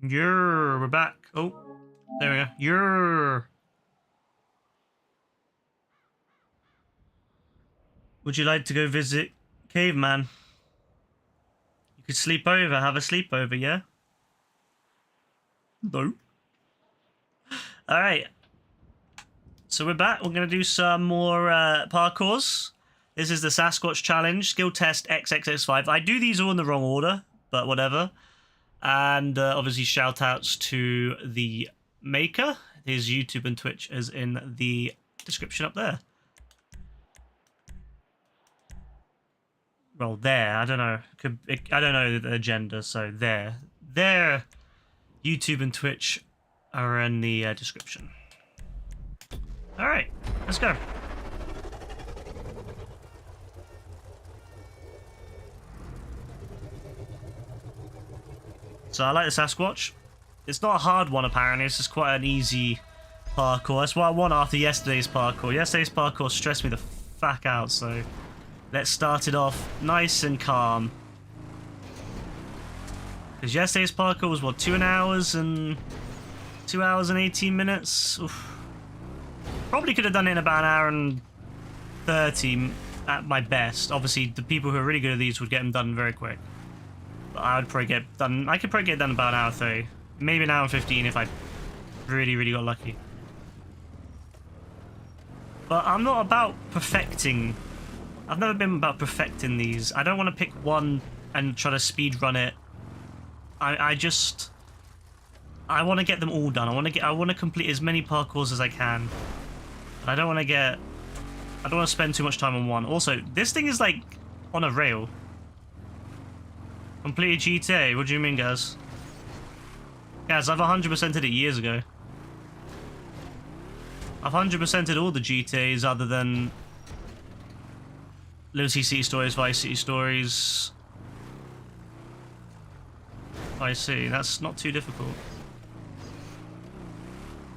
We're back. Oh, there we go. Would you like to go visit Caveman? You could sleep over, have a sleepover, yeah? No. Alright. So we're back. We're going to do some more parkours. This is the Sasquatch Challenge, Skill Test XXX5. I do these all in the wrong order, but whatever. And obviously shout outs to the maker. His YouTube and Twitch is in the description up there. Well, there. I don't know. I don't know the agenda, so there. Their YouTube and Twitch are in the description. Alright, let's go. So I like the Sasquatch. It's not a hard one, apparently. It's just quite an easy parkour. That's what I want after yesterday's parkour. Yesterday's parkour stressed me the fuck out, so let's start it off nice and calm. Because yesterday's parkour was, what, 2 hours and 18 minutes? Oof. Probably could have done it in about an hour and 30 at my best. Obviously, the people who are really good at these would get them done very quick. But I would probably get done. I could probably get done in about an hour 30, maybe an hour and 15 if I really got lucky. But I'm not about perfecting. I've never been about perfecting these. I don't want to pick one and try to speed run it. I want to get them all done. I want to complete as many parkours as I can. I don't want to spend too much time on one. Also, this thing is like on a rail. Completed GTA. What do you mean, guys? Guys, I've 100%ed it years ago. I've 100%ed all the GTAs other than Liberty City Stories, Vice City Stories. I see. That's not too difficult.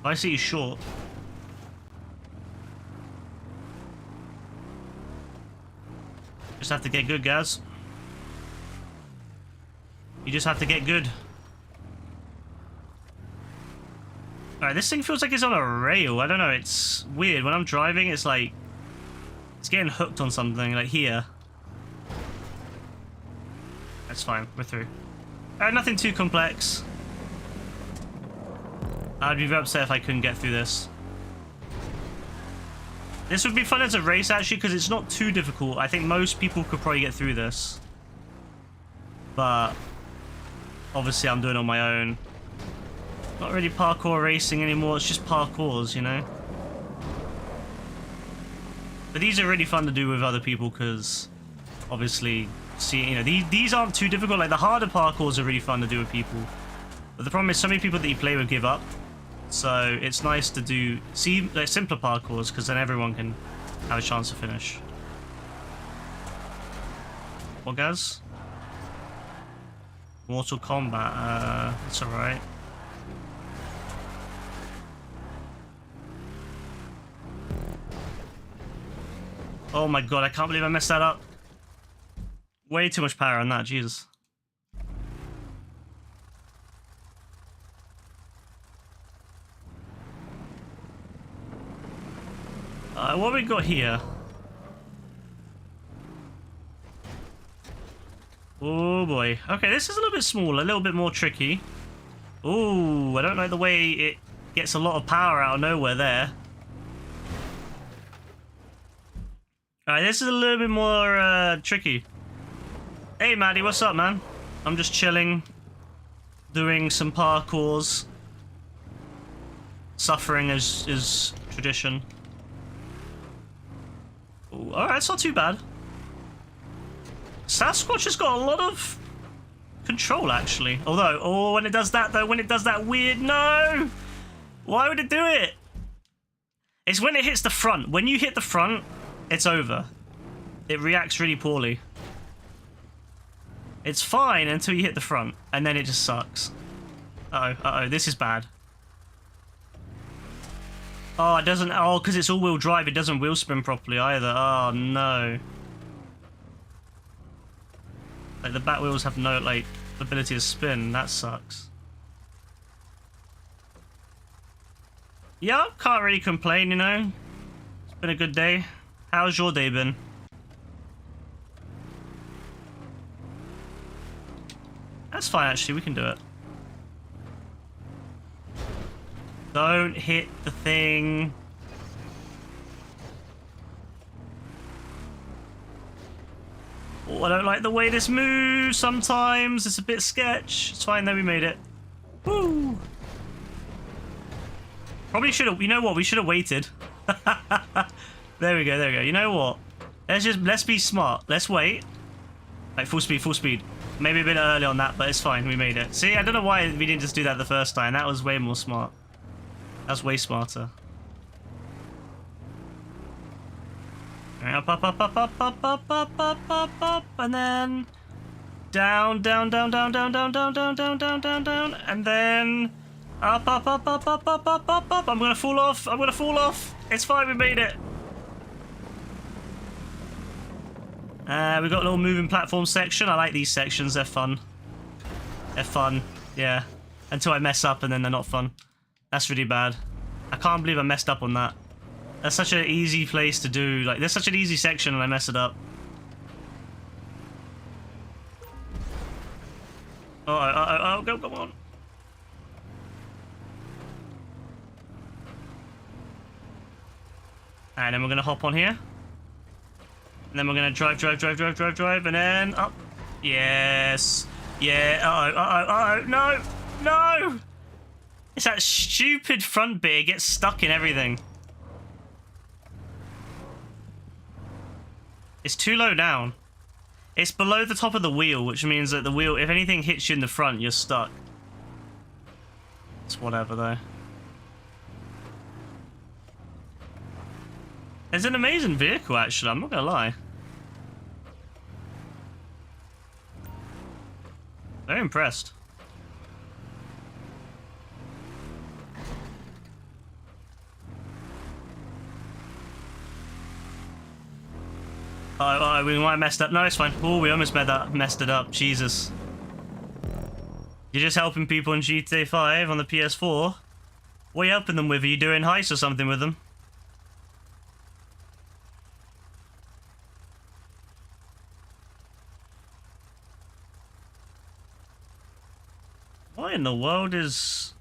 Vice City's short. Just have to get good, guys. You just have to get good. Alright, this thing feels like it's on a rail. I don't know, it's weird. When I'm driving, it's like it's getting hooked on something, like here. That's fine, we're through. Alright, nothing too complex. I'd be very upset if I couldn't get through this. This would be fun as a race, actually, because it's not too difficult. I think most people could probably get through this. But obviously I'm doing it on my own. Not really parkour racing anymore, it's just parkours, you know? But these are really fun to do with other people because obviously, you know, these aren't too difficult. Like the harder parkours are really fun to do with people. But the problem is so many people that you play with give up. So it's nice to do like simpler parkours because then everyone can have a chance to finish. What, guys? Mortal Kombat, it's alright. Oh my god, I can't believe I messed that up. Way too much power on that, Jesus. What have we got here? Oh boy. Okay, this is a little bit smaller, a little bit more tricky. Ooh, I don't like the way it gets a lot of power out of nowhere there. Alright, this is a little bit more tricky. Hey Maddie, what's up, man? I'm just chilling, doing some parkours. Suffering is tradition. Alright, it's not too bad. Sasquatch has got a lot of control, actually. Although, oh, when it does that, though, when it does that weird... No! Why would it do it? It's when it hits the front. When you hit the front, it's over. It reacts really poorly. It's fine until you hit the front, and then it just sucks. Uh-oh, this is bad. Oh, it doesn't... Oh, because it's all-wheel drive, it doesn't wheel spin properly either. Oh, no. Like, the back wheels have no, like, ability to spin. That sucks. Yeah, can't really complain, you know. It's been a good day. How's your day been? That's fine, actually. We can do it. Don't hit the thing. Oh, I don't like the way this moves sometimes. It's a bit sketch. It's fine, though. We made it. Woo! Probably should have... You know what? We should have waited. There we go. There we go. You know what? Let's be smart. Let's wait. Like, full speed, full speed. Maybe a bit early on that, but it's fine. We made it. See, I don't know why we didn't just do that the first time. That was way more smart. That's way smarter. Up, up, up, up, up, up, up, up, up, up, up, and then down, down, down, down, down, down, down, down, down, down, down, down, and then up, up, up, up, up, up, up, up, up. I'm gonna fall off. I'm gonna fall off. It's fine. We made it. We got a little moving platform section. I like these sections. They're fun. They're fun. Yeah. Until I mess up and then they're not fun. That's really bad. I can't believe I messed up on that. That's such an easy place to do. Like, there's such an easy section and I mess it up. Oh, go, come on. And then we're gonna hop on here. And then we're gonna drive, and then up. Yes. Yeah. No. No. It's that stupid front bit. It gets stuck in everything. It's too low down. It's below the top of the wheel, which means that the wheel, if anything hits you in the front, you're stuck. It's whatever, though. It's an amazing vehicle, actually. I'm not gonna lie. Very impressed. Oh, we might have messed up. No, it's fine. Oh, we almost messed it up. Jesus. You're just helping people in GTA 5 on the PS4. What are you helping them with? Are you doing heists or something with them? Why in the world is...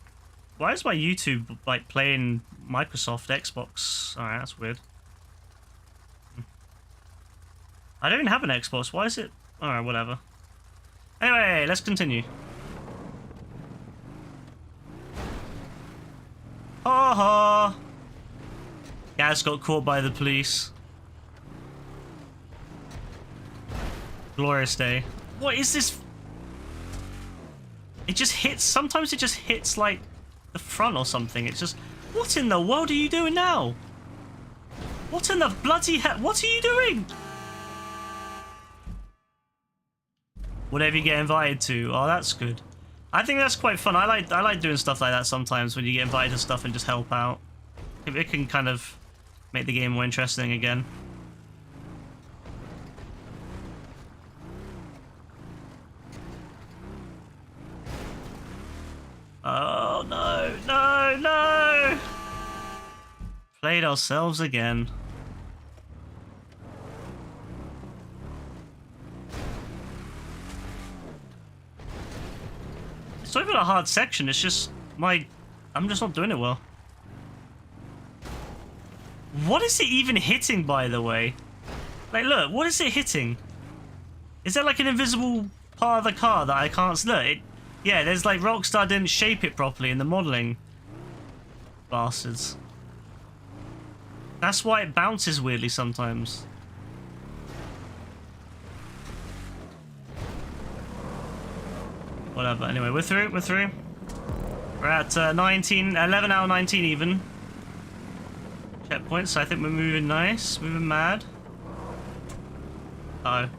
Why is my YouTube, like, playing Microsoft Xbox? Alright, that's weird. I don't even have an Xbox. Why is it... Alright, whatever. Anyway, let's continue. Ha ha! Gaz got caught by the police. Glorious day. What is this? It just hits... Sometimes it just hits, like, the front or something. It's just... What in the world are you doing now? What in the bloody hell? What are you doing? Whatever you get invited to. Oh, that's good. I think that's quite fun. I like doing stuff like that sometimes when you get invited to stuff and just help out. It can kind of make the game more interesting again. Oh, no, no, no! Played ourselves again. It's not even a hard section, it's just I'm just not doing it well. What is it even hitting, by the way? Like, look, what is it hitting? Is there like an invisible part of the car that I can't... Look, yeah, there's like Rockstar didn't shape it properly in the modeling. Bastards. That's why it bounces weirdly sometimes. Whatever. Anyway, we're through. We're through. We're at 11 hour 19 even. Checkpoints. So I think we're moving nice. Moving mad. Uh oh.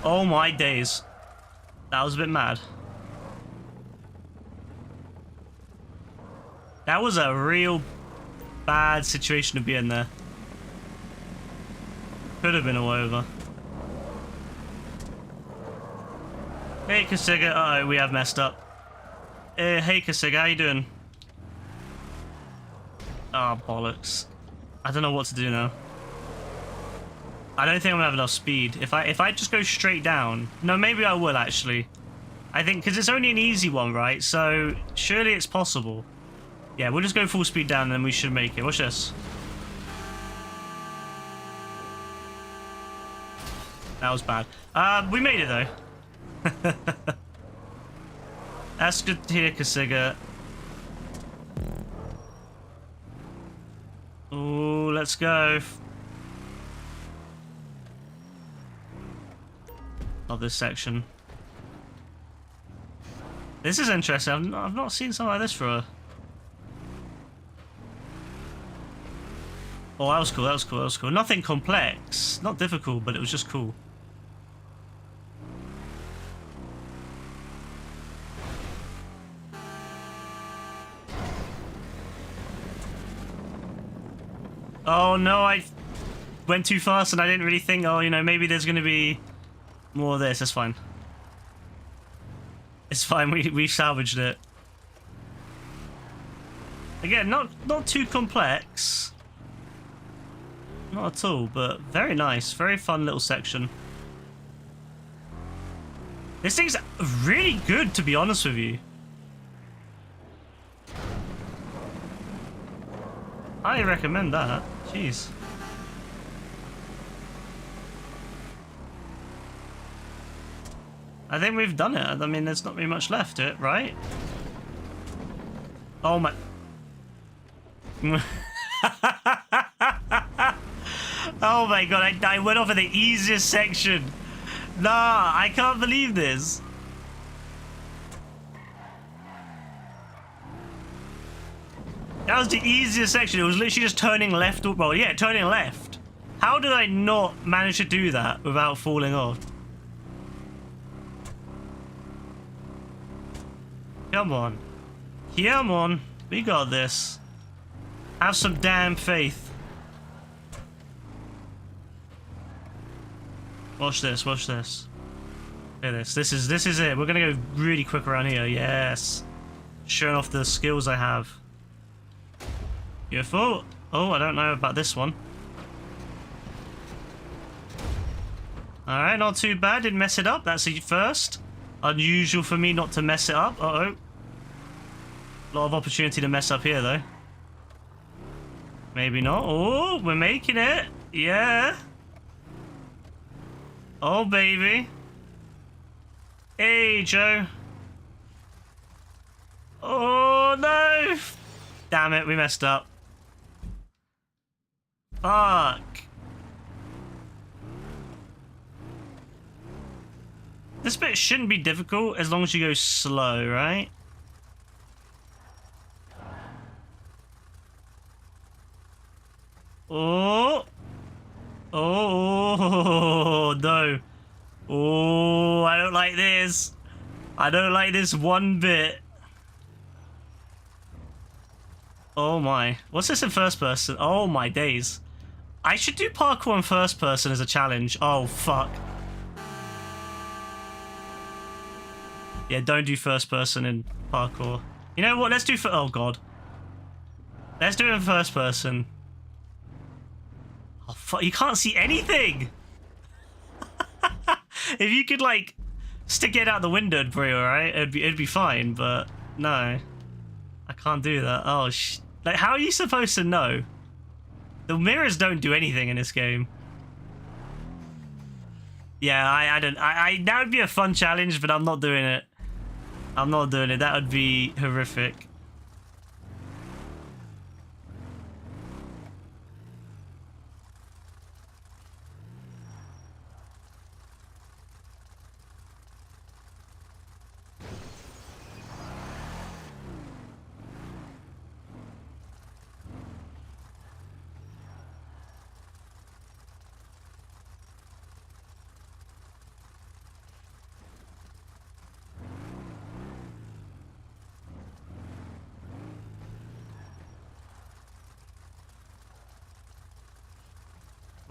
Oh my days. That was a bit mad. That was a real bad situation to be in there. Could have been all over. Hey, Kasiga. Uh-oh, we have messed up. Hey, Kasiga, how you doing? Oh, bollocks. I don't know what to do now. I don't think I'm gonna have enough speed. If I just go straight down... No, maybe I will, actually. I think, because it's only an easy one, right? So, surely it's possible. Yeah, we'll just go full speed down and then we should make it. Watch this. That was bad. We made it, though. That's good to hear, Kasiga. Oh, let's go. Love this section. This is interesting. I've not seen something like this for a... Oh, that was cool, that was cool, that was cool. Nothing complex. Not difficult, but it was just cool. Oh no, I went too fast and I didn't really think, oh, you know, maybe there's going to be more of this. That's fine. It's fine, we salvaged it. Again, not too complex. Not at all, but very nice. Very fun little section. This thing's really good, to be honest with you. I recommend that. Jeez. I think we've done it. I mean, there's not really much left to it, right? Oh my... Oh my god, I went off of the easiest section. Nah, I can't believe this. That was the easiest section. It was literally just turning left. Well, yeah, turning left. How did I not manage to do that without falling off? Come on. Come on. We got this. Have some damn faith. Watch this, watch this. Look at this. This is it. We're gonna go really quick around here. Yes. Showing off the skills I have. Beautiful. Oh, I don't know about this one. Alright, not too bad. Didn't mess it up. That's the first. Unusual for me not to mess it up. Uh-oh. A lot of opportunity to mess up here, though. Maybe not. Oh, we're making it. Yeah. Oh, baby. Hey, Joe. Oh, no. Damn it, we messed up. Fuck. This bit shouldn't be difficult as long as you go slow, right? Oh. Oh, no. Oh, I don't like this. I don't like this one bit. Oh my. What's this in first person? Oh my days. I should do parkour in first person as a challenge. Oh, fuck. Yeah, don't do first person in parkour. You know what? Let's do for... Oh, God. Let's do it in first person. Oh, fuck. You can't see anything! If you could, like, stick it out the window, it'd be alright. It'd be fine, but no. I can't do that. Oh, like, how are you supposed to know? The mirrors don't do anything in this game. Yeah, I don't... that would be a fun challenge, but I'm not doing it. I'm not doing it. That would be horrific.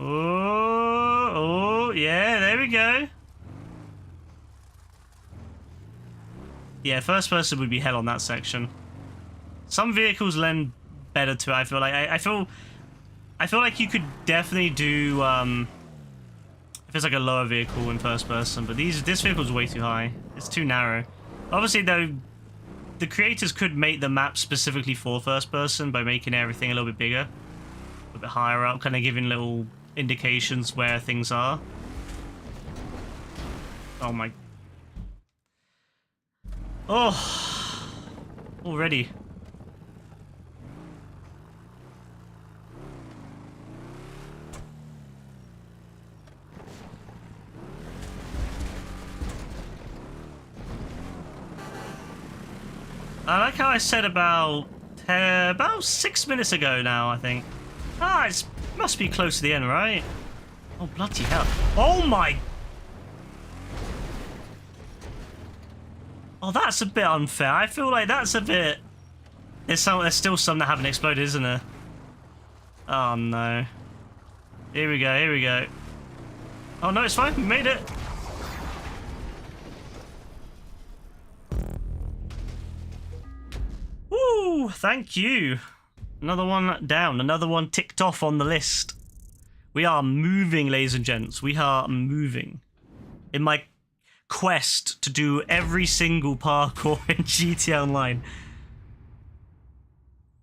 Oh, yeah, there we go. Yeah, first person would be hell on that section. Some vehicles lend better to it, I feel like. I feel like you could definitely do if it's like a lower vehicle in first person, but this vehicle's way too high. It's too narrow. Obviously though, the creators could make the map specifically for first person by making everything a little bit bigger, a bit higher up, kind of giving little indications where things are. Oh my. Oh, already. I like how I said about 6 minutes ago now, I think. Ah, it must be close to the end, right? Oh, bloody hell. Oh my... Oh, that's a bit unfair. I feel like that's a bit... There's still some that haven't exploded, isn't there? Oh, no. Here we go, here we go. Oh, no, it's fine. We made it. Woo! Thank you. Another one down. Another one ticked off on the list. We are moving, ladies and gents. We are moving. In my quest to do every single parkour in GTA Online,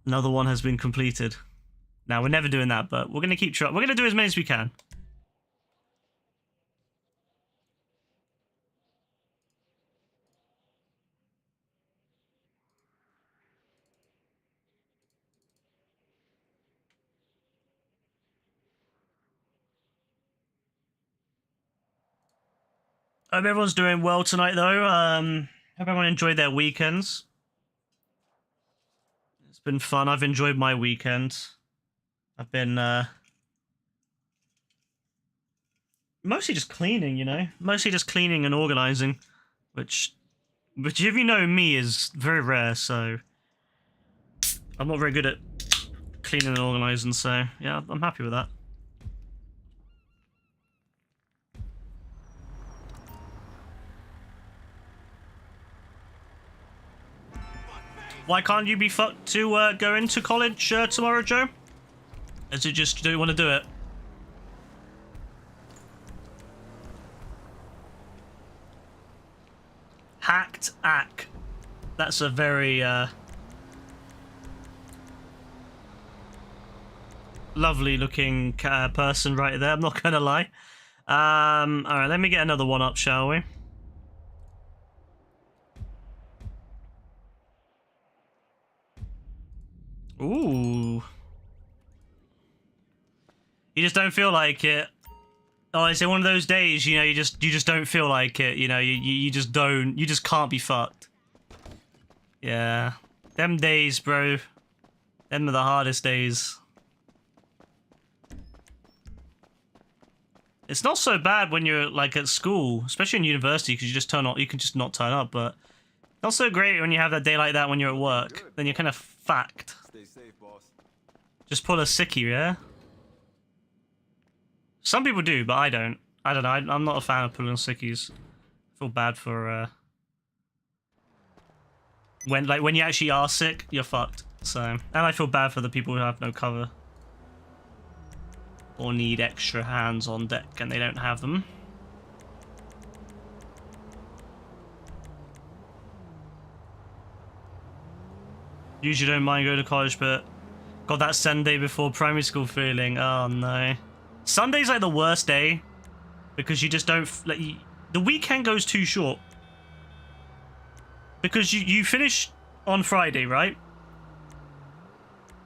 another one has been completed. Now, we're never doing that, but we're going to keep trying. We're going to do as many as we can. Hope everyone's doing well tonight, though. Hope everyone enjoyed their weekends. It's been fun. I've enjoyed my weekend. I've been mostly just cleaning, you know? Mostly just cleaning and organizing, which if you know me, is very rare, so I'm not very good at cleaning and organizing, so yeah, I'm happy with that. Why can't you be fucked to go into college tomorrow, Joe? Is it just you don't want to do it? Hacked Ack. That's a very lovely looking person right there, I'm not gonna lie. Alright, let me get another one up, shall we? Ooh. You just don't feel like it. Oh, is it one of those days, you know, you just don't feel like it, you know, you just can't be fucked. Yeah. Them days, bro. Them are the hardest days. It's not so bad when you're like at school, especially in university, because you can just not turn up, but not so great when you have that day like that when you're at work. Then you're kind of fucked. Stay safe, boss. Just pull a sickie, yeah? Some people do, but I don't. I don't know. I'm not a fan of pulling sickies. I feel bad for when you actually are sick, you're fucked. So, and I feel bad for the people who have no cover or need extra hands on deck and they don't have them. Usually don't mind going to college, but got that Sunday before primary school feeling. Oh no. Sunday's like the worst day because you just don't like the weekend goes too short because you finish on Friday, right?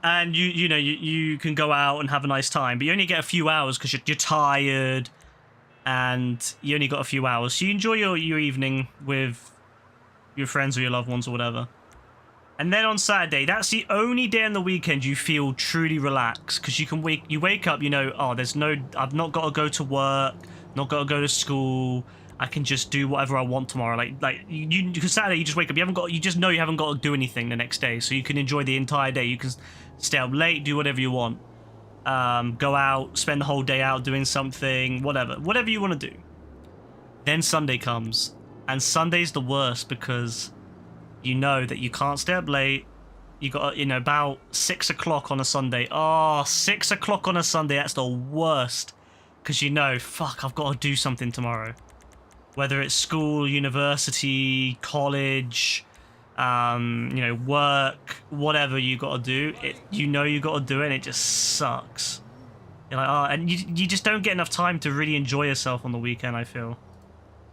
And you know you can go out and have a nice time, but you only get a few hours because you're tired and you only got a few hours. So you enjoy your evening with your friends or your loved ones or whatever. And then on Saturday, that's the only day on the weekend you feel truly relaxed because you wake up, you know, oh, I've not got to go to work, not got to go to school. I can just do whatever I want tomorrow. Because Saturday you just wake up, you just know you haven't got to do anything the next day, so you can enjoy the entire day. You can stay up late, do whatever you want, go out, spend the whole day out doing something, whatever you want to do. Then Sunday comes, and Sunday's the worst because you know that you can't stay up late. You got, you know, about 6 o'clock on a Sunday. Oh, 6 o'clock on a Sunday, that's the worst. Because you know, fuck, I've got to do something tomorrow. Whether it's school, university, college, you know, work, whatever you got to do, you know you got to do it, and it just sucks. You're like, oh, and you just don't get enough time to really enjoy yourself on the weekend, I feel.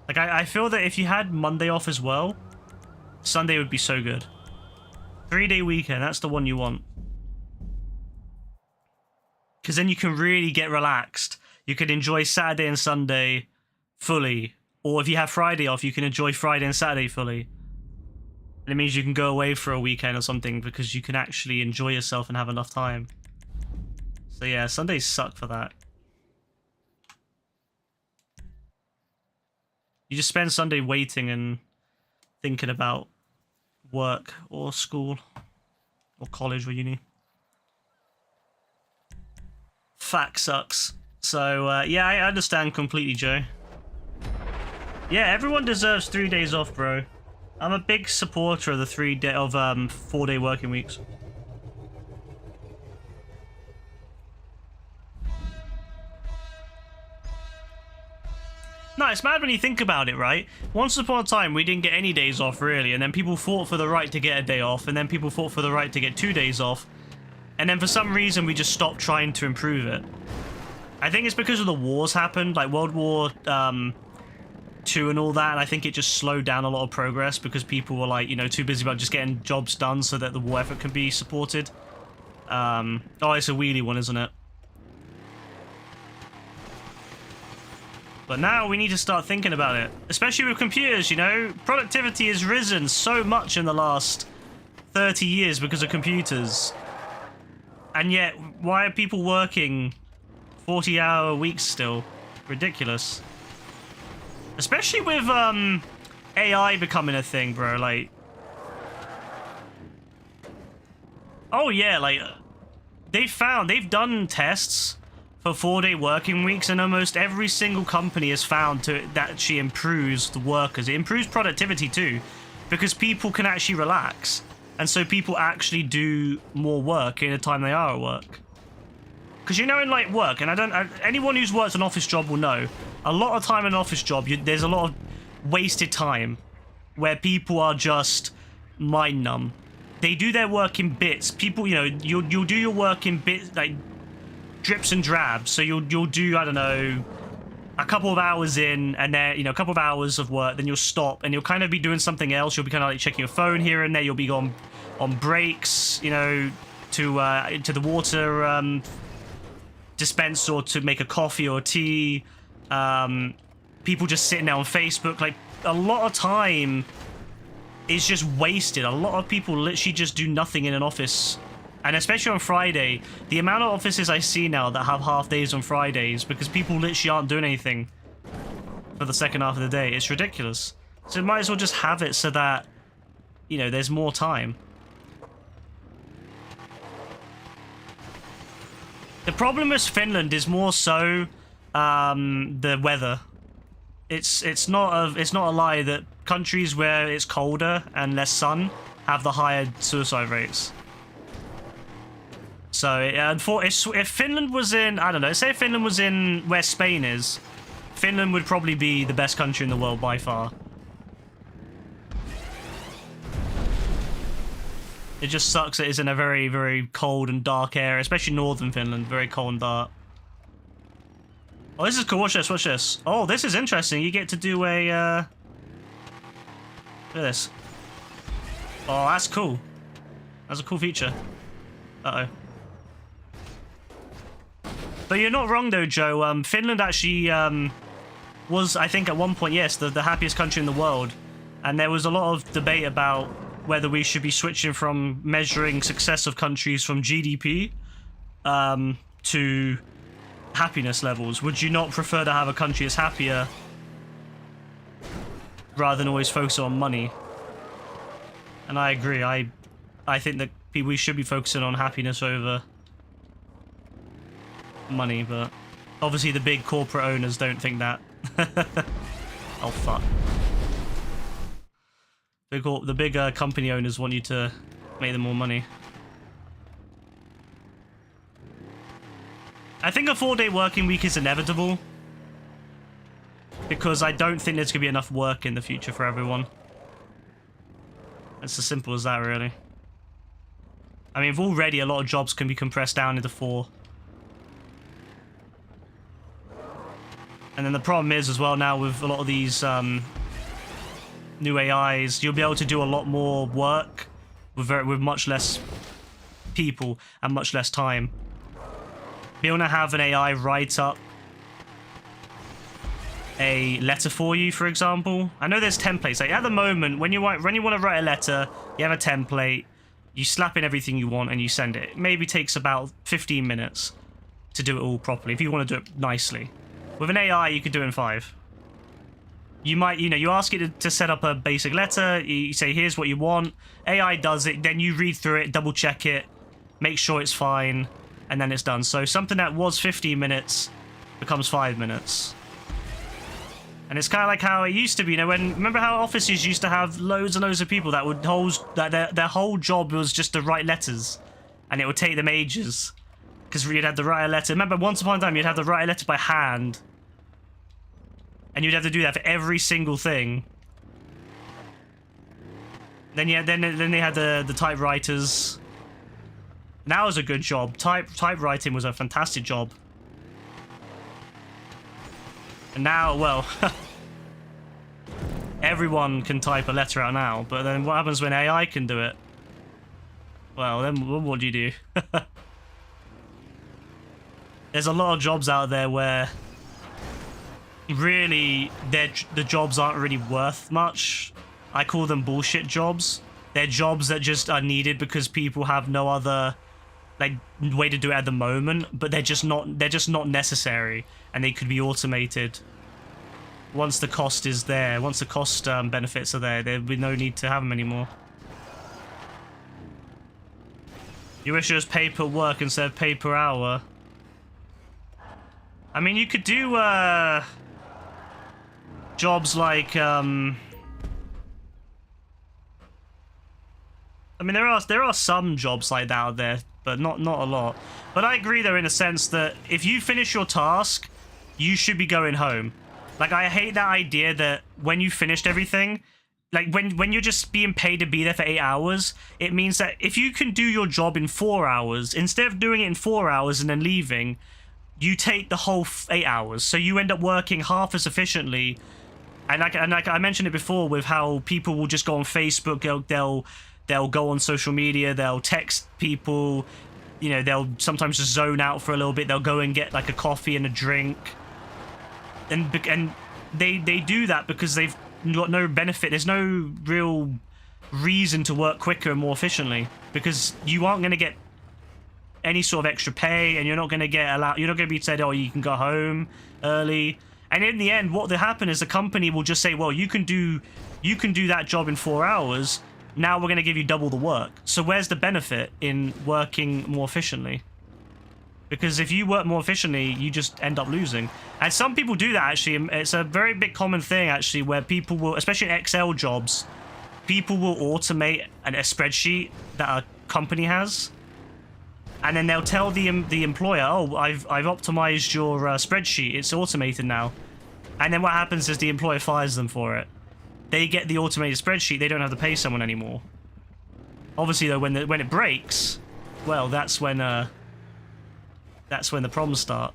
Like, I feel that if you had Monday off as well, Sunday would be so good. 3-day weekend, that's the one you want. Because then you can really get relaxed. You can enjoy Saturday and Sunday fully. Or if you have Friday off, you can enjoy Friday and Saturday fully. And it means you can go away for a weekend or something because you can actually enjoy yourself and have enough time. So yeah, Sundays suck for that. You just spend Sunday waiting and thinking about work or school or college or uni. Fact sucks. So yeah, I understand completely, Joe. Yeah, everyone deserves 3 days off, bro. I'm a big supporter of the 4-day working weeks. No, it's mad when you think about it, right? Once upon a time, we didn't get any days off, really, and then people fought for the right to get a day off, and then people fought for the right to get 2 days off, and then for some reason, we just stopped trying to improve it. I think it's because of the wars happened, like World War II and all that, and I think it just slowed down a lot of progress because people were, like, you know, too busy about just getting jobs done so that the war effort can be supported. Oh, it's a wheelie one, isn't it? But now we need to start thinking about it, especially with computers, you know? Productivity has risen so much in the last 30 years because of computers. And yet, why are people working 40-hour weeks still? Ridiculous. Especially with AI becoming a thing, bro, like... Oh yeah, like, they've done tests for 4-day working weeks, and almost every single company has found that actually improves the workers. It improves productivity too, because people can actually relax, and so people actually do more work in the time they are at work. Because you know, in like work, and anyone who's worked an office job will know, a lot of time in an office job, there's a lot of wasted time where people are just mind numb. They do their work in bits. People, you know, you'll do your work in bits, like drips and drabs. So you'll do, I don't know, a couple of hours in, and then, you know, a couple of hours of work, then you'll stop and you'll kind of be doing something else. You'll be kind of like checking your phone here and there. You'll be on breaks, you know, to the water dispense or to make a coffee or tea. People just sitting there on Facebook. Like, a lot of time is just wasted. A lot of people literally just do nothing in an office. And especially on Friday, the amount of offices I see now that have half days on Fridays because people literally aren't doing anything for the second half of the day, it's ridiculous. So you might as well just have it so that, you know, there's more time. The problem with Finland is more so the weather. It's not a lie that countries where it's colder and less sun have the higher suicide rates. So if Finland was in, I don't know, say Finland was in where Spain is, Finland would probably be the best country in the world by far. It just sucks that it's in a very, very cold and dark area, especially northern Finland, very cold and dark. Oh, this is cool. Watch this, watch this. Oh, this is interesting. You get to do a, look at this. Oh, that's cool. That's a cool feature. Uh-oh. But you're not wrong, though, Joe. Finland actually was, I think, at one point, yes, the happiest country in the world. And there was a lot of debate about whether we should be switching from measuring success of countries from GDP to happiness levels. Would you not prefer to have a country that's happier rather than always focus on money? And I agree. I think that we should be focusing on happiness over money, but obviously the big corporate owners don't think that. Oh, fuck. The bigger company owners want you to make them more money. I think a 4-day working week is inevitable, because I don't think there's going to be enough work in the future for everyone. It's as simple as that, really. I mean, already a lot of jobs can be compressed down into 4. And then the problem is, as well, now with a lot of these new AIs, you'll be able to do a lot more work with much less people and much less time. Be able to have an AI write up a letter for you, for example. I know there's templates. Like at the moment, when you want to write a letter, you have a template, you slap in everything you want, and you send it. It maybe takes about 15 minutes to do it all properly if you want to do it nicely. With an AI, you could do it in 5. You might, you ask it to set up a basic letter. You say, here's what you want. AI does it. Then you read through it, double check it, make sure it's fine, and then it's done. So something that was 15 minutes becomes 5 minutes. And it's kind of like how it used to be, remember how offices used to have loads and loads of people that would their whole job was just to write letters, and it would take them ages because you'd have to write a letter. Remember, once upon a time, you'd have to write a letter by hand, and you'd have to do that for every single thing. Then they had the typewriters. That was a good job. Typewriting was a fantastic job. And now, well, everyone can type a letter out now, but then what happens when AI can do it? Well, then what do you do? There's a lot of jobs out there where really the jobs aren't really worth much. I call them bullshit jobs. They're jobs that just are needed because people have no other way to do it at the moment, but they're just not necessary, and they could be automated once the cost is there. Once the cost benefits are there'd be no need to have them anymore. You wish it was pay per work instead of pay per hour. I mean, you could do jobs like I mean, there are some jobs like that out there, but not a lot. But I agree, though, in a sense that if you finish your task, you should be going home. Like, I hate that idea that when you finished everything, like when you're just being paid to be there for 8 hours, it means that if you can do your job in 4 hours, instead of doing it in 4 hours and then leaving, you take the whole 8 hours. So you end up working half as efficiently. And like I mentioned it before with how people will just go on Facebook, they'll go on social media, they'll text people, they'll sometimes just zone out for a little bit, they'll go and get like a coffee and a drink. And they do that because they've got no benefit. There's no real reason to work quicker and more efficiently, because you aren't going to get any sort of extra pay, and you're not going to get you're not going to be said, oh, you can go home early. And in the end, what will happen is the company will just say, well, you can do that job in 4 hours. Now we're going to give you double the work. So where's the benefit in working more efficiently? Because if you work more efficiently, you just end up losing. And some people do that, actually. It's a very big common thing, actually, where people will, especially in Excel jobs, people will automate a spreadsheet that a company has. And then they'll tell the employer, oh, I've optimized your spreadsheet. It's automated now. And then what happens is the employer fires them for it. They get the automated spreadsheet. They don't have to pay someone anymore. Obviously, though, when it breaks, well, that's when the problems start.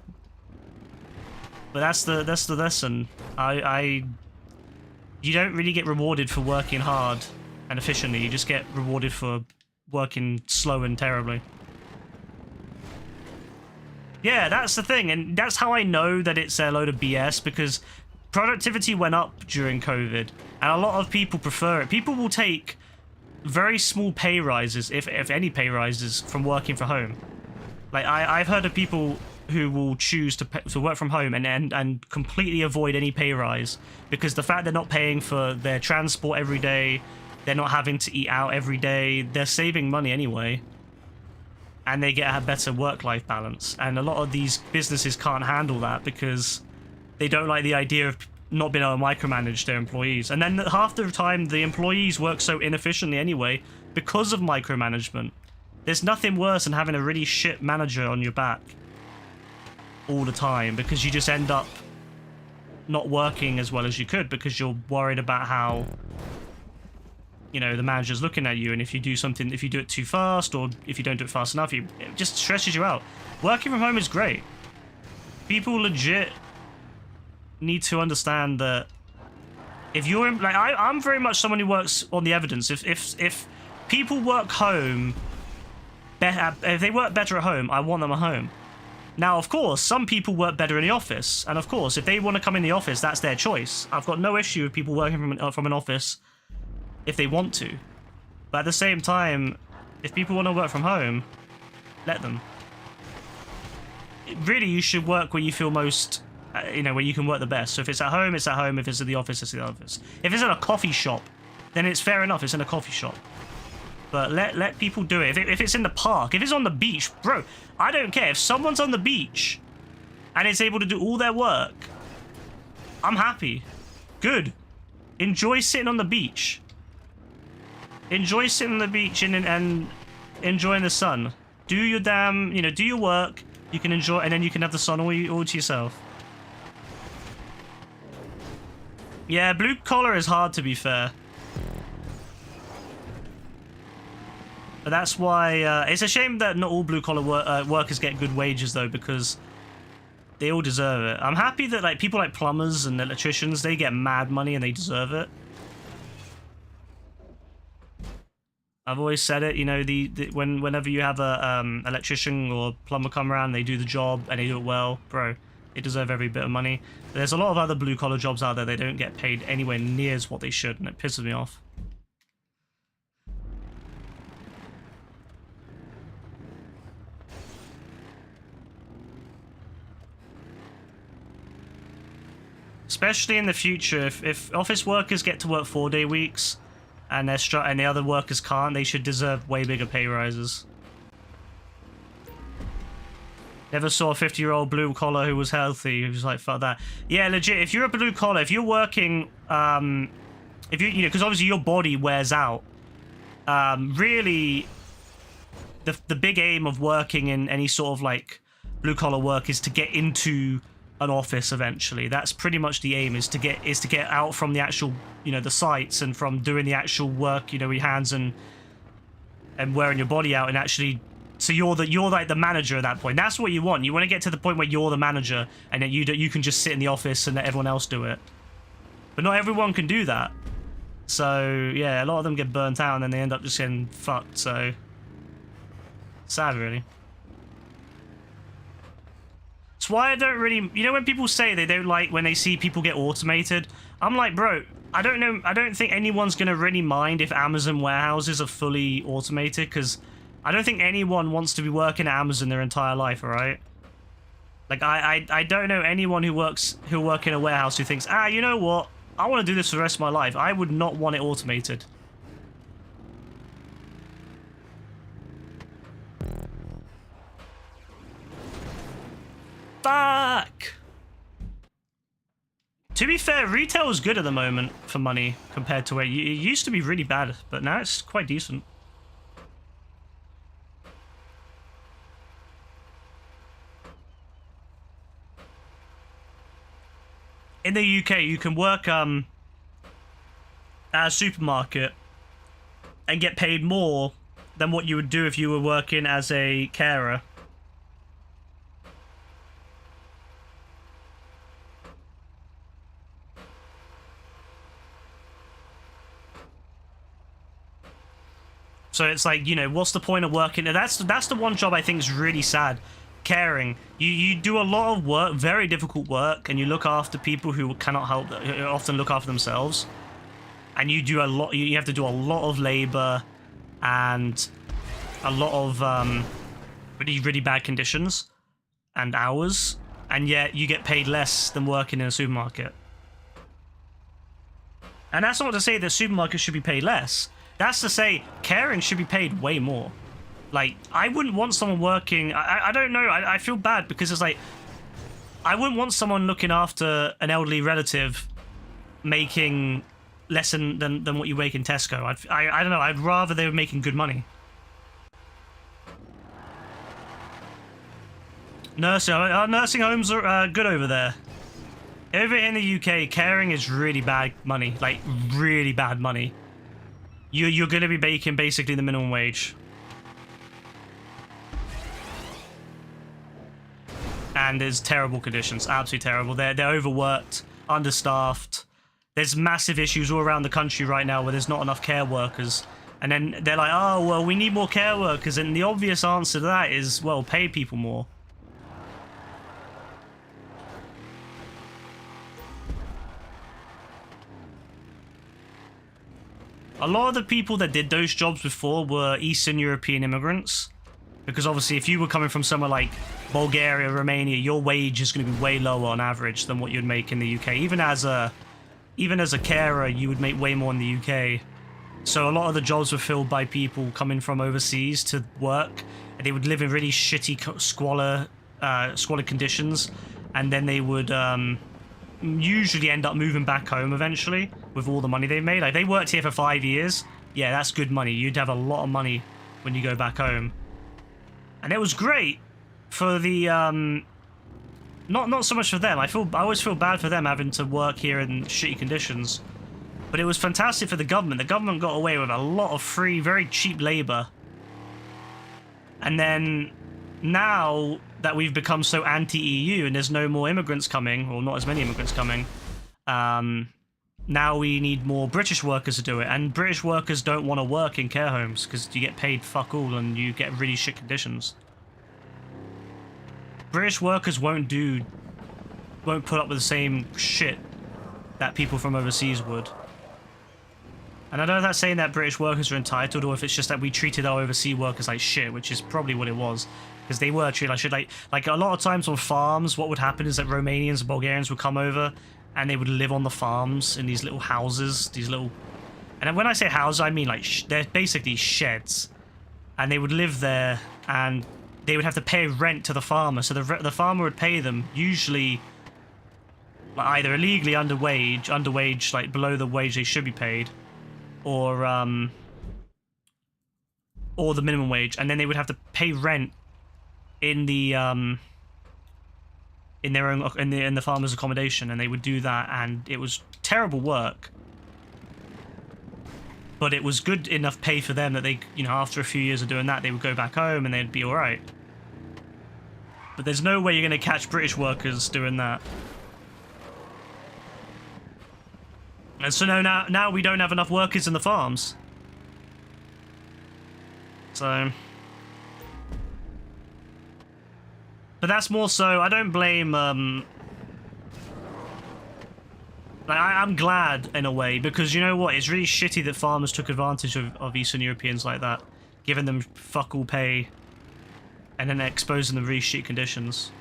But that's the lesson. You don't really get rewarded for working hard and efficiently. You just get rewarded for working slow and terribly. Yeah, that's the thing, and that's how I know that it's a load of BS, because productivity went up during COVID, and a lot of people prefer it. People will take very small pay rises, if any pay rises, from working from home. Like, I've heard of people who will choose to work from home and completely avoid any pay rise, because the fact they're not paying for their transport every day, they're not having to eat out every day, they're saving money anyway. And they get a better work-life balance. And a lot of these businesses can't handle that because they don't like the idea of not being able to micromanage their employees. And then half the time, the employees work so inefficiently anyway because of micromanagement. There's nothing worse than having a really shit manager on your back all the time, because you just end up not working as well as you could because you're worried about how, you know, the manager's looking at you, and if you do something, if you do it too fast, or if you don't do it fast enough, it just stresses you out. Working from home is great. People legit need to understand that if you're like, I'm very much someone who works on the evidence. If people work home, if they work better at home, I want them at home. Now, of course, some people work better in the office, and of course, if they want to come in the office, that's their choice. I've got no issue with people working from an office if they want to. But at the same time, if people want to work from home, let them. Really, you should work where you feel most, you know, where you can work the best. So if it's at home, it's at home. If it's at the office, it's at the office. If it's in a coffee shop, then it's fair enough. It's in a coffee shop. But let people do it. If it's in the park, if it's on the beach, bro, I don't care. If someone's on the beach and is able to do all their work, I'm happy. Good. Enjoy sitting on the beach. Enjoy sitting on the beach and enjoying the sun. Do your damn, you know, do your work. You can enjoy, and then you can have the sun all to yourself. Yeah, blue collar is hard, to be fair. But that's why it's a shame that not all blue collar workers get good wages, though, because they all deserve it. I'm happy that like people like plumbers and electricians, they get mad money and they deserve it. I've always said it, you know, whenever you have a electrician or plumber come around, they do the job and they do it well, bro, they deserve every bit of money. There's a lot of other blue collar jobs out there, they don't get paid anywhere near as what they should, and it pisses me off. Especially in the future, if office workers get to work 4-day weeks, and the other workers can't, they should deserve way bigger pay rises. Never saw a 50-year-old blue collar who was healthy. Who was like, fuck that. Yeah, legit. If you're a blue collar, if you're working, if you know, because obviously your body wears out. Really, the big aim of working in any sort of like blue collar work is to get into an office eventually. That's pretty much the aim, is to get out from the actual, you know, the sites, and from doing the actual work, you know, with your hands and wearing your body out, and actually, so you're like the manager at that point. That's what you want. You want to get to the point where you're the manager, and then you can just sit in the office and let everyone else do it. But not everyone can do that. So yeah, a lot of them get burnt out and then they end up just getting fucked. So sad, really. It's why I don't really, you know, when people say they don't like when they see people get automated, I'm like, bro, I don't know, I don't think anyone's gonna really mind if Amazon warehouses are fully automated, because I don't think anyone wants to be working at Amazon their entire life, alright? Like, I don't know anyone who work in a warehouse who thinks, you know what, I want to do this for the rest of my life. I would not want it automated. Fuck! To be fair, retail is good at the moment for money compared to where it used to be really bad, but now it's quite decent. In the UK, you can work at a supermarket and get paid more than what you would do if you were working as a carer. So it's like, you know, what's the point of working? That's the one job I think is really sad. Caring. You do a lot of work, very difficult work, and you look after people who cannot help, who often look after themselves. And you do a lot. You have to do a lot of labor and a lot of really bad conditions and hours, and yet you get paid less than working in a supermarket. And that's not to say that supermarkets should be paid less. That's to say caring should be paid way more. Like, I wouldn't want someone working... I don't know. I feel bad because it's like... I wouldn't want someone looking after an elderly relative making less than what you make in Tesco. I don't know. I'd rather they were making good money. Nursing homes are good over there. Over in the UK, caring is really bad money. Like, really bad money. You're going to be making basically the minimum wage. And there's terrible conditions. Absolutely terrible. They're overworked, understaffed. There's massive issues all around the country right now where there's not enough care workers. And then they're like, oh, well, we need more care workers. And the obvious answer to that is, well, pay people more. A lot of the people that did those jobs before were Eastern European immigrants. Because obviously if you were coming from somewhere like Bulgaria, Romania, your wage is going to be way lower on average than what you'd make in the UK. Even as a carer, you would make way more in the UK. So a lot of the jobs were filled by people coming from overseas to work. And they would live in really shitty squalid conditions. And then they would usually end up moving back home eventually with all the money they made. Like, they worked here for 5 years. Yeah, that's good money. You'd have a lot of money when you go back home. And it was great for the not so much for them. I always feel bad for them having to work here in shitty conditions. But it was fantastic for the government. The government got away with a lot of free, very cheap labor. And then now that we've become so anti-EU and there's no more immigrants coming, or not as many immigrants coming, now we need more British workers to do it. And British workers don't want to work in care homes because you get paid fuck all and you get really shit conditions. British workers won't put up with the same shit that people from overseas would. And I don't know if that's saying that British workers are entitled or if it's just that we treated our overseas workers like shit, which is probably what it was. Because they were treated like shit. Like a lot of times on farms, what would happen is that Romanians and Bulgarians would come over and they would live on the farms in these little houses, and when I say houses, I mean like they're basically sheds, and they would live there, and they would have to pay rent to the farmer. So the farmer would pay them usually like either illegally underwage, like below the wage they should be paid, or the minimum wage, and then they would have to pay rent in the in the farmer's accommodation, and they would do that, and it was terrible work, but it was good enough pay for them that they, after a few years of doing that, they would go back home and they'd be all right. But there's no way you're going to catch British workers doing that. And so now we don't have enough workers in the farms. So, but that's more so, I don't blame, like, I'm glad in a way, because you know what, it's really shitty that farmers took advantage of Eastern Europeans like that, giving them fuck all pay, and then exposing them to really shit conditions.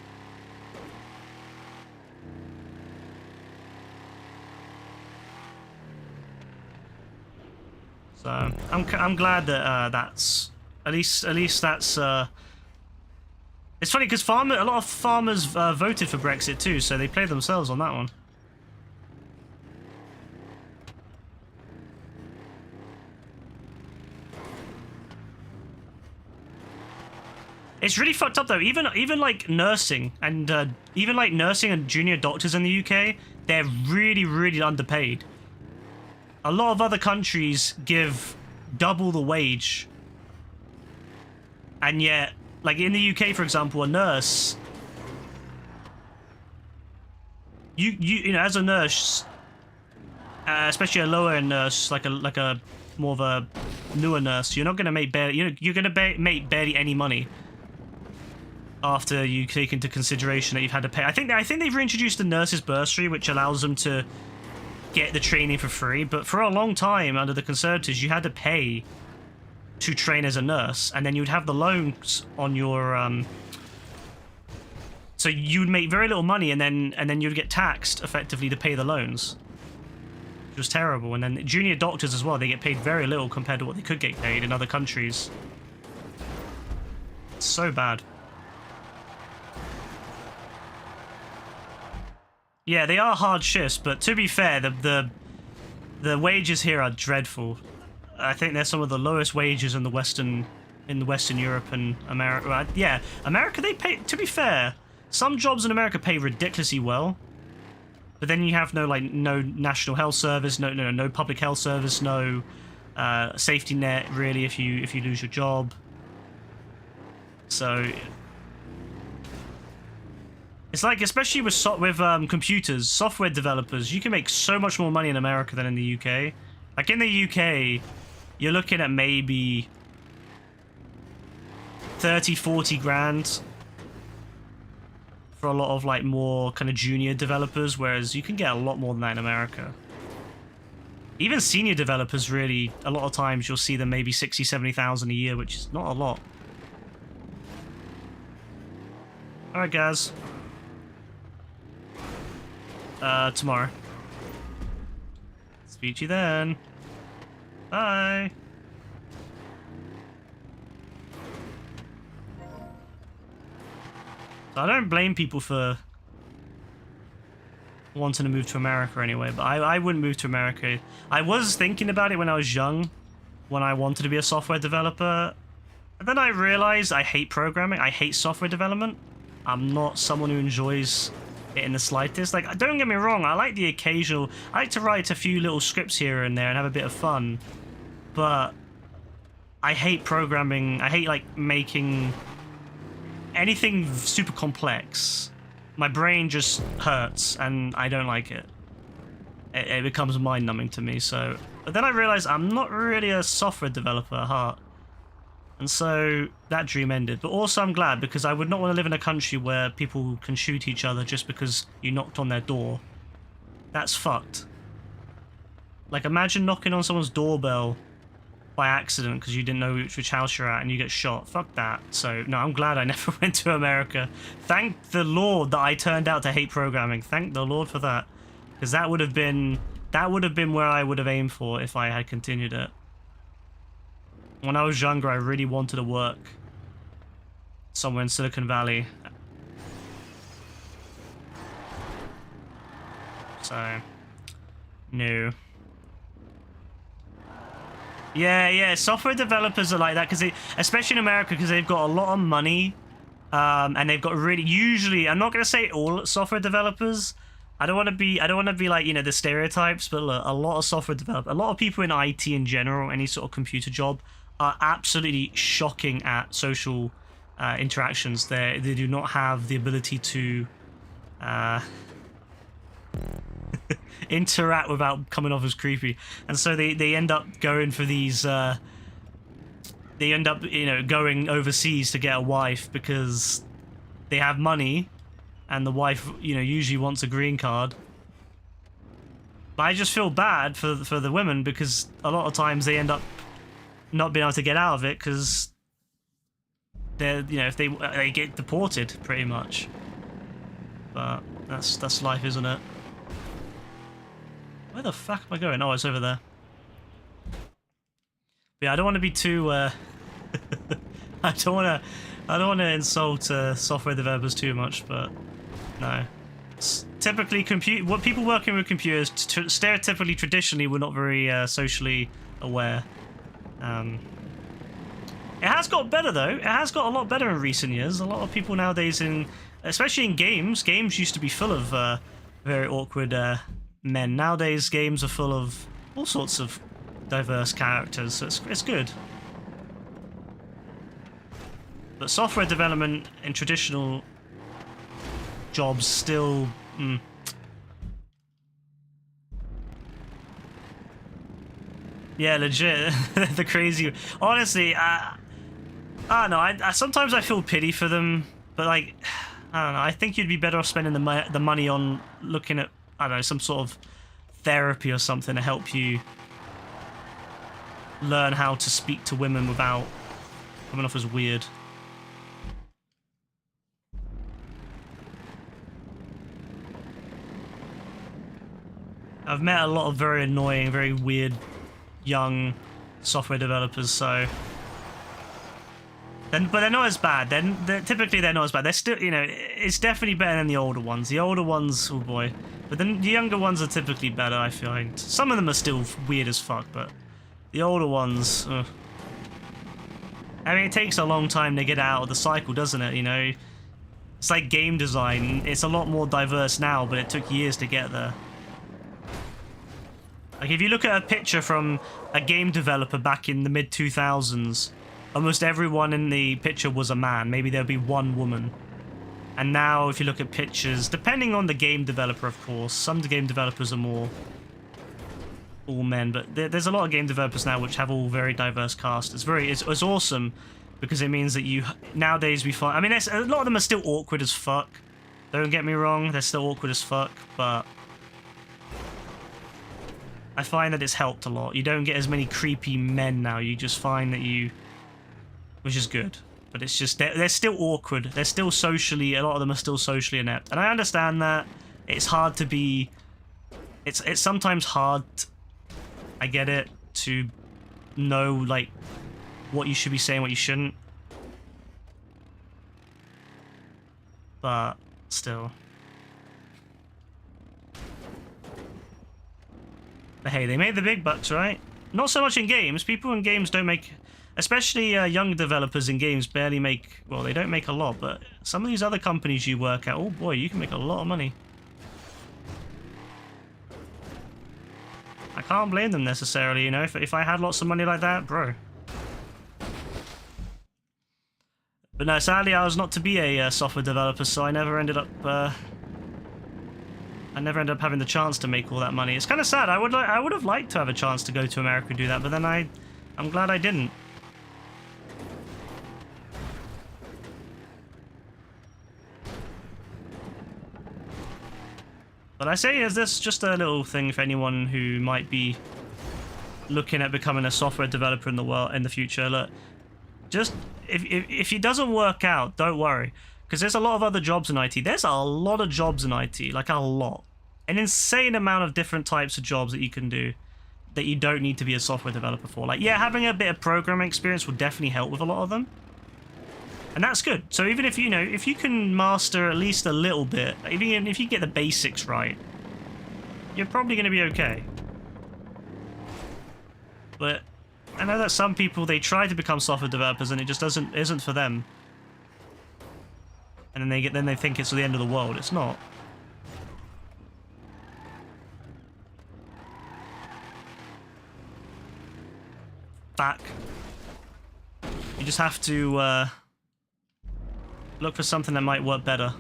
So, I'm glad that that's, at least that's, it's funny because a lot of farmers voted for Brexit too, so they played themselves on that one. It's really fucked up though. Even like nursing and junior doctors in the UK, they're really underpaid. A lot of other countries give double the wage, and yet, like in the UK, for example, a nurse, you know, as a nurse, especially a lower end nurse, like a more of a newer nurse, you're not gonna make you're gonna make barely any money after you take into consideration that you've had to pay. I think they've reintroduced the nurses bursary, which allows them to get the training for free. But for a long time under the Conservatives, you had to pay to train as a nurse, and then you'd have the loans on your so you'd make very little money, and then you'd get taxed effectively to pay the loans, which was terrible. And then junior doctors as well, they get paid very little compared to what they could get paid in other countries. It's so bad. Yeah, they are hard shifts, but to be fair, the wages here are dreadful. I think they're some of the lowest wages in the Western Europe and America. Yeah, America, they pay. To be fair, some jobs in America pay ridiculously well, but then you have no national health service, no public health service, no safety net really if you lose your job. So it's like, especially with computers, software developers, you can make so much more money in America than in the UK. Like in the UK, you're looking at maybe 30-40 grand for a lot of like more kind of junior developers, whereas you can get a lot more than that in America. Even senior developers, really, a lot of times you'll see them maybe 60,000-70,000 a year, which is not a lot. Alright, guys. Tomorrow. Speak to you then. Bye. So I don't blame people for wanting to move to America anyway, but I wouldn't move to America. I was thinking about it when I was young, when I wanted to be a software developer. And then I realized I hate programming. I hate software development. I'm not someone who enjoys it in the slightest. Like, don't get me wrong, I like the occasional... I like to write a few little scripts here and there and have a bit of fun. But I hate programming. I hate, like, making anything super complex. My brain just hurts, and I don't like it. It becomes mind-numbing to me, so... But then I realized I'm not really a software developer at heart. And so that dream ended. But also I'm glad, because I would not want to live in a country where people can shoot each other just because you knocked on their door. That's fucked. Like, imagine knocking on someone's doorbell by accident because you didn't know which house you're at and you get shot. Fuck that. So, no, I'm glad I never went to America. Thank the Lord that I turned out to hate programming. Thank the Lord for that. Because that would have been where I would have aimed for if I had continued it. When I was younger, I really wanted to work somewhere in Silicon Valley. So, no. Yeah, software developers are like that, because especially in America, because they've got a lot of money, and they've got really, usually, I'm not going to say all software developers, I don't want to be like, you know, the stereotypes, but look, a lot of software developers, a lot of people in IT in general, any sort of computer job, are absolutely shocking at social interactions. They do not have the ability to interact without coming off as creepy, and so they end up going for these they end up, you know, going overseas to get a wife because they have money, and the wife, you know, usually wants a green card. But I just feel bad for the women, because a lot of times they end up not being able to get out of it because they're, you know, if they get deported pretty much. But that's life, isn't it? Where the fuck am I going? Oh, it's over there. But yeah, I don't want to be too I don't want to insult software developers too much, but no. Typically, what people working with computers stereotypically, traditionally, were not very socially aware. It has got better though. It has got a lot better in recent years. A lot of people nowadays, especially in games used to be full of very awkward men. Nowadays, games are full of all sorts of diverse characters, so it's good. But software development in traditional jobs still... Yeah, legit. The crazy... Honestly, I don't know. Sometimes I feel pity for them, but like, I don't know. I think you'd be better off spending the money on looking at, I don't know, some sort of therapy or something to help you learn how to speak to women without coming off as weird. I've met a lot of very annoying, very weird young software developers, so Then, but they're not as bad. Typically they're not as bad. They're still, you know, it's definitely better than the older ones. The older ones, oh boy. But then the younger ones are typically better, I find. Some of them are still weird as fuck, but the older ones, ugh. I mean, it takes a long time to get out of the cycle, doesn't it? You know, it's like game design. It's a lot more diverse now, but it took years to get there. Like, if you look at a picture from a game developer back in the mid-2000s, almost everyone in the picture was a man. Maybe there'd be one woman. And now, if you look at pictures, depending on the game developer, of course, some game developers are more all men, but there's a lot of game developers now which have all very diverse cast. It's awesome because it means that nowadays we find, I mean, a lot of them are still awkward as fuck. Don't get me wrong, they're still awkward as fuck, but I find that it's helped a lot. You don't get as many creepy men now. You just find that which is good. But it's just, they're still awkward. They're still socially, a lot of them are still socially inept. And I understand that. It's hard to be, it's sometimes hard, I get it, to know, like, what you should be saying, what you shouldn't. But still. But hey, they made the big bucks, right? Not so much in games. People in games don't make, especially young developers in games barely make, well, they don't make a lot, but some of these other companies you work at, oh boy, you can make a lot of money. I can't blame them necessarily, you know, if I had lots of money like that, bro. But no, sadly I was not to be a software developer, so I never ended up having the chance to make all that money. It's kind of sad. I would have liked to have a chance to go to America and do that, but then I'm glad I didn't. But I say, is this just a little thing for anyone who might be looking at becoming a software developer in the future? Look, just if it doesn't work out, don't worry, because there's a lot of other jobs in IT. There's a lot of jobs in IT, like a lot, an insane amount of different types of jobs that you can do that you don't need to be a software developer for. Like, yeah, having a bit of programming experience will definitely help with a lot of them. And that's good. So even if, you know, if you can master at least a little bit, even if you get the basics right, you're probably going to be okay. But I know that some people, they try to become software developers and it just isn't for them. And then they think it's the end of the world. It's not. Back. You just have to look for something that might work better.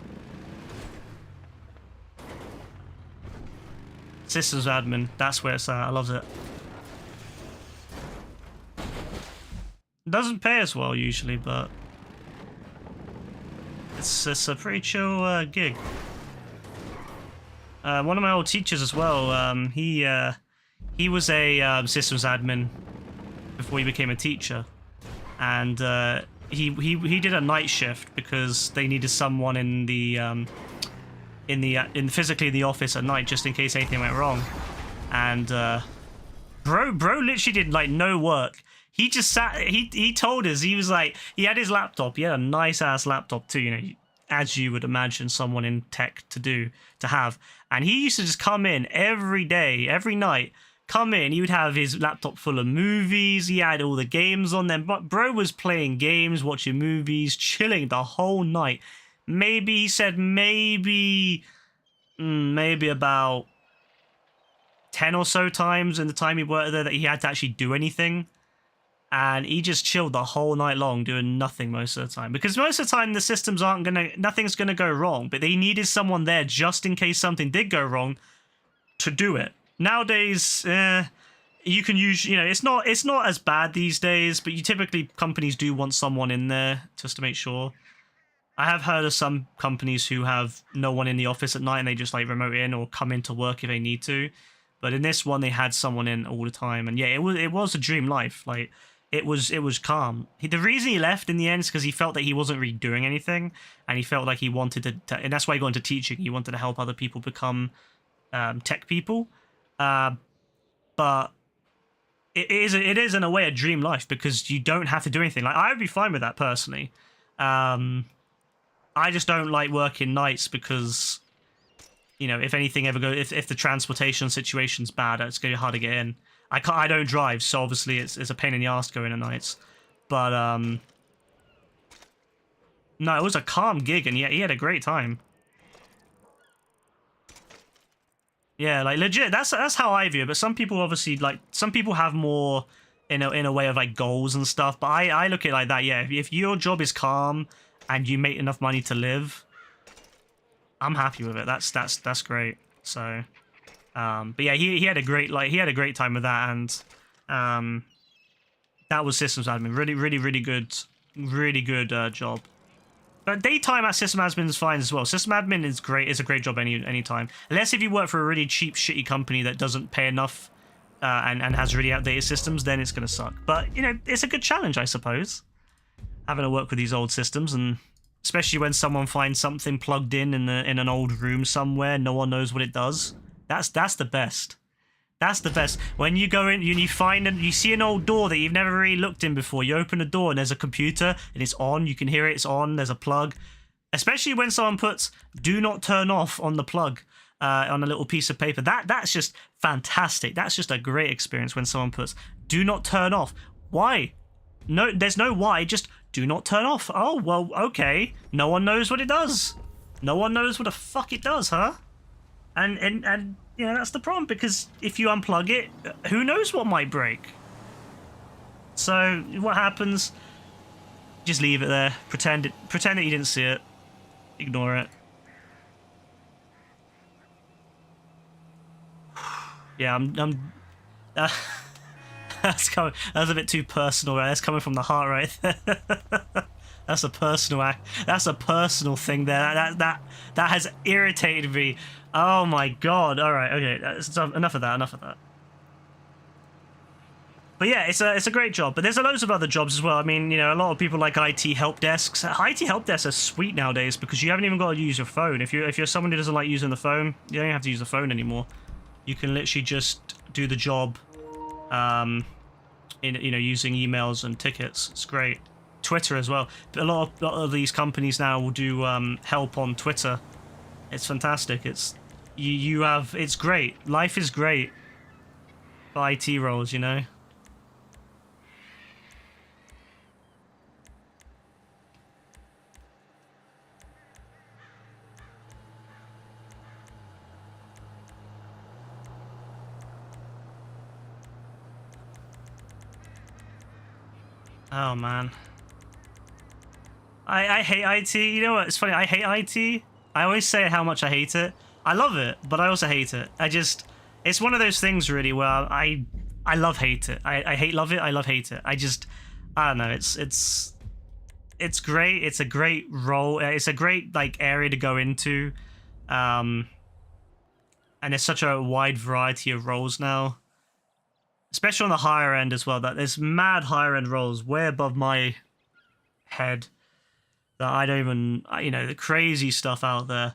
Systems admin, that's where it's at. I love it. It doesn't pay as well usually, but it's a pretty chill gig. One of my old teachers as well, he was a systems admin before he became a teacher, and he did a night shift because they needed someone in physically in the office at night just in case anything went wrong. And bro literally did like no work. He just sat. He told us, he was like, he had his laptop. He had a nice ass laptop too, you know, as you would imagine someone in tech to have. And he used to just come in every day, every night. Come in, he would have his laptop full of movies, he had all the games on them, but bro was playing games, watching movies, chilling the whole night. Maybe, he said maybe about 10 or so times in the time he worked there that he had to actually do anything. And he just chilled the whole night long doing nothing most of the time. Because most of the time the systems nothing's gonna go wrong, but they needed someone there just in case something did go wrong to do it. Nowadays, you can use, you know, it's not as bad these days, but companies do want someone in there just to make sure. I have heard of some companies who have no one in the office at night and they just like remote in or come into work if they need to. But in this one, they had someone in all the time, and yeah, it was a dream life. Like, it was calm. The reason he left in the end is because he felt that he wasn't really doing anything, and he felt like he wanted to, and that's why he got into teaching. He wanted to help other people become tech people. But it is in a way a dream life because you don't have to do anything. Like I would be fine with that personally. I just don't like working nights because, you know, if anything ever goes, if the transportation situation's bad, it's gonna be hard to get in. I don't drive, so obviously it's a pain in the ass going at nights. But no, it was a calm gig, and yeah, he had a great time. Yeah, like legit. That's how I view it. But some people obviously some people have more in a way of like goals and stuff. But I look at it like that. Yeah, if your job is calm and you make enough money to live, I'm happy with it. That's great. So, but yeah, he had a great time with that, and that was systems admin. Really good job. But daytime at system admin is fine as well. System admin is great. It's a great job any time. Unless if you work for a really cheap, shitty company that doesn't pay enough and has really outdated systems, then it's going to suck. But, you know, it's a good challenge, I suppose, having to work with these old systems. And especially when someone finds something plugged in an old room somewhere, no one knows what it does. That's the best. That's the best. When you go in, you find and you see an old door that you've never really looked in before. You open the door and there's a computer and it's on. You can hear it. It's on. There's a plug. Especially when someone puts "do not turn off" on the plug on a little piece of paper. That's just fantastic. That's just a great experience when someone puts "do not turn off." Why? No, there's no why. Just "do not turn off." Oh well, okay. No one knows what it does. No one knows what the fuck it does, huh? And you know, that's the problem, because if you unplug it, who knows what might break? So what happens? Just leave it there. Pretend that you didn't see it. Ignore it. Yeah, I'm that's a bit too personal, right? That's coming from the heart right there. That's a personal act. That's a personal thing there. That has irritated me. Oh my god. All right. Okay. Enough of that. Enough of that. But yeah, it's a great job. But there's loads of other jobs as well. I mean, you know, a lot of people like IT help desks. IT help desks are sweet nowadays because you haven't even got to use your phone. If you're someone who doesn't like using the phone, you don't have to use the phone anymore. You can literally just do the job, using emails and tickets. It's great. Twitter as well. But a lot of these companies now will do help on Twitter. It's fantastic. It's great. Life is great for IT roles, you know. Oh man. I hate IT. You know what? It's funny. I hate IT. I always say how much I hate it. I love it, but I also hate it. It's one of those things really where I love hate it. I hate love it. I love hate it. I don't know. It's great. It's a great role. It's a great like area to go into. And there's such a wide variety of roles now. Especially on the higher end as well. That there's mad higher end roles way above my head. That I don't even, you know, the crazy stuff out there.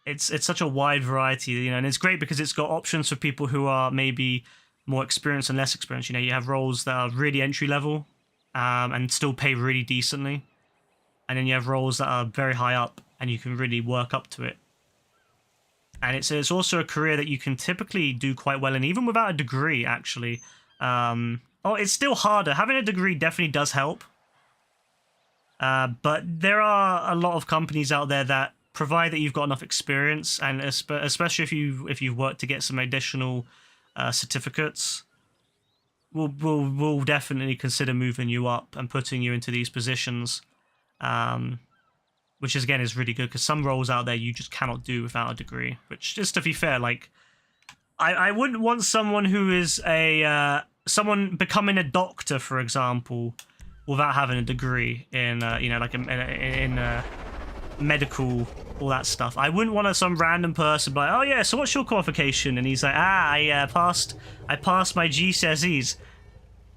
It's such a wide variety, you know, and it's great because it's got options for people who are maybe more experienced and less experienced. You know, you have roles that are really entry level, and still pay really decently, and then you have roles that are very high up and you can really work up to it. And it's also a career that you can typically do quite well in, even without a degree, actually. It's still harder. Having a degree definitely does help. But there are a lot of companies out there that provide that you've got enough experience, and especially if you've worked to get some additional certificates, will definitely consider moving you up and putting you into these positions, which again is really good because some roles out there you just cannot do without a degree. Which, just to be fair, like I wouldn't want someone who is someone becoming a doctor, for example, without having a degree in medical, all that stuff. I wouldn't want some random person like, oh yeah, so what's your qualification? And he's like, I passed my GCSEs.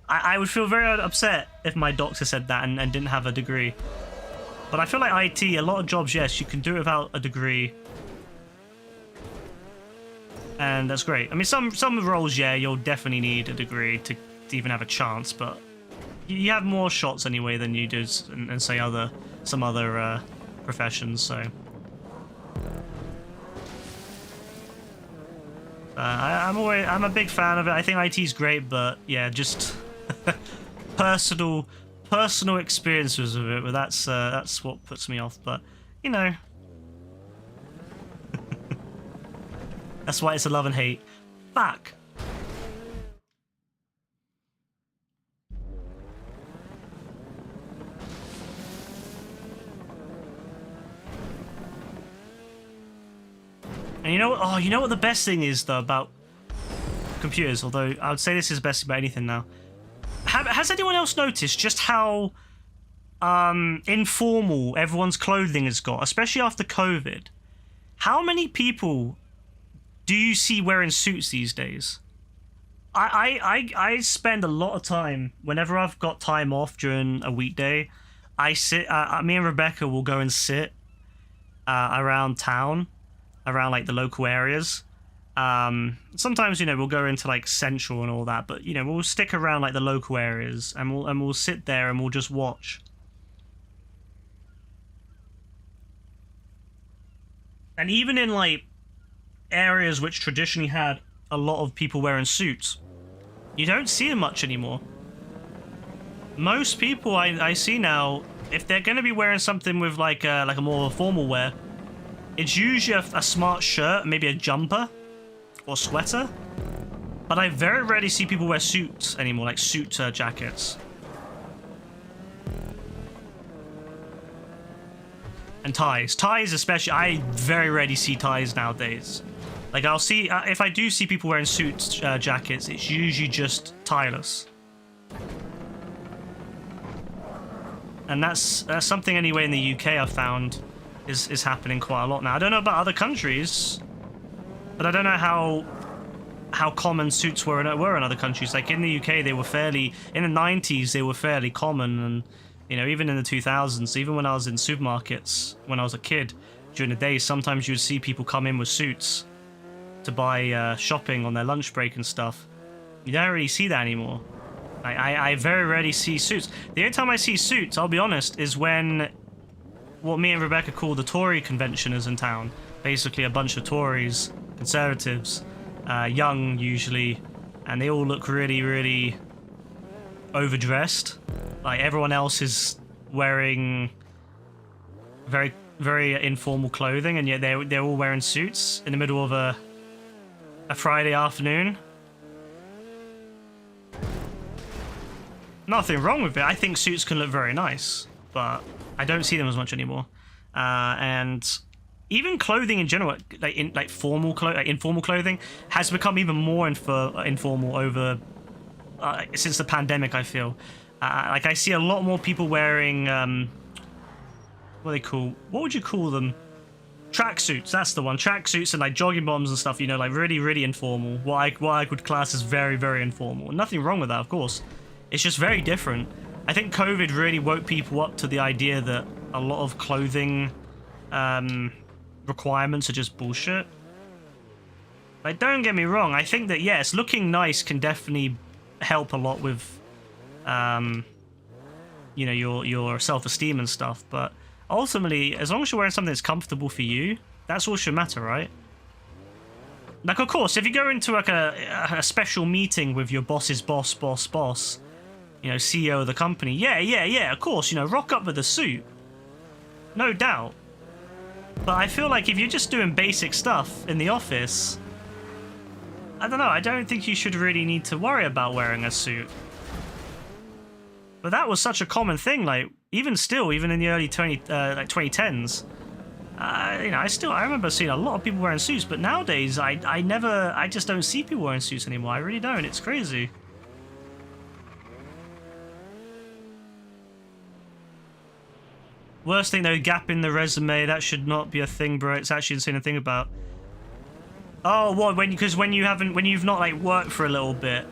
I would feel very upset if my doctor said that and didn't have a degree. But I feel like IT, a lot of jobs, yes, you can do it without a degree. and that's great. I mean, some roles, yeah, you'll definitely need a degree to even have a chance, but you have more shots anyway than you do in say some other professions. So I'm a big fan of it. I think IT is great, but yeah, just personal experiences with it. But that's what puts me off. But you know, that's why it's a love and hate. Fuck. And you know, you know what the best thing is though about computers? Although I would say this is the best about anything now. Has anyone else noticed just how informal everyone's clothing has got, especially after COVID? How many people do you see wearing suits these days? I spend a lot of time whenever I've got time off during a weekday. I sit. Me and Rebecca will go and sit around town, around like the local areas. Sometimes, you know, we'll go into like Central and all that, but you know, we'll stick around like the local areas and we'll sit there and we'll just watch. And even in like areas which traditionally had a lot of people wearing suits, you don't see it much anymore. Most people I see now, if they're going to be wearing something with like a more formal wear, it's usually a smart shirt, maybe a jumper or sweater. But I very rarely see people wear suits anymore, like suit jackets. And ties. Ties especially, I very rarely see ties nowadays. Like I'll see, if I do see people wearing suit jackets, it's usually just tieless. And that's something anyway in the UK I've found is happening quite a lot now. I don't know about other countries, but I don't know how common suits were in other countries. Like in the UK, they were fairly, in the 90s, they were fairly common, and you know, even in the 2000s, even when I was in supermarkets when I was a kid, during the day, sometimes you'd see people come in with suits to buy shopping on their lunch break and stuff. You don't really see that anymore. I very rarely see suits. The only time I see suits, I'll be honest, is when what me and Rebecca call the Tory convention is in town. Basically a bunch of Tories, Conservatives, young usually, and they all look really, really overdressed. Like everyone else is wearing very, very informal clothing, and yet they're all wearing suits in the middle of a Friday afternoon. Nothing wrong with it. I think suits can look very nice, but I don't see them as much anymore. And even clothing in general, like informal clothing, has become even more informal over since the pandemic. I feel like I see a lot more people wearing what would you call them? Tracksuits. That's the one. Tracksuits and like jogging bottoms and stuff. You know, like really, really informal. What I would class as very, very informal. Nothing wrong with that, of course. It's just very different. I think COVID really woke people up to the idea that a lot of clothing requirements are just bullshit. Like, don't get me wrong. I think that, yes, looking nice can definitely help a lot with, you know, your self-esteem and stuff. But ultimately, as long as you're wearing something that's comfortable for you, that's all should matter, right? Like, of course, if you go into like a special meeting with your boss's boss, you know, CEO of the company, yeah, of course, you know, rock up with a suit. No doubt. But I feel like if you're just doing basic stuff in the office, I don't know, I don't think you should really need to worry about wearing a suit. But that was such a common thing, like, even in the early 2010s, you know, I remember seeing a lot of people wearing suits, but nowadays, I just don't see people wearing suits anymore. I really don't. It's crazy. Worst thing though, gap in the resume. That should not be a thing, bro. It's actually insane to think about. Oh, what? Because when you've not like worked for a little bit,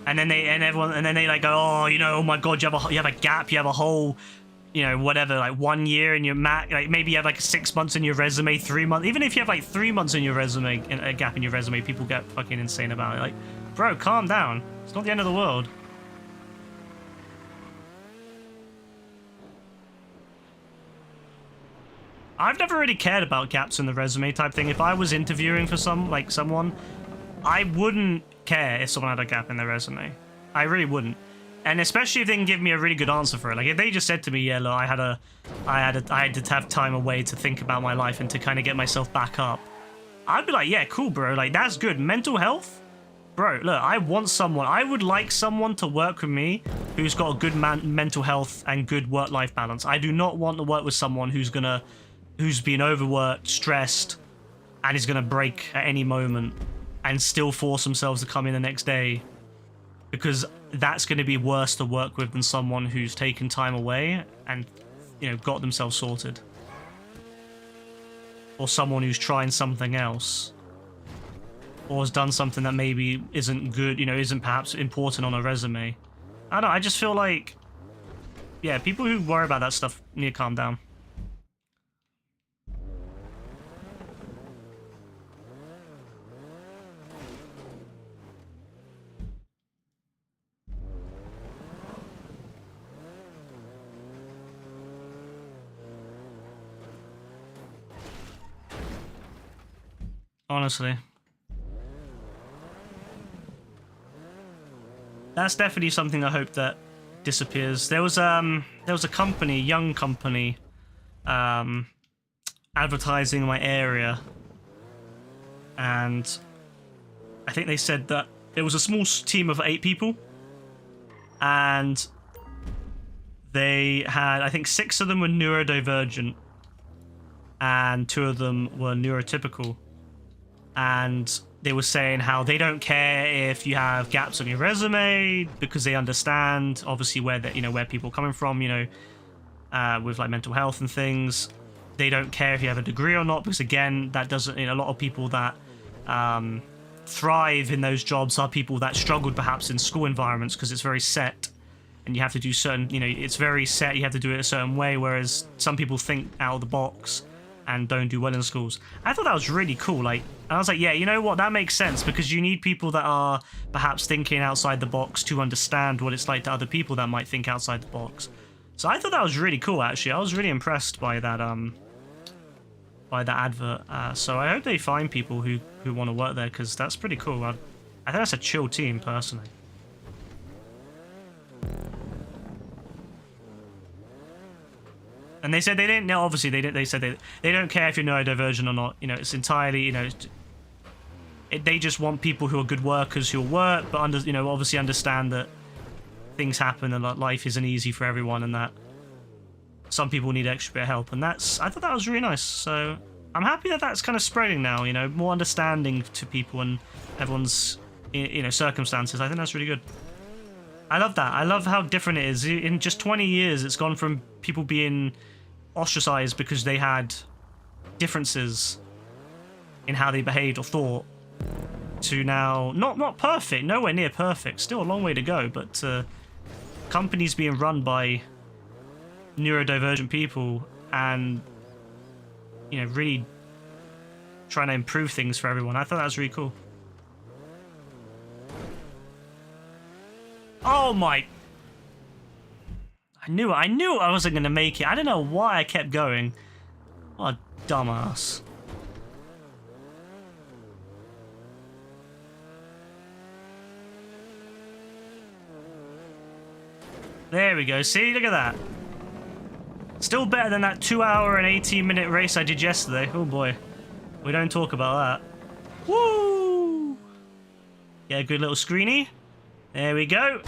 and then they like go, oh, you know, oh my god, you have a gap, you have a hole. you know, whatever, like 1 year in your like maybe you have like 6 months in your resume, 3 months. Even if you have like 3 months in your resume, a gap in your resume, people get fucking insane about it. Like, bro, calm down. It's not the end of the world. I've never really cared about gaps in the resume type thing. If I was interviewing for someone, I wouldn't care if someone had a gap in their resume. I really wouldn't. And especially if they can give me a really good answer for it. Like if they just said to me, yeah, look, I had to have time away to think about my life and to kind of get myself back up. I'd be like, yeah, cool, bro. Like that's good. Mental health? Bro, look, I would like someone to work with me who's got a good mental health and good work-life balance. I do not want to work with someone who's been overworked, stressed, and is gonna break at any moment and still force themselves to come in the next day, because that's going to be worse to work with than someone who's taken time away and, you know, got themselves sorted, or someone who's trying something else, or has done something that maybe isn't good, you know, isn't perhaps important on a resume. I don't know, I just feel like, yeah, people who worry about that stuff need to calm down. Honestly. That's definitely something I hope that disappears. There was a company, young company, advertising in my area, and I think they said that it was a small team of 8 people, and they had, I think 6 of them were neurodivergent, and 2 of them were neurotypical. And they were saying how they don't care if you have gaps on your resume because they understand obviously where where people are coming from, with like mental health and things. They don't care if you have a degree or not, because again, that doesn't, a lot of people that thrive in those jobs are people that struggled perhaps in school environments, because it's very set and you have to do certain, it's very set, you have to do it a certain way, whereas some people think out of the box and don't do well in schools. I thought that was really cool. Like, and I was like, yeah, you know what? That makes sense, because you need people that are perhaps thinking outside the box to understand what it's like to other people that might think outside the box. So I thought that was really cool, actually. I was really impressed by that advert. So I hope they find people who want to work there, because that's pretty cool. I think that's a chill team, personally. And they said they didn't. No, obviously they didn't. They said they don't care if you're neurodivergent or not. It's entirely. They just want people who are good workers who will work, but obviously understand that things happen and that life isn't easy for everyone, and that some people need extra bit of help. And I thought that was really nice. So I'm happy that that's kind of spreading now. More understanding to people and everyone's circumstances. I think that's really good. I love that. I love how different it is. In just 20 years, it's gone from people being ostracized because they had differences in how they behaved or thought, to now not perfect, nowhere near perfect, still a long way to go, but companies being run by neurodivergent people and really trying to improve things for everyone. I thought that was really cool. Oh my... I knew I wasn't going to make it. I don't know why I kept going. What a dumbass. There we go. See? Look at that. Still better than that 2-hour and 18-minute race I did yesterday. Oh boy. We don't talk about that. Woo! Get a good little screeny. There we go.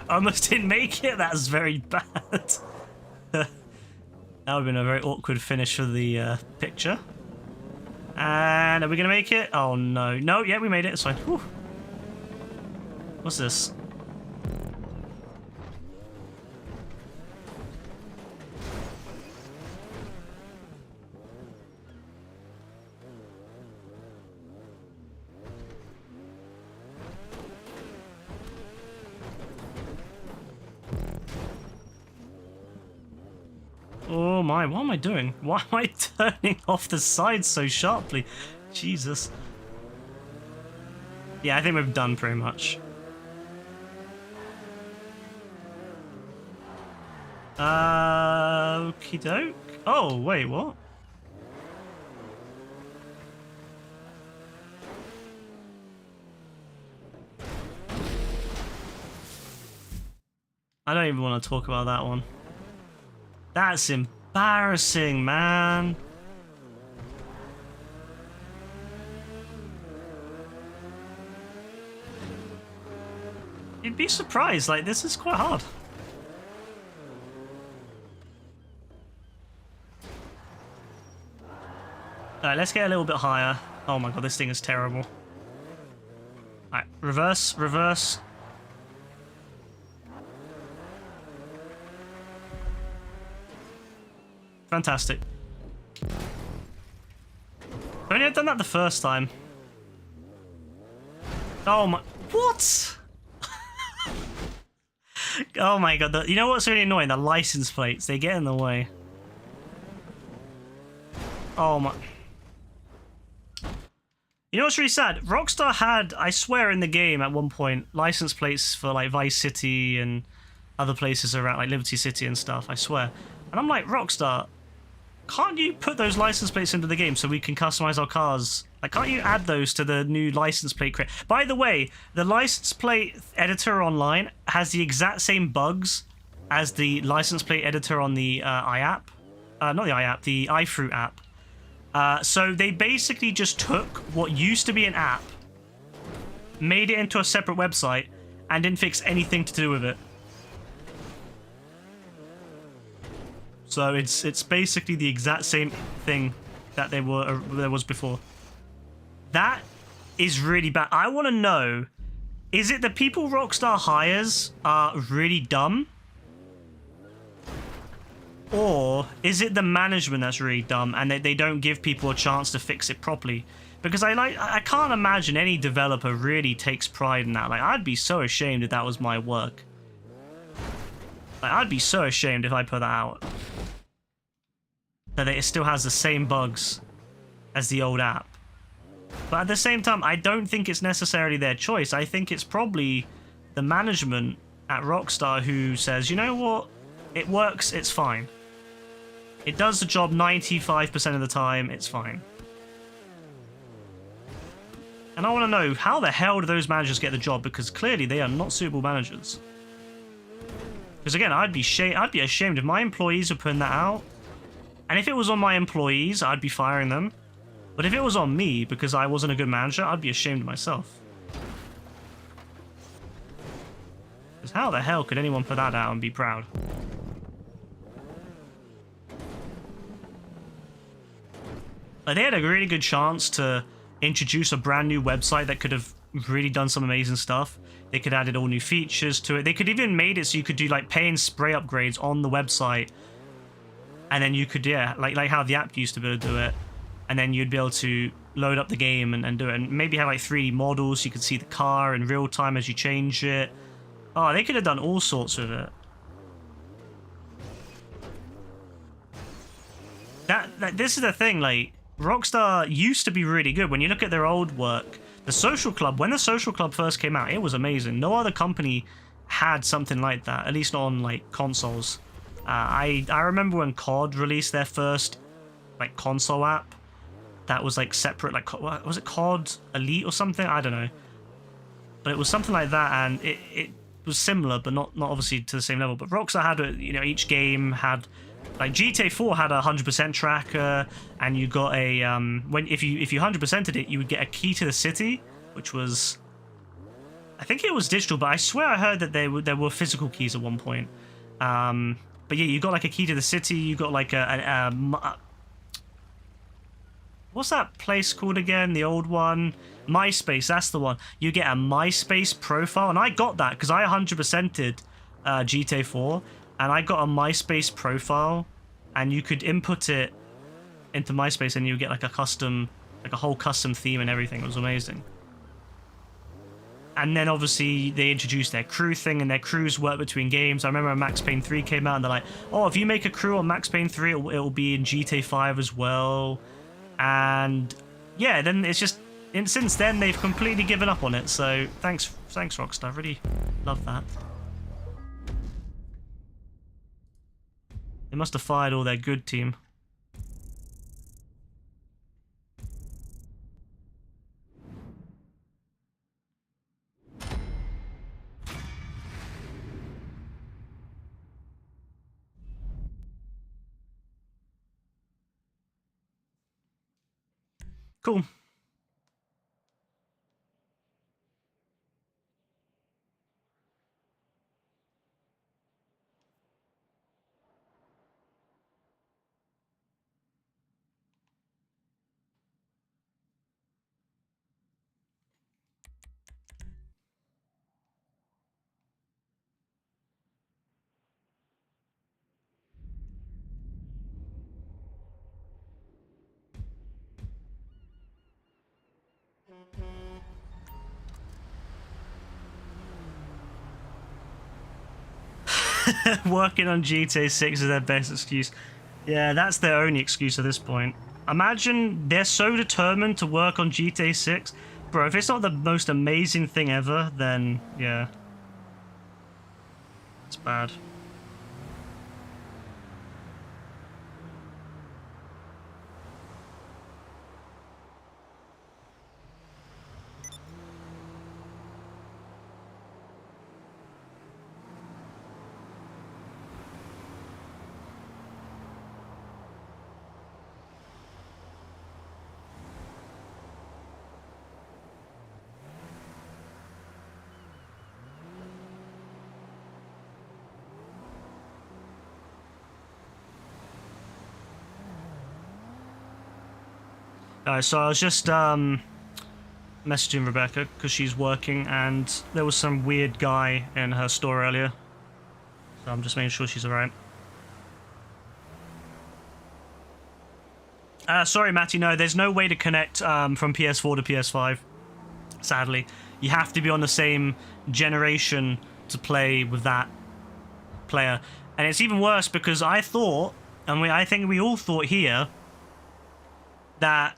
Almost didn't make it. That's very bad. That would have been a very awkward finish for the picture. And are we going to make it? Oh, no. No, yeah, we made it. It's fine. Whew. What's this? what am I doing? Why am I turning off the side so sharply? Jesus. Yeah, I think we've done pretty much. Okie doke. Oh, wait, what? I don't even want to talk about that one. That's embarrassing, man. You'd be surprised, like, this is quite hard. Alright, let's get a little bit higher. Oh my god, this thing is terrible. Alright, reverse, reverse. Fantastic. If only I'd done that the first time. Oh my... What? Oh my god, you know what's really annoying? The license plates, they get in the way. Oh my... You know what's really sad? Rockstar had, I swear in the game at one point, license plates for like Vice City and other places around, like Liberty City and stuff, I swear. And I'm like, Rockstar, can't you put those license plates into the game so we can customize our cars? Like, can't you add those to the new license plate create? By the way, the license plate editor online has the exact same bugs as the license plate editor on the iApp. Not the iApp, the iFruit app. So they basically just took what used to be an app, made it into a separate website, and didn't fix anything to do with it. So it's basically the exact same thing that there was before. That is really bad. I want to know, is it the people Rockstar hires are really dumb? Or is it the management that's really dumb and they don't give people a chance to fix it properly? Because I can't imagine any developer really takes pride in that. Like, I'd be so ashamed if that was my work. Like, I'd be so ashamed if I put that out. That it still has the same bugs as the old app. But at the same time, I don't think it's necessarily their choice. I think it's probably the management at Rockstar who says, you know what? It works, it's fine. It does the job 95% of the time, it's fine. And I want to know, how the hell do those managers get the job? Because clearly they are not suitable managers. Because again, I'd be ashamed if my employees were putting that out. And if it was on my employees, I'd be firing them. But if it was on me, because I wasn't a good manager, I'd be ashamed of myself. Because how the hell could anyone put that out and be proud? Like, they had a really good chance to introduce a brand new website that could have really done some amazing stuff. They could have added all new features to it. They could even made it so you could do like pay and spray upgrades on the website. And then you could, yeah, like how the app used to be able to do it. And then you'd be able to load up the game and do it. And maybe have like 3D models so you could see the car in real time as you change it. Oh, they could have done all sorts with it. This is the thing, like, Rockstar used to be really good. When you look at their old work, the Social Club, when the Social Club first came out, it was amazing. No other company had something like that, at least not on, like, consoles. I remember when COD released their first, like, console app that was, like, separate, like, was it COD Elite or something? I don't know. But it was something like that, and it was similar, but not obviously to the same level. But Rockstar had, you know, each game had... Like GTA 4 had a 100% tracker, and you got a if you 100%ed it, you would get a key to the city, which was, I think it was digital, but I swear I heard that there were physical keys at one point. But yeah, you got like a key to the city. You got like what's that place called again? The old one, MySpace. That's the one. You get a MySpace profile, and I got that because I 100%ed GTA 4. And I got a MySpace profile, and you could input it into MySpace, and you get like a custom, like a whole custom theme and everything. It was amazing. And then obviously they introduced their crew thing, and their crews work between games. I remember when Max Payne 3 came out and they're like, oh, if you make a crew on Max Payne 3, it'll be in GTA 5 as well. And yeah, then it's just, and since then they've completely given up on it. So thanks Rockstar, I really love that. They must have fired all their good team. Cool. Working on GTA 6 is their best excuse. Yeah, that's their only excuse at this point. Imagine they're so determined to work on GTA 6. Bro, if it's not the most amazing thing ever, then yeah. It's bad. So I was just messaging Rebecca because she's working, and there was some weird guy in her store earlier. So I'm just making sure she's alright. Sorry, Matty, no, there's no way to connect from PS4 to PS5, sadly. You have to be on the same generation to play with that player. And it's even worse because I thought, and I think we all thought here, that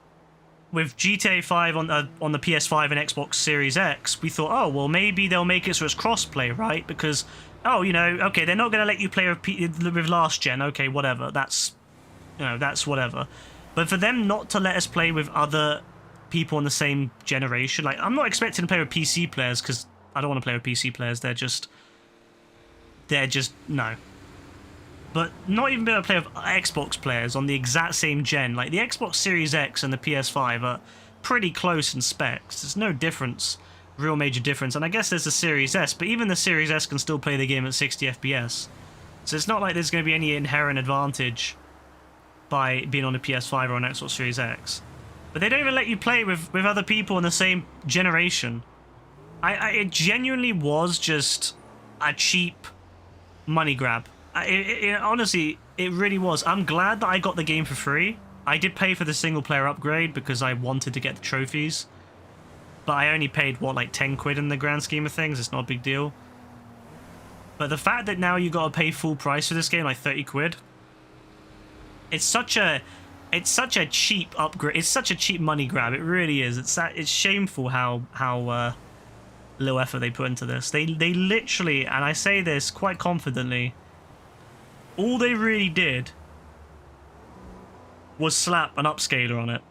with GTA 5 on the PS5 and Xbox Series X, we thought, oh, well, maybe they'll make it so it's crossplay, right? Because, oh, you know, okay, they're not going to let you play with last gen. Okay, whatever. That's, you know, that's whatever. But for them not to let us play with other people in the same generation, like, I'm not expecting to play with PC players because I don't want to play with PC players. They're just, no. But not even being able to play with Xbox players on the exact same gen. Like, the Xbox Series X and the PS5 are pretty close in specs. There's no difference, real major difference. And I guess there's the Series S, but even the Series S can still play the game at 60 FPS. So it's not like there's going to be any inherent advantage by being on a PS5 or an Xbox Series X. But they don't even let you play with other people in the same generation. It genuinely was just a cheap money grab. Honestly, it really was. I'm glad that I got the game for free. I did pay for the single player upgrade because I wanted to get the trophies. But I only paid, what, like 10 quid in the grand scheme of things? It's not a big deal. But the fact that now you got to pay full price for this game, like 30 quid. It's such a cheap upgrade. It's such a cheap money grab. It really is. It's shameful how little effort they put into this. They literally, and I say this quite confidently, all they really did was slap an upscaler on it.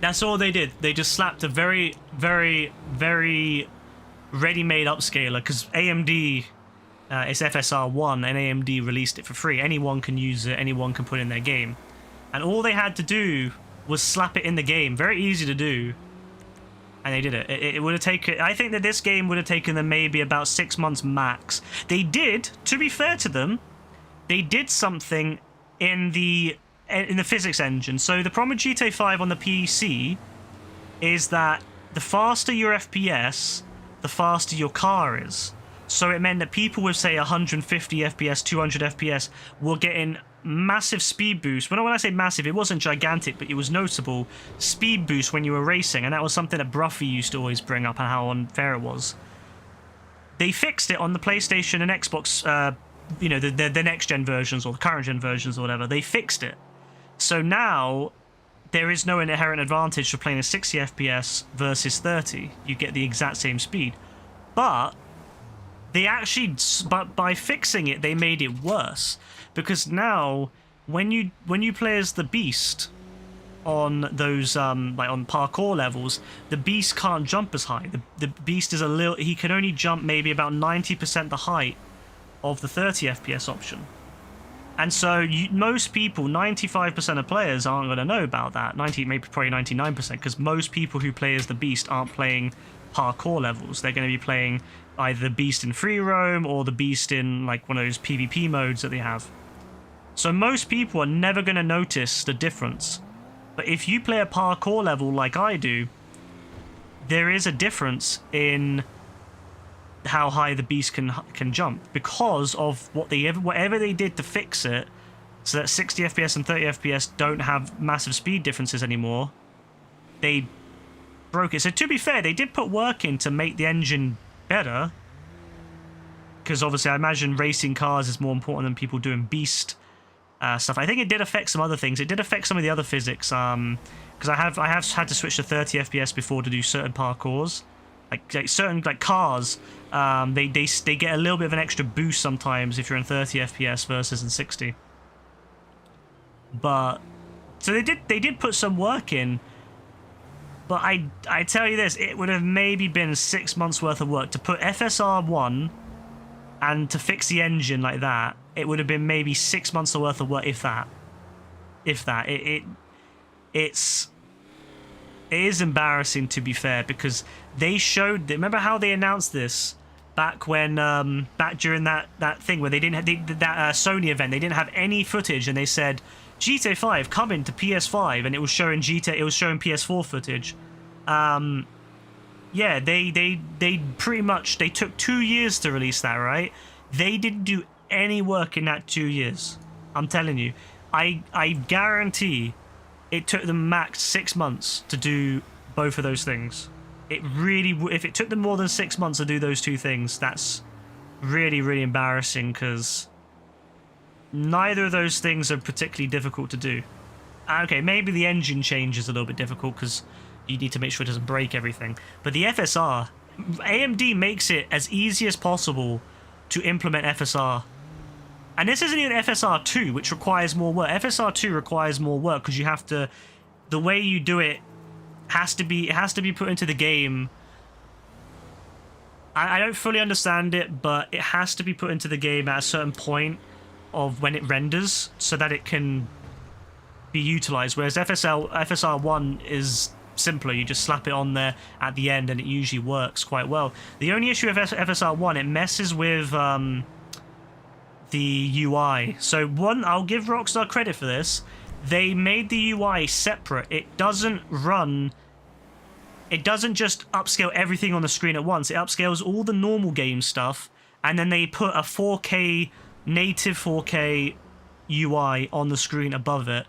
That's all they did. They just slapped a very, very, very ready-made upscaler, because AMD, it's FSR1, and AMD released it for free. Anyone can use it, anyone can put it in their game. And all they had to do was slap it in the game. Very easy to do. And they did it. It would have taken... I think that this game would have taken them maybe about 6 months max. They did, to be fair to them, they did something in the physics engine. So the problem with GTA 5 on the PC is that the faster your FPS, the faster your car is. So it meant that people with, say, 150 FPS, 200 FPS were getting massive speed boost. When I say massive, it wasn't gigantic, but it was noticeable speed boost when you were racing, and that was something that Bruffy used to always bring up and how unfair it was. They fixed it on the PlayStation and Xbox, you know, the next-gen versions or the current-gen versions or whatever. They fixed it. So now there is no inherent advantage for playing a 60 FPS versus 30. You get the exact same speed. But they actually, by fixing it, they made it worse. Because now, when you play as the Beast on those like on parkour levels, the Beast can't jump as high. The Beast is he can only jump maybe about 90% the height of the 30 FPS option. And so most people, 95% of players aren't going to know about that. Maybe probably 99%, because most people who play as the Beast aren't playing parkour levels. They're going to be playing either the Beast in free roam or the Beast in like one of those PvP modes that they have. So most people are never going to notice the difference. But if you play a parkour level like I do, there is a difference in how high the Beast can jump because of whatever they did to fix it, so that 60 FPS and 30 FPS don't have massive speed differences anymore. They broke it. So to be fair, they did put work in to make the engine better, because obviously I imagine racing cars is more important than people doing Beast stuff. I think it did affect some other things. It did affect some of the other physics, because I have had to switch to 30 FPS before to do certain parkours, like certain cars. They get a little bit of an extra boost sometimes if you're in 30 FPS versus in 60. But so they did put some work in. But I tell you this, it would have maybe been 6 months worth of work to put FSR 1 and to fix the engine like that. It would have been maybe 6 months worth of work, if that. It is embarrassing, to be fair, because they showed. Remember how they announced this back when back during that thing where they didn't have that Sony event. They didn't have any footage, and they said GTA 5 coming to PS5, and it was showing PS4 footage. Yeah, they pretty much, they took 2 years to release that, right? They didn't do any work in that 2 years. I'm telling you, I guarantee it took them max 6 months to do both of those things. It really, if it took them more than 6 months to do those two things, that's really, really embarrassing, because neither of those things are particularly difficult to do. Okay, maybe the engine change is a little bit difficult because you need to make sure it doesn't break everything. But the FSR, AMD makes it as easy as possible to implement FSR. And this isn't even FSR 2, which requires more work. FSR 2 requires more work because you have to, the way you do it has to be put into the game. I don't fully understand it, but it has to be put into the game at a certain point of when it renders so that it can be utilized. Whereas FSR 1 is simpler. You just slap it on there at the end and it usually works quite well. The only issue with FSR 1, it messes with the UI. So one, I'll give Rockstar credit for this. They made the UI separate. It doesn't just upscale everything on the screen at once. It upscales all the normal game stuff, and then they put a 4K, native 4K UI on the screen above it.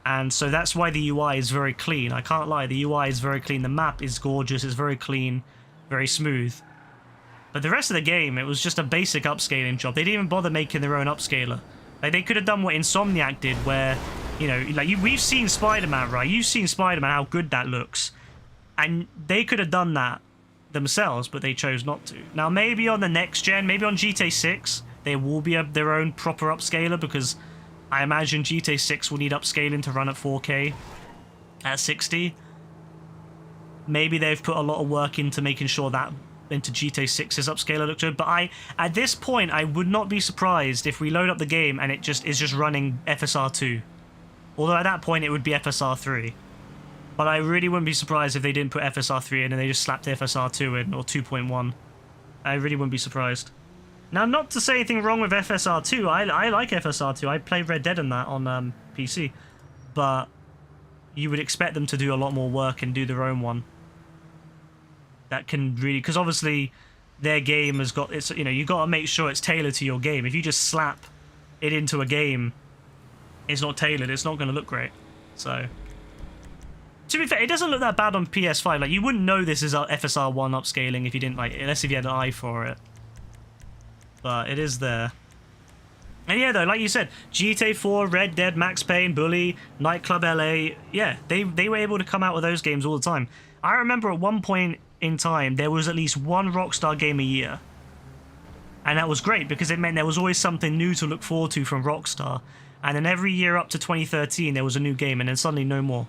And so that's why the UI is very clean. I can't lie, the UI is very clean. The map is gorgeous, it's very clean, very smooth. But the rest of the game, it was just a basic upscaling job. They didn't even bother making their own upscaler. Like, they could have done what Insomniac did, where, you know, like, we've seen Spider-Man, right? You've seen Spider-Man, how good that looks. And they could have done that themselves, but they chose not to. Now, maybe on the next gen, maybe on GTA 6, there will be their own proper upscaler, because I imagine GTA 6 will need upscaling to run at 4K at 60. Maybe they've put a lot of work into making sure that into GTA 6's upscaler look good, but at this point, I would not be surprised if we load up the game and it is just running FSR 2. Although at that point, it would be FSR 3. But I really wouldn't be surprised if they didn't put FSR 3 in and they just slapped FSR 2 in, or 2.1. I really wouldn't be surprised. Now, not to say anything wrong with FSR 2, I like FSR 2. I played Red Dead on that on PC. But you would expect them to do a lot more work and do their own one. That can really, because obviously their game has got, it's, you know, you got to make sure it's tailored to your game. If you just slap it into a game it's not tailored, it's not going to look great. So, to be fair, it doesn't look that bad on PS5. Like, you wouldn't know this is FSR 1 upscaling if you didn't, like, unless if you had an eye for it. But it is there. And yeah, though, like you said, GTA 4, Red Dead, Max Payne, Bully, Nightclub LA, yeah, they were able to come out with those games all the time. I remember at one point in time, there was at least one Rockstar game a year. And that was great, because it meant there was always something new to look forward to from Rockstar. And then every year up to 2013, there was a new game, and then suddenly no more.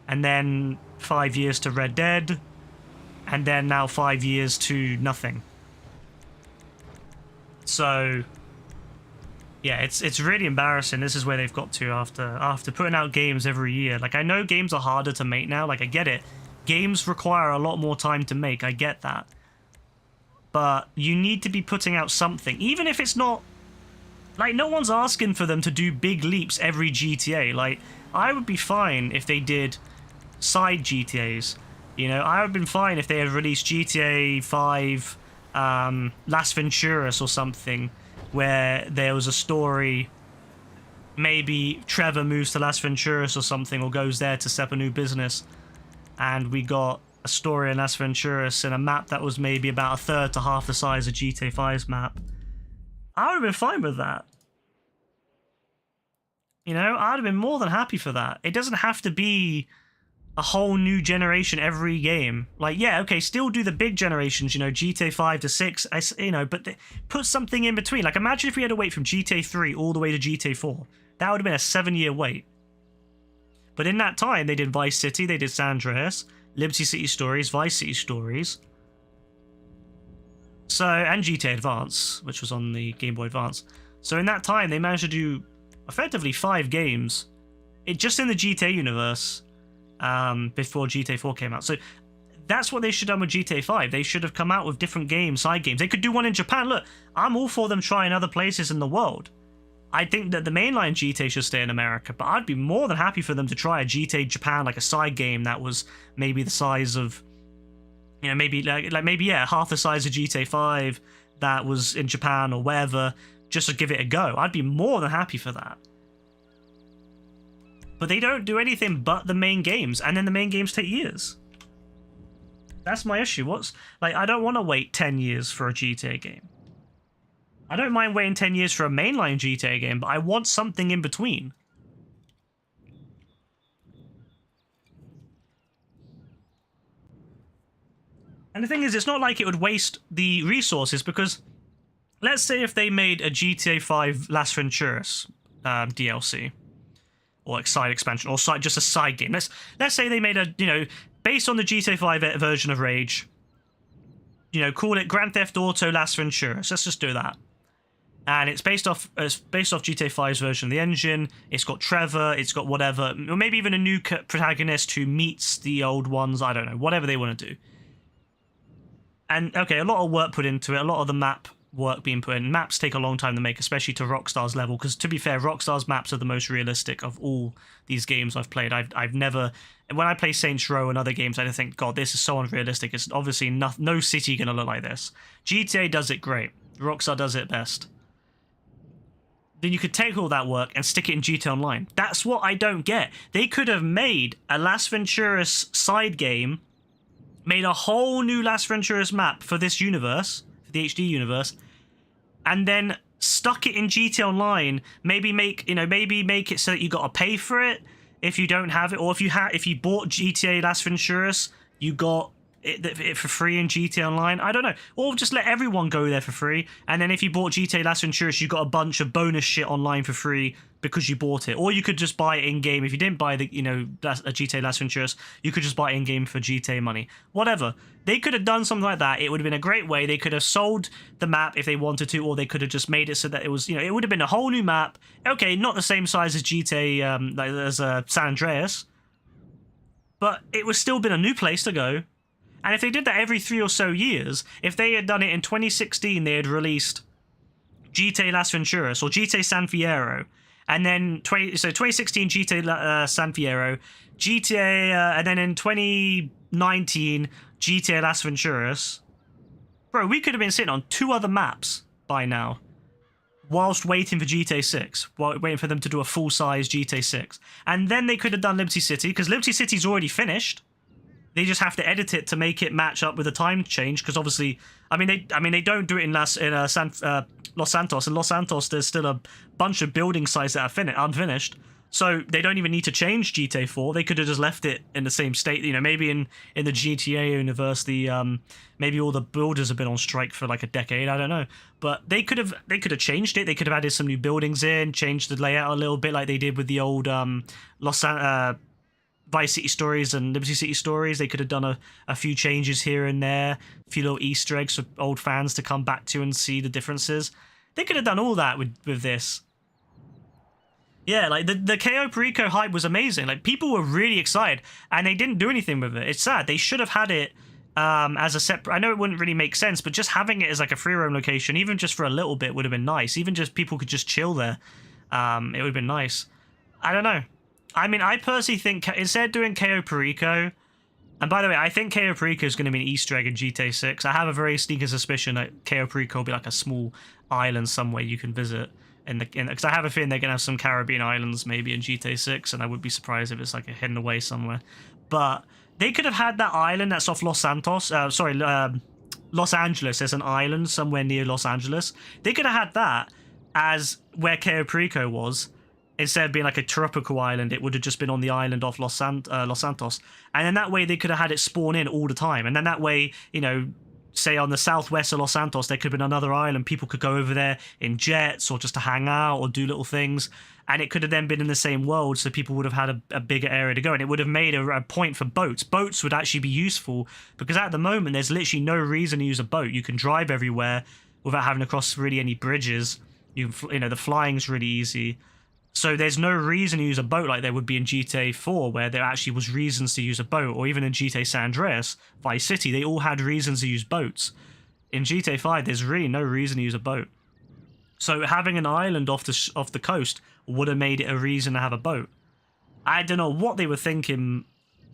And then 5 years to Red Dead, and then now 5 years to nothing. So... yeah, it's really embarrassing. This is where they've got to after putting out games every year. Like, I know games are harder to make now. Like, I get it. Games require a lot more time to make. I get that. But you need to be putting out something. Even if it's not... like, no one's asking for them to do big leaps every GTA. Like, I would be fine if they did side GTAs. You know, I would have been fine if they had released GTA 5, Las Venturas or something, where there was a story, maybe Trevor moves to Las Venturas or something, or goes there to set up a new business, and we got a story in Las Venturas in a map that was maybe about a third to half the size of GTA 5's map. I would have been fine with that. You know, I'd have been more than happy for that. It doesn't have to be a whole new generation every game. Like, yeah, okay, still do the big generations, you know, GTA 5 to 6, you know, but put something in between. Like, imagine if we had to wait from GTA 3 all the way to GTA 4. That would have been a 7-year wait. But in that time, they did Vice City, they did San Andreas, Liberty City Stories, Vice City Stories. So, and GTA Advance, which was on the Game Boy Advance. So in that time, they managed to do effectively 5 games, just in the GTA universe, before GTA 4 came out. So that's what they should have done with GTA 5. They should have come out with different games, side games. They could do one in Japan. Look, I'm all for them trying other places in the world. I think that the mainline GTA should stay in America, but I'd be more than happy for them to try a GTA Japan, like a side game that was maybe the size of, you know, maybe maybe, yeah, half the size of GTA 5 that was in Japan or wherever, just to give it a go. I'd be more than happy for that. But they don't do anything but the main games, and then the main games take years. That's my issue. I don't want to wait 10 years for a GTA game. I don't mind waiting 10 years for a mainline GTA game, but I want something in between. And the thing is, it's not like it would waste the resources, because let's say if they made a GTA 5 Las Venturas DLC, or like side expansion, or just a side game. Let's say they made a, you know, based on the GTA 5 version of Rage, you know, call it Grand Theft Auto Las Venturas. Let's just do that. And it's based off GTA 5's version of the engine. It's got Trevor, it's got whatever, or maybe even a new protagonist who meets the old ones. I don't know, whatever they want to do. And okay, a lot of work put into it, a lot of the map work being put in. Maps take a long time to make, especially to Rockstar's level, because to be fair, Rockstar's maps are the most realistic of all these games I've played. I've never, when I play Saints Row and other games, I just think, God, this is so unrealistic. It's obviously no city gonna look like this. GTA does it great. Rockstar does it best. Then you could take all that work and stick it in GTA Online. That's what I don't get. They could have made a Las Venturas side game, made a whole new Las Venturas map for this universe, for the HD universe, and then stuck it in GTA Online. Maybe make it so that you got to pay for it if you don't have it, or if you bought GTA Las Venturas, you got it for free in GTA Online. I don't know, or just let everyone go there for free, and then if you bought GTA Las Venturas, you got a bunch of bonus shit online for free because you bought it. Or you could just buy it in game. If you didn't buy the, you know, a GTA Las Venturas, you could just buy it in game for GTA money. Whatever. They could have done something like that. It would have been a great way. They could have sold the map if they wanted to, or they could have just made it so that it was, you know, it would have been a whole new map. Okay, not the same size as GTA, as San Andreas, but it would still been a new place to go. And if they did that every 3 or so years, if they had done it in 2016, they had released GTA Las Venturas or GTA San Fierro, and then 2016 GTA San Fierro, GTA, and then in 2019 GTA Las Venturas. Bro, we could have been sitting on 2 other maps by now. whilst waiting for GTA 6, waiting for them to do a full-size GTA 6. And then they could have done Liberty City, because Liberty City's already finished. They just have to edit it to make it match up with the time change, because obviously, they don't do it in Los Santos. In Los Santos, there's still a bunch of building sites that are unfinished. So they don't even need to change GTA 4. They could have just left it in the same state. Maybe in the GTA universe, maybe all the builders have been on strike for like a decade. I don't know, but they could have changed it. They could have added some new buildings in, changed the layout a little bit, like they did with the old Vice City stories and Liberty City stories. They could have done a few changes here and there, a few little Easter eggs for old fans to come back to and see the differences. They could have done all that with this. Yeah, like the KO Perico hype was amazing. Like, people were really excited, and they didn't do anything with it. It's sad. They should have had it as a separate... I know it wouldn't really make sense, but just having it as like a free roam location, even just for a little bit, would have been nice. Even just people could just chill there. It would have been nice. I don't know. I personally think instead of doing KO Perico... And by the way, I think KO Perico is going to be an Easter egg in GTA 6. I have a very sneaky suspicion that KO Perico will be like a small island somewhere you can visit. Because I have a feeling they're going to have some Caribbean islands maybe in GTA 6, and I would be surprised if it's like hidden away somewhere. But they could have had that island that's off Los Santos. Los Angeles. There's an island somewhere near Los Angeles. They could have had that as where KO Perico was. Instead of being like a tropical island, it would have just been on the island off Los Santos. And then that way they could have had it spawn in all the time. And then that way, say on the southwest of Los Santos, there could have been another island. People could go over there in jets or just to hang out or do little things. And it could have then been in the same world, so people would have had a bigger area to go. And it would have made a point for boats. Boats would actually be useful, because at the moment, there's literally no reason to use a boat. You can drive everywhere without having to cross really any bridges. The flying's really easy. So there's no reason to use a boat like there would be in GTA 4, where there actually was reasons to use a boat, or even in GTA San Andreas, Vice City, they all had reasons to use boats. In GTA 5, there's really no reason to use a boat. So having an island off the coast would have made it a reason to have a boat. I don't know what they were thinking.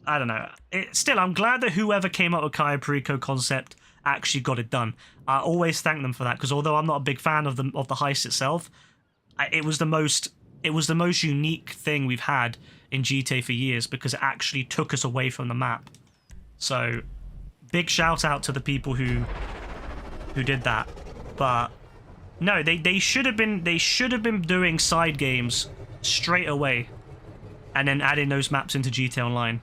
I don't know. Still, I'm glad that whoever came up with KO Perico concept actually got it done. I always thank them for that, because although I'm not a big fan of the heist itself, it was the most unique thing we've had in GTA for years, because it actually took us away from the map. So, big shout out to the people who did that. But no, they should have been doing side games straight away, and then adding those maps into GTA Online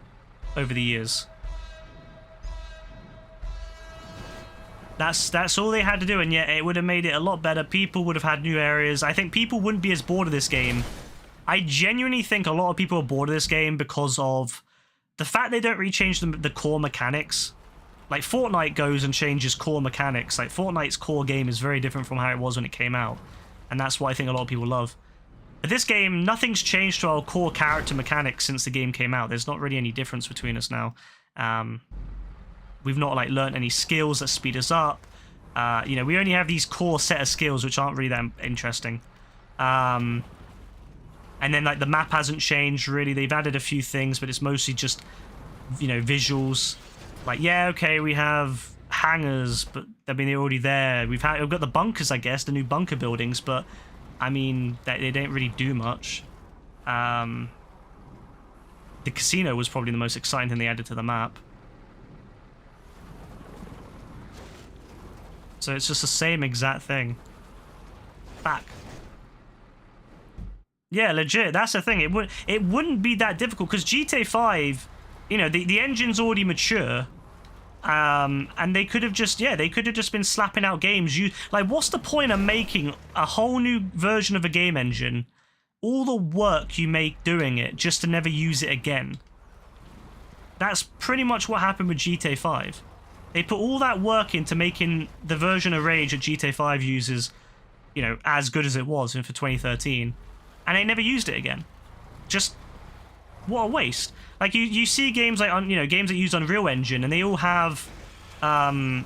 over the years. That's all they had to do, and yet it would have made it a lot better. People would have had new areas. I think people wouldn't be as bored of this game. I genuinely think a lot of people are bored of this game because of the fact they don't really change the core mechanics. Like, Fortnite goes and changes core mechanics. Like, Fortnite's core game is very different from how it was when it came out, and that's what I think a lot of people love. But this game, nothing's changed to our core character mechanics since the game came out. There's not really any difference between us now. We've not learnt any skills that speed us up. We only have these core set of skills which aren't really that interesting. And then the map hasn't changed really. They've added a few things, but it's mostly just visuals. We have hangars, but they're already there. We've got the bunkers, I guess, the new bunker buildings, but they don't really do much. The casino was probably the most exciting thing they added to the map. So it's just the same exact thing. Back. Yeah, legit. That's the thing. It wouldn't be that difficult, because GTA 5, the engine's already mature, and they could have just been slapping out games. What's the point of making a whole new version of a game engine, all the work you make doing it just to never use it again? That's pretty much what happened with GTA 5. They put all that work into making the version of Rage that GTA 5 uses, as good as it was for 2013, and they never used it again. Just, what a waste. You see games games that use Unreal Engine, and they all have, God,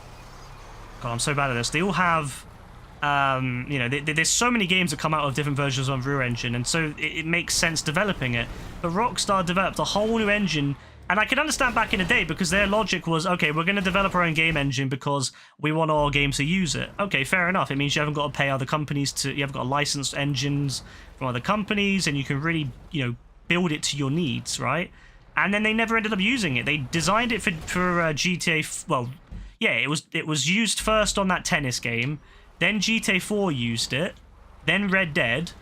I'm so bad at this. They all have, there's so many games that come out of different versions of Unreal Engine, and so it makes sense developing it. But Rockstar developed a whole new engine And I can understand back in the day because their logic was, okay, we're going to develop our own game engine because we want our games to use it. Okay, fair enough. It means you haven't got to pay other companies you haven't got licensed engines from other companies, and you can really, build it to your needs, right? And then they never ended up using it. They designed it for GTA. Well, yeah, it was used first on that tennis game, then GTA 4 used it, then Red Dead,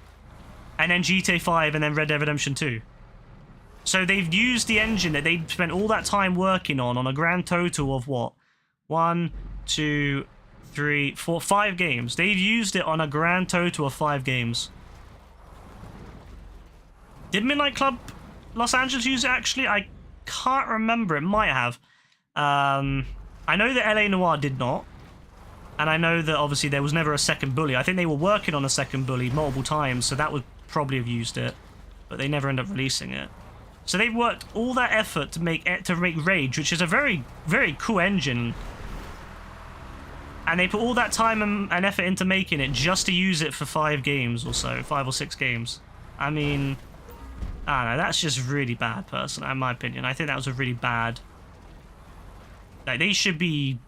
and then GTA 5, and then Red Dead Redemption 2. So they've used the engine that they spent all that time working on a grand total of what? 1, 2, 3, 4, 5 games. They've used it on a grand total of 5 games. Did Midnight Club Los Angeles use it actually? I can't remember. It might have. I know that LA Noire did not. And I know that obviously there was never a second bully. I think they were working on a second bully multiple times, so that would probably have used it. But they never ended up releasing it. So they've worked all that effort to make Rage, which is a very, very cool engine. And they put all that time and effort into making it just to use it for 5 games or so. 5 or 6 games. I mean, I don't know, that's just really bad, personally, in my opinion. I think that was a really bad... Like, they should be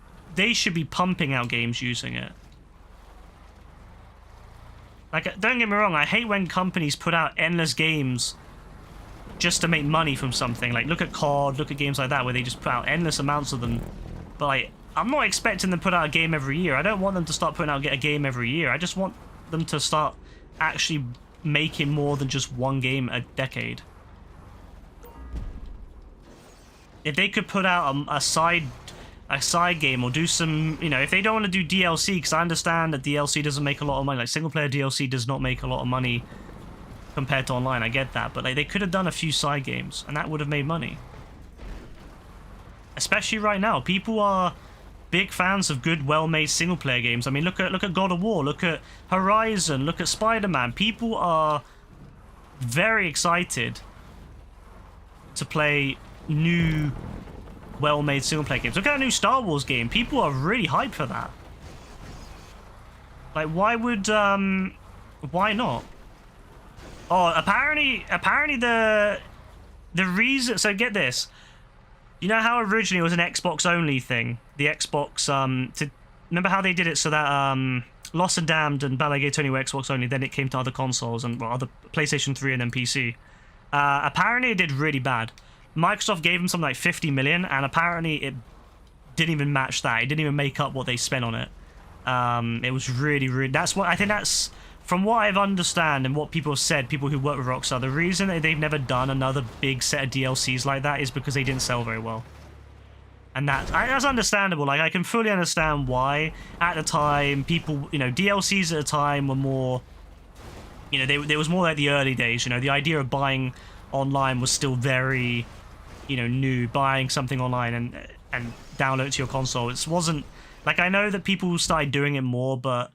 pumping out games using it. Like, don't get me wrong, I hate when companies put out endless games just to make money from something. Like, look at COD, look at games like that where they just put out endless amounts of them. But, like, I'm not expecting them to put out a game every year. I don't want them to start putting out a game every year. I just want them to start actually making more than just one game a decade. If they could put out a side game or do some, if they don't want to do DLC, because I understand that DLC doesn't make a lot of money. Like, single player DLC does not make a lot of money compared to online. I get that, but like, they could have done a few side games and that would have made money. Especially right now, people are big fans of good, well-made single player games. I mean, look at God of War, look at Horizon, look at Spider-Man. People are very excited to play new, well-made single player games. Look at a new Star Wars game. People are really hyped for that. Like, why not? Oh, apparently the reason... So get this. You know how originally it was an Xbox only thing? The Xbox, remember how they did it so that Lost and Damned and Ballet Gate Tony were Xbox only, then it came to other consoles and other PlayStation 3 and then PC. Apparently it did really bad. Microsoft gave them something like 50 million, and apparently it didn't even match that. It didn't even make up what they spent on it. It was really, really... That's what I think that's... From what I've understand and what people have said, people who work with Rockstar, the reason that they've never done another big set of DLCs like that is because they didn't sell very well. And that's understandable. Like, I can fully understand why. At the time, people, DLCs at the time were more... there was more like the early days, the idea of buying online was still very, new. Buying something online and download it to your console. It wasn't... Like, I know that people started doing it more, but...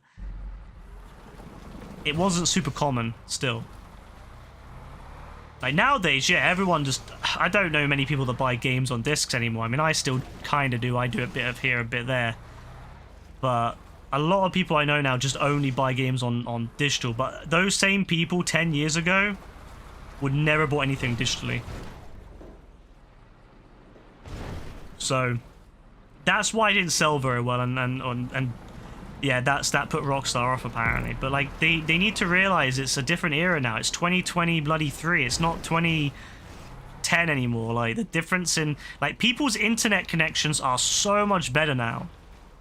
It wasn't super common still. Like nowadays, yeah, everyone just... I don't know many people that buy games on discs anymore. I mean, I still kind of do. I do a bit of here, a bit there. But a lot of people I know now just only buy games on digital. But those same people 10 years ago would never bought anything digitally. So that's why it didn't sell very well, and yeah, that put Rockstar off apparently. But like they need to realize it's a different era now. It's 2020 bloody 3. It's not 2010 anymore. Like the difference in like people's internet connections are so much better now.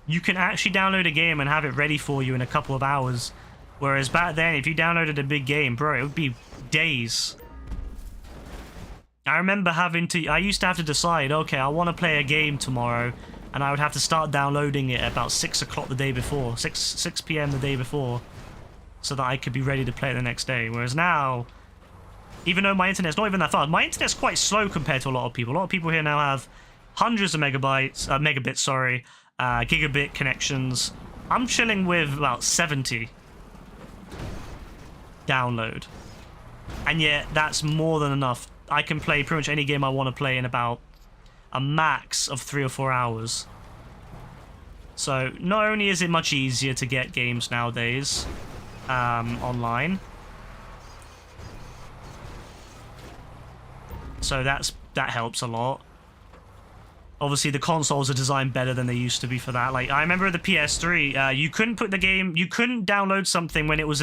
You can actually download a game and have it ready for you in a couple of hours. Whereas back then, if you downloaded a big game, bro, it would be days. I remember I used to have to decide, okay, I want to play a game tomorrow. And I would have to start downloading it at about 6 o'clock the day before, 6 p.m. the day before, so that I could be ready to play it the next day. Whereas now, even though my internet's not even that fast, my internet's quite slow compared to a lot of people. A lot of people here now have hundreds of megabits, sorry, gigabit connections. I'm chilling with about 70 download. And yet, that's more than enough. I can play pretty much any game I want to play in about a max of 3 or 4 hours. So not only is it much easier to get games nowadays online, so that helps a lot. Obviously, the consoles are designed better than they used to be for that. Like, I remember the PS3, you couldn't put the game, you couldn't download something when it was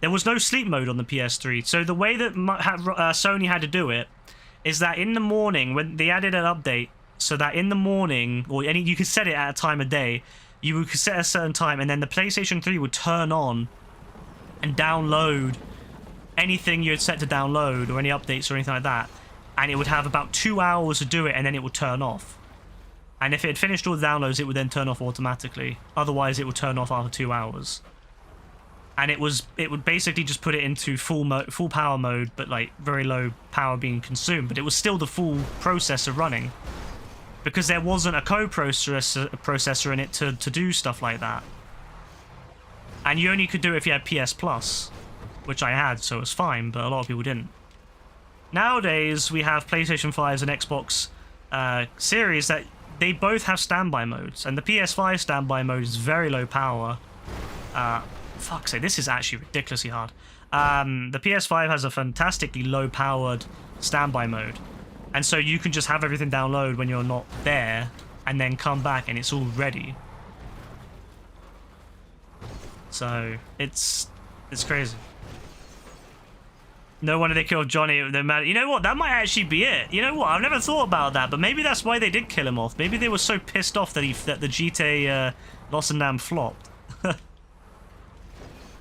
there was no sleep mode on the PS3. So the way that Sony had to do it is that in the morning, when they added an update, so that in the morning, or you could set it at a time of day, you could set a certain time, and then the PlayStation 3 would turn on and download anything you had set to download, or any updates or anything like that. And it would have about 2 hours to do it, and then it would turn off. And if it had finished all the downloads, it would then turn off automatically. Otherwise, it would turn off after 2 hours. And it would basically just put it into full power mode, but like very low power being consumed. But it was still the full processor running, because there wasn't a processor in it to do stuff like that. And you only could do it if you had PS Plus, which I had, so it was fine. But a lot of people didn't. Nowadays, we have PlayStation 5s and Xbox Series that they both have standby modes, and the PS5 standby mode is very low power. Fuck's sake, this is actually ridiculously hard. The PS5 has a fantastically low-powered standby mode, and so you can just have everything download when you're not there, and then come back and it's all ready. So it's crazy. No wonder they killed Johnny. You know what? That might actually be it. You know what? I've never thought about that, but maybe that's why they did kill him off. Maybe they were so pissed off that the GTA Lost and Damned flopped.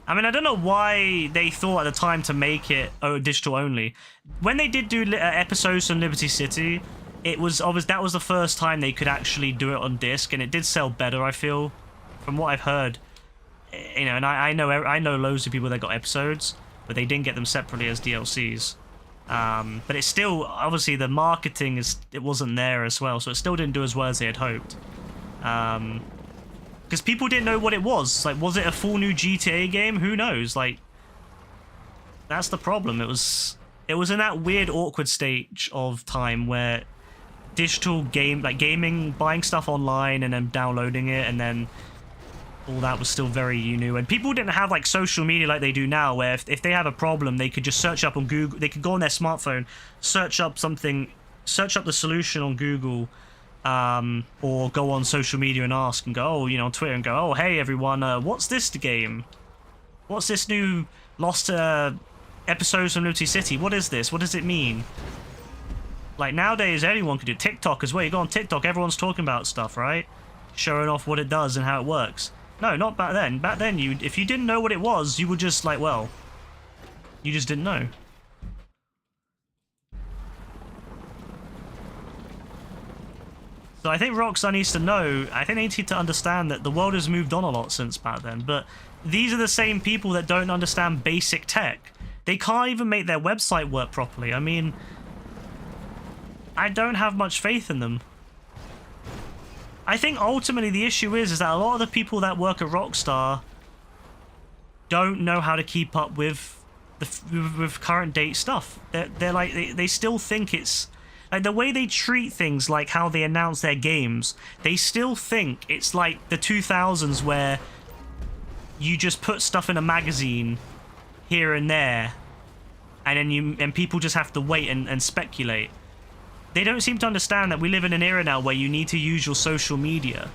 I mean, I don't know why they thought at the time to make it digital only. When they did do episodes from Liberty City, it was obvious that was the first time they could actually do it on disc, and it did sell better, I feel, from what I've heard. You know, and I know loads of people that got episodes, but they didn't get them separately as DLCs. But it's still, obviously, the marketing it wasn't there as well, so it still didn't do as well as they had hoped. Because people didn't know what it was. Like, was it a full new GTA game? Who knows? Like, that's the problem. It was in that weird, awkward stage of time where digital gaming, buying stuff online and then downloading it, and then all that was still very new. And people didn't have like social media like they do now, where if they have a problem, they could just search up on Google. They could go on their smartphone, search up the solution on Google. Or go on social media and ask and go, on Twitter and go, oh, hey everyone, what's this game? What's this new Lost episodes from Liberty City? What is this? What does it mean? Like, nowadays, anyone could do TikTok as well. You go on TikTok, everyone's talking about stuff, right? Showing off what it does and how it works. No, not back then. Back then, if you didn't know what it was, you would just like, well, you just didn't know. So I think Rockstar needs to know, I think they need to understand that the world has moved on a lot since back then, but these are the same people that don't understand basic tech. They can't even make their website work properly. I mean, I don't have much faith in them. I think ultimately the issue is that a lot of the people that work at Rockstar don't know how to keep up with with current date stuff. They're like, they still think it's... Like, the way they treat things, like how they announce their games, they still think it's like the 2000s where you just put stuff in a magazine here and there, and then people just have to wait and speculate. They don't seem to understand that we live in an era now where you need to use your social media.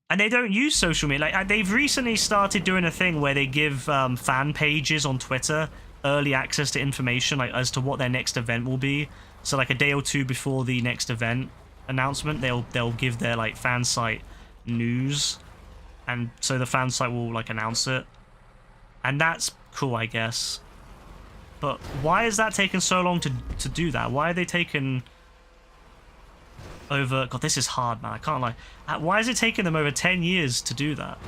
And they don't use social media. Like, they've recently started doing a thing where they give fan pages on Twitter early access to information, like, as to what their next event will be. So like a day or two before the next event announcement, they'll give their like fan site news, and so the fan site will like announce it, and that's cool, I guess. But why is that taking so long to do that? Why are they taking over? God, this is hard, man. I can't lie. Why is it taking them over 10 years to do that?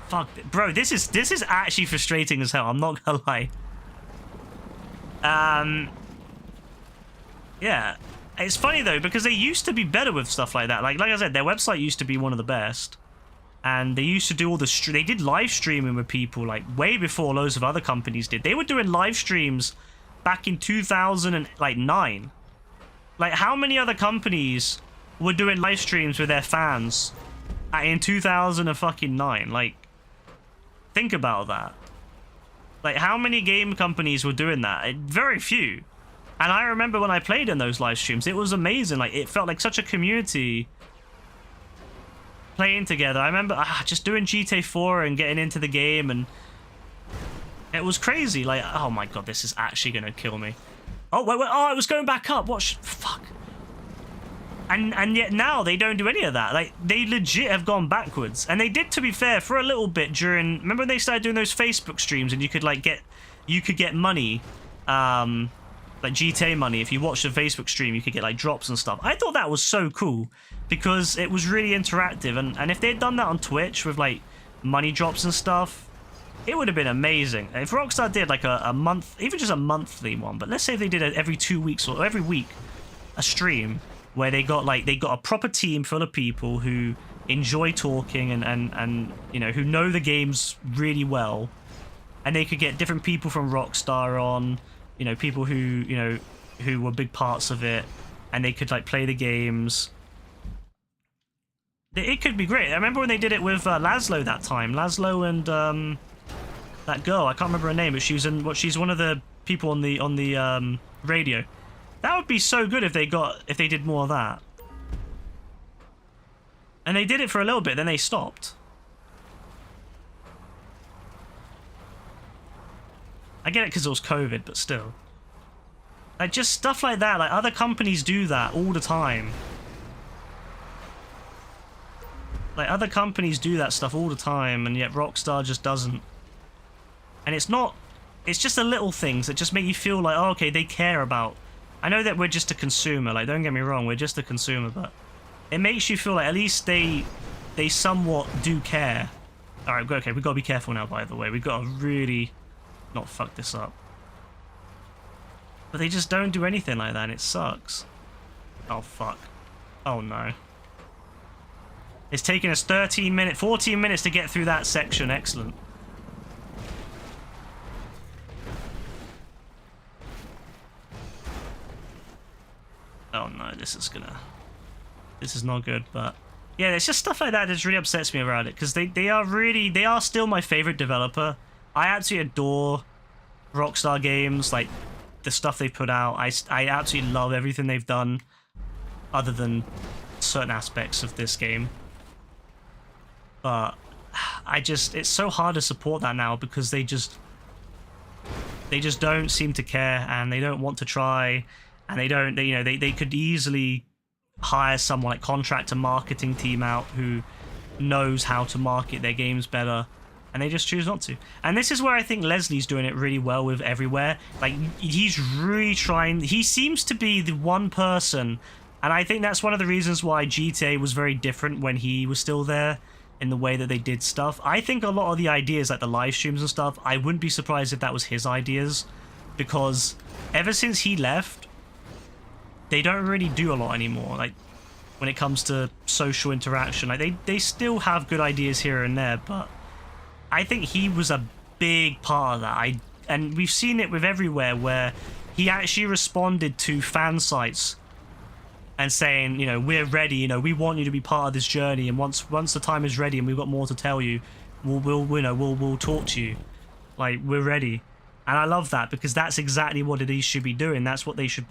Fuck, bro. This is actually frustrating as hell. I'm not gonna lie. Yeah, it's funny though, because they used to be better with stuff like that. Like I said, their website used to be one of the best, and they used to do all the they did live streaming with people like way before loads of other companies did. They were doing live streams back in 2009. Like, how many other companies were doing live streams with their fans in 2009? Like, think about that. Like, how many game companies were doing that? Very few. And I remember when I played in those live streams, it was amazing. Like, it felt like such a community playing together. I remember just doing GTA 4 and getting into the game, and it was crazy. Like, oh my god, this is actually gonna kill me. Oh, wait, oh, it was going back up. What? Fuck. And yet now they don't do any of that. Like, they legit have gone backwards. And they did, to be fair, for a little bit during... Remember when they started doing those Facebook streams and you could, like, get money, like GTA money. If you watched a Facebook stream, you could get, like, drops and stuff. I thought that was so cool because it was really interactive. And if they'd done that on Twitch with, like, money drops and stuff, it would have been amazing. If Rockstar did, like, a month, even just a monthly one, but let's say if they did it every 2 weeks or every week, a stream where they got a proper team full of people who enjoy talking and you know, who know the games really well, and they could get different people from Rockstar on, you know, people who, you know, who were big parts of it, and they could, like, play the games. It could be great. I remember when they did it with Laszlo that time. Laszlo and that girl, I can't remember her name, but she was in she's one of the people on the radio. That would be so good if they did more of that. And they did it for a little bit, then they stopped. I get it because it was COVID, but still. Like, just stuff like that. Like, other companies do that all the time. Like, other companies do that stuff all the time, and yet Rockstar just doesn't. And it's not... It's just the little things that just make you feel like, oh, okay, they care about... I know that we're just a consumer, like, don't get me wrong, we're just a consumer, but it makes you feel like at least they somewhat do care. Alright, okay, we've got to be careful now, by the way. We've got to really not fuck this up. But they just don't do anything like that, and it sucks. Oh, fuck. Oh, no. It's taken us 14 minutes to get through that section. Excellent. Oh no, this is not good, but yeah, it's just stuff like that that just really upsets me around it, because they are still my favorite developer. I absolutely adore Rockstar Games, like the stuff they put out. I absolutely love everything they've done, other than certain aspects of this game. But it's so hard to support that now because they just don't seem to care, and they don't want to try. And they could easily hire someone, like, contract a marketing team out who knows how to market their games better, and they just choose not to. And this is where I think Leslie's doing it really well with Everywhere. Like, he's really trying. He seems to be the one person, and I think that's one of the reasons why GTA was very different when he was still there, in the way that they did stuff. I think a lot of the ideas, like the live streams and stuff, I wouldn't be surprised if that was his ideas, because ever since he left, they don't really do a lot anymore, like, when it comes to social interaction. Like, they still have good ideas here and there, but I think he was a big part of that. And we've seen it with Everywhere, where he actually responded to fan sites and saying, you know, we're ready, you know, we want you to be part of this journey, and once the time is ready and we've got more to tell you, we'll talk to you. Like, we're ready. And I love that, because that's exactly what it should be doing. That's what they should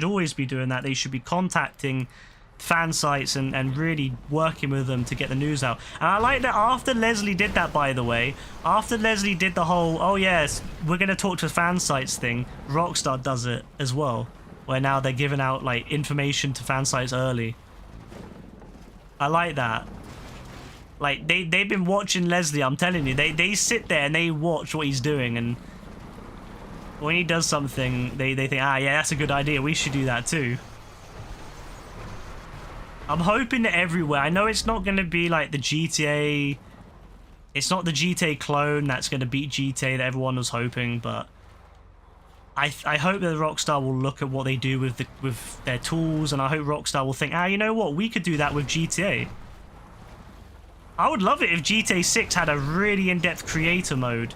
always be doing that. They should be contacting fan sites and really working with them to get the news out. And I like that after Leslie did that, by the way, after Leslie did the whole, oh yes, we're going to talk to fan sites thing, Rockstar does it as well, where now they're giving out, like, information to fan sites early. I like that. Like, they've been watching Leslie, I'm telling you. They sit there and they watch what he's doing, and when he does something, they think, ah, yeah, that's a good idea, we should do that too. I'm hoping that Everywhere, I know it's not going to be like the GTA, it's not the GTA clone that's going to beat GTA that everyone was hoping, but I hope that Rockstar will look at what they do with their tools, and I hope Rockstar will think, ah, you know what, we could do that with GTA. I would love it if GTA 6 had a really in-depth creator mode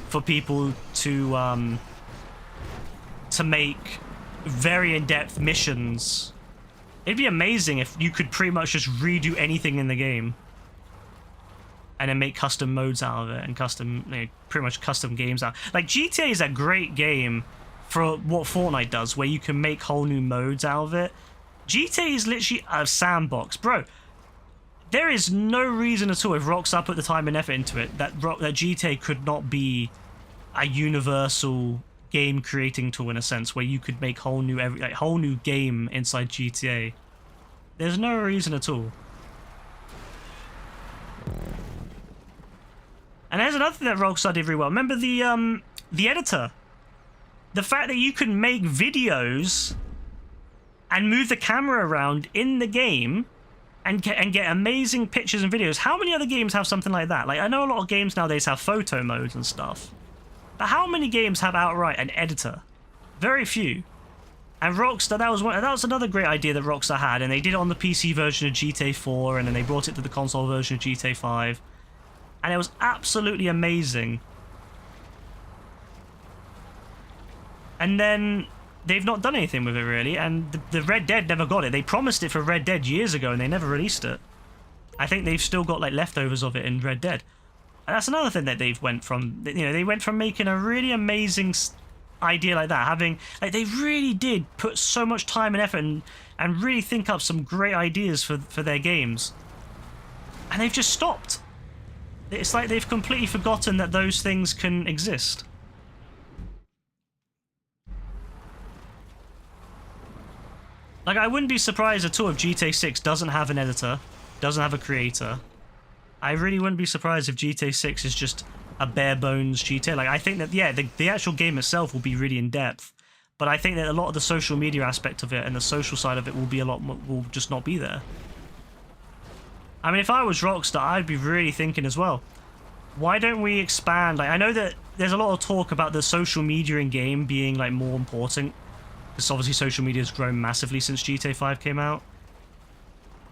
for people to make very in-depth missions. It'd be amazing if you could pretty much just redo anything in the game and then make custom modes out of it, and custom, pretty much custom games out. Like, GTA is a great game for what Fortnite does, where you can make whole new modes out of it. GTA is literally a sandbox, bro. There is no reason at all, if Rockstar put the time and effort into it, that GTA could not be a universal game creating tool in a sense, where you could make whole new game inside GTA. There's no reason at all. And there's another thing that Rockstar did very well. Remember the editor? The fact that you can make videos and move the camera around in the game and get amazing pictures and videos. How many other games have something like that? Like, I know a lot of games nowadays have photo modes and stuff. But how many games have outright an editor? Very few. And Rockstar, that was another great idea that Rockstar had, and they did it on the PC version of GTA 4, and then they brought it to the console version of GTA 5. And it was absolutely amazing. And then they've not done anything with it, really, and the Red Dead never got it. They promised it for Red Dead years ago, and they never released it. I think they've still got, like, leftovers of it in Red Dead. And that's another thing that they've went from, you know, they went from making a really amazing idea like that, having, like, they really did put so much time and effort and really think up some great ideas for their games. And they've just stopped. It's like they've completely forgotten that those things can exist. Like, I wouldn't be surprised at all if GTA 6 doesn't have an editor, doesn't have a creator. I really wouldn't be surprised if GTA 6 is just a bare bones GTA. Like, I think that, yeah, the actual game itself will be really in depth, but I think that a lot of the social media aspect of it and the social side of it will just not be there. I mean, if I was Rockstar, I'd be really thinking as well, why don't we expand? Like, I know that there's a lot of talk about the social media in game being, like, more important, because obviously social media has grown massively since GTA 5 came out.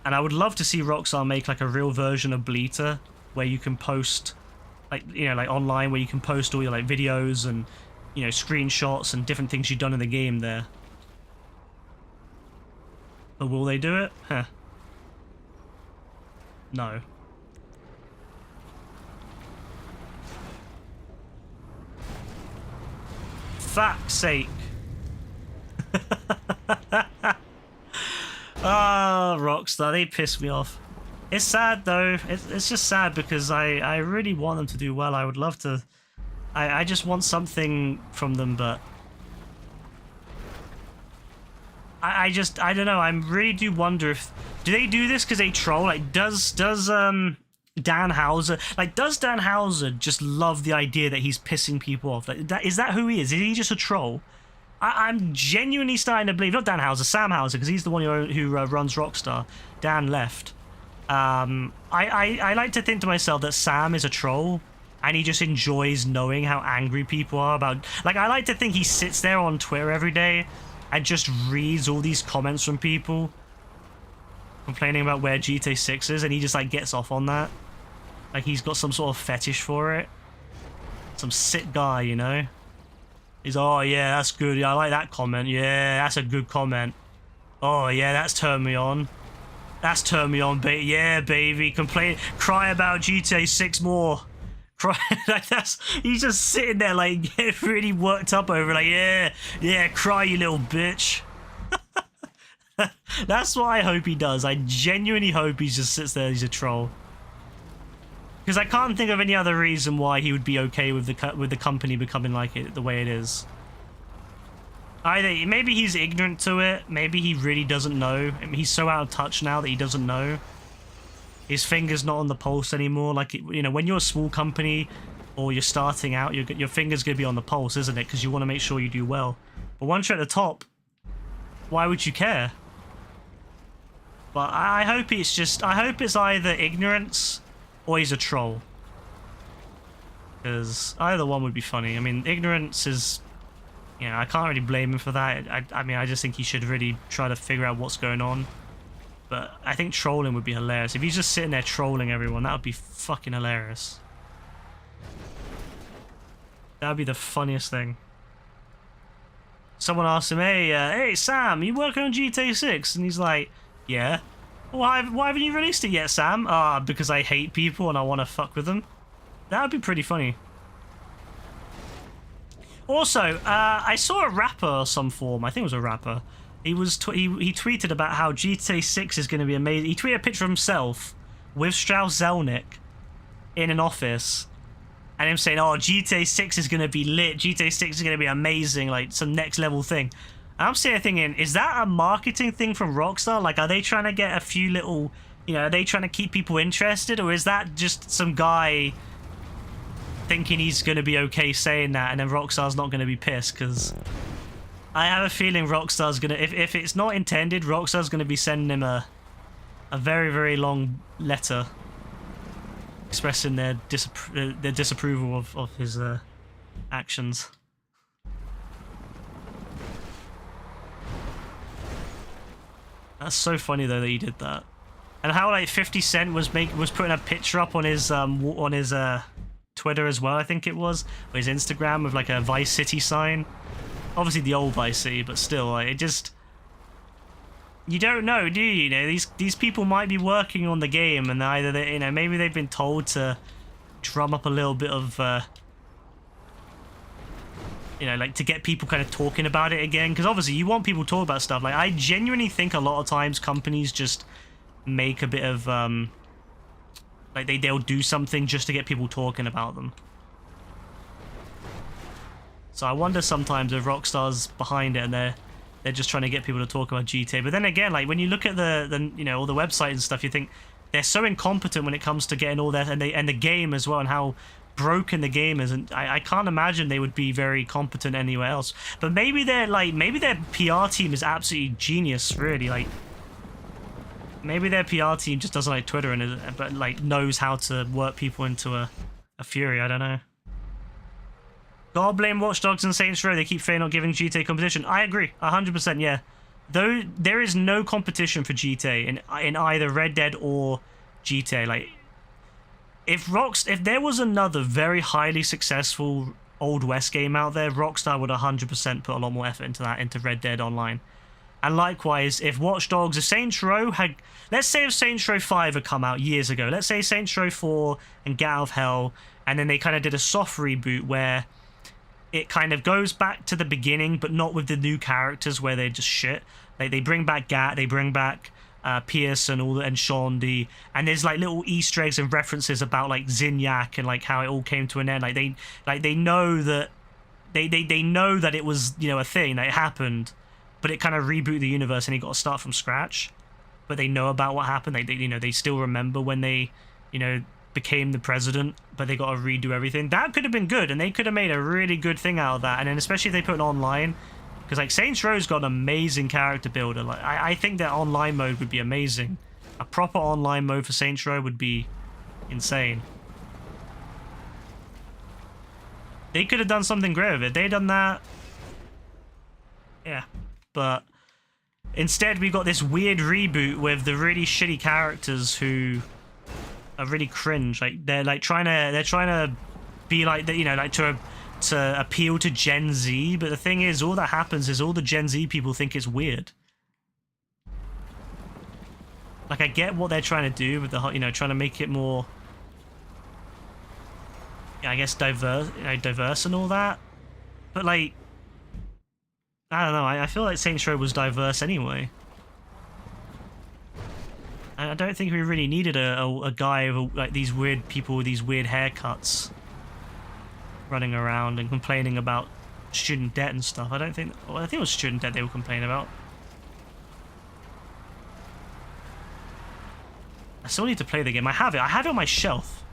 And I would love to see Rockstar make, like, a real version of Bleater where you can post, like, you know, like online, where you can post all your, like, videos and, you know, screenshots and different things you've done in the game there. But will they do it? Huh. No. Fuck's sake. Ah, Rockstar, they piss me off. It's sad though. It's just sad because I really want them to do well. I would love to. I just want something from them, but I don't know. I really do wonder if do they do this because they troll? Like, does Dan Houser just love the idea that he's pissing people off? Like, is that who he is? Is he just a troll? I'm genuinely starting to believe, not Dan Houser, Sam Houser, because he's the one who runs Rockstar. Dan left. I like to think to myself that Sam is a troll, and he just enjoys knowing how angry people are about... Like, I like to think he sits there on Twitter every day and just reads all these comments from people complaining about where GTA 6 is, and he just, like, gets off on that. Like, he's got some sort of fetish for it. Some sick guy, you know? He's, oh yeah, that's good. Yeah, I like that comment. Yeah, that's a good comment. Oh yeah, that's turned me on. That's turned me on, yeah, baby. Cry about GTA 6 more. Cry like that's. He's just sitting there like getting really worked up over. Like, yeah, cry, you little bitch. That's what I hope he does. I genuinely hope he just sits there. He's a troll. Because I can't think of any other reason why he would be okay with the company becoming like it the way it is. Either maybe he's ignorant to it, maybe he really doesn't know. I mean, he's so out of touch now that he doesn't know. His finger's not on the pulse anymore. Like, you know, when you're a small company or you're starting out, your finger's gonna be on the pulse, isn't it? Because you want to make sure you do well. But once you're at the top, why would you care? But I hope it's either ignorance or he's a troll. Because either one would be funny. I mean, ignorance is... You know, I can't really blame him for that. I mean, I just think he should really try to figure out what's going on. But I think trolling would be hilarious. If he's just sitting there trolling everyone, that would be fucking hilarious. That would be the funniest thing. Someone asked him, hey Sam, you working on GTA 6? And he's like, yeah. Why haven't you released it yet, Sam? Ah, because I hate people and I want to fuck with them. That would be pretty funny. Also, I saw a rapper of some form. I think it was a rapper. He tweeted about how GTA 6 is going to be amazing. He tweeted a picture of himself with Strauss Zelnick in an office, and him saying, "Oh, GTA 6 is going to be lit. GTA 6 is going to be amazing, like some next level thing." And I'm sitting thinking, is that a marketing thing from Rockstar? Like, are they trying to get a few little, are they trying to keep people interested, or is that just some guy thinking he's going to be okay saying that, and then Rockstar's not going to be pissed? Because I have a feeling Rockstar's going to, if it's not intended, Rockstar's going to be sending him a very, very long letter expressing their disapproval of his actions. That's so funny though that he did that, and how like 50 Cent was putting a picture up on his Twitter as well, I think it was, or his Instagram, with like a Vice City sign. Obviously the old Vice City, but still, like, it just, you don't know, do you? These people might be working on the game, and either they, maybe they've been told to drum up a little bit of like to get people kind of talking about it again, because obviously you want people to talk about stuff. Like, I genuinely think a lot of times companies just make a bit of like they'll do something just to get people talking about them. So I wonder sometimes if Rockstar's behind it and they're just trying to get people to talk about GTA. But then again, like when you look at the all the websites and stuff, you think they're so incompetent when it comes to getting all that, and the game as well, and how broken the game is, and I can't imagine they would be very competent anywhere else. But maybe their PR team is absolutely genius, really. Like, maybe their PR team just doesn't like Twitter, but like knows how to work people into a fury. I don't know. God blame Watch Dogs and Saints Row. They keep failing not giving GTA competition. I agree, 100%. Yeah, though there is no competition for GTA in either Red Dead or GTA. Like, if there was another very highly successful Old West game out there, Rockstar would 100% put a lot more effort into Red Dead Online. And likewise, if Watch Dogs, if Saints Row had, let's say if Saints Row 5 had come out years ago, let's say Saints Row 4 and Get Out of Hell, and then they kind of did a soft reboot where it kind of goes back to the beginning, but not with the new characters where they're just shit. Like, they bring back Gat, they bring back Pierce and Shaundy, and there's like little Easter eggs and references about like Zinyak and like how it all came to an end. Like they know that they know that it was a thing that it happened, but it kind of rebooted the universe and you got to start from scratch. But they know about what happened. They still remember when they became the president, but they got to redo everything. That could have been good, and they could have made a really good thing out of that. And then especially if they put it online, because like Saints Row's got an amazing character builder. Like I think that online mode would be amazing. A proper online mode for Saints Row would be insane. They could have done something great with it. They done that, yeah. But instead, we got this weird reboot with the really shitty characters who are really cringe. Like they're trying to be like like to appeal to Gen Z, but the thing is, all that happens is all the Gen Z people think it's weird. Like, I get what they're trying to do with the trying to make it more, I guess, diverse and all that, but like, I don't know, I feel like Saints Row was diverse anyway. I don't think we really needed a guy with like these weird people with these weird haircuts running around and complaining about student debt and stuff. I think it was student debt they were complaining about. I still need to play the game. I have it on my shelf.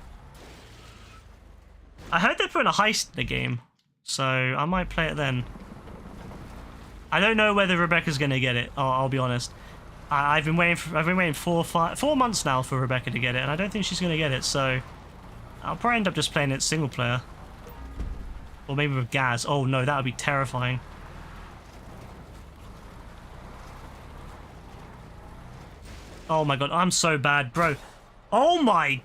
I heard they're putting a heist in the game, so I might play it then. I don't know whether Rebecca's gonna get it. I'll be honest. I've been waiting 4 months now for Rebecca to get it, and I don't think she's gonna get it. So I'll probably end up just playing it single player, or maybe with Gaz. Oh no, that would be terrifying. Oh my god, I'm so bad, bro. Oh my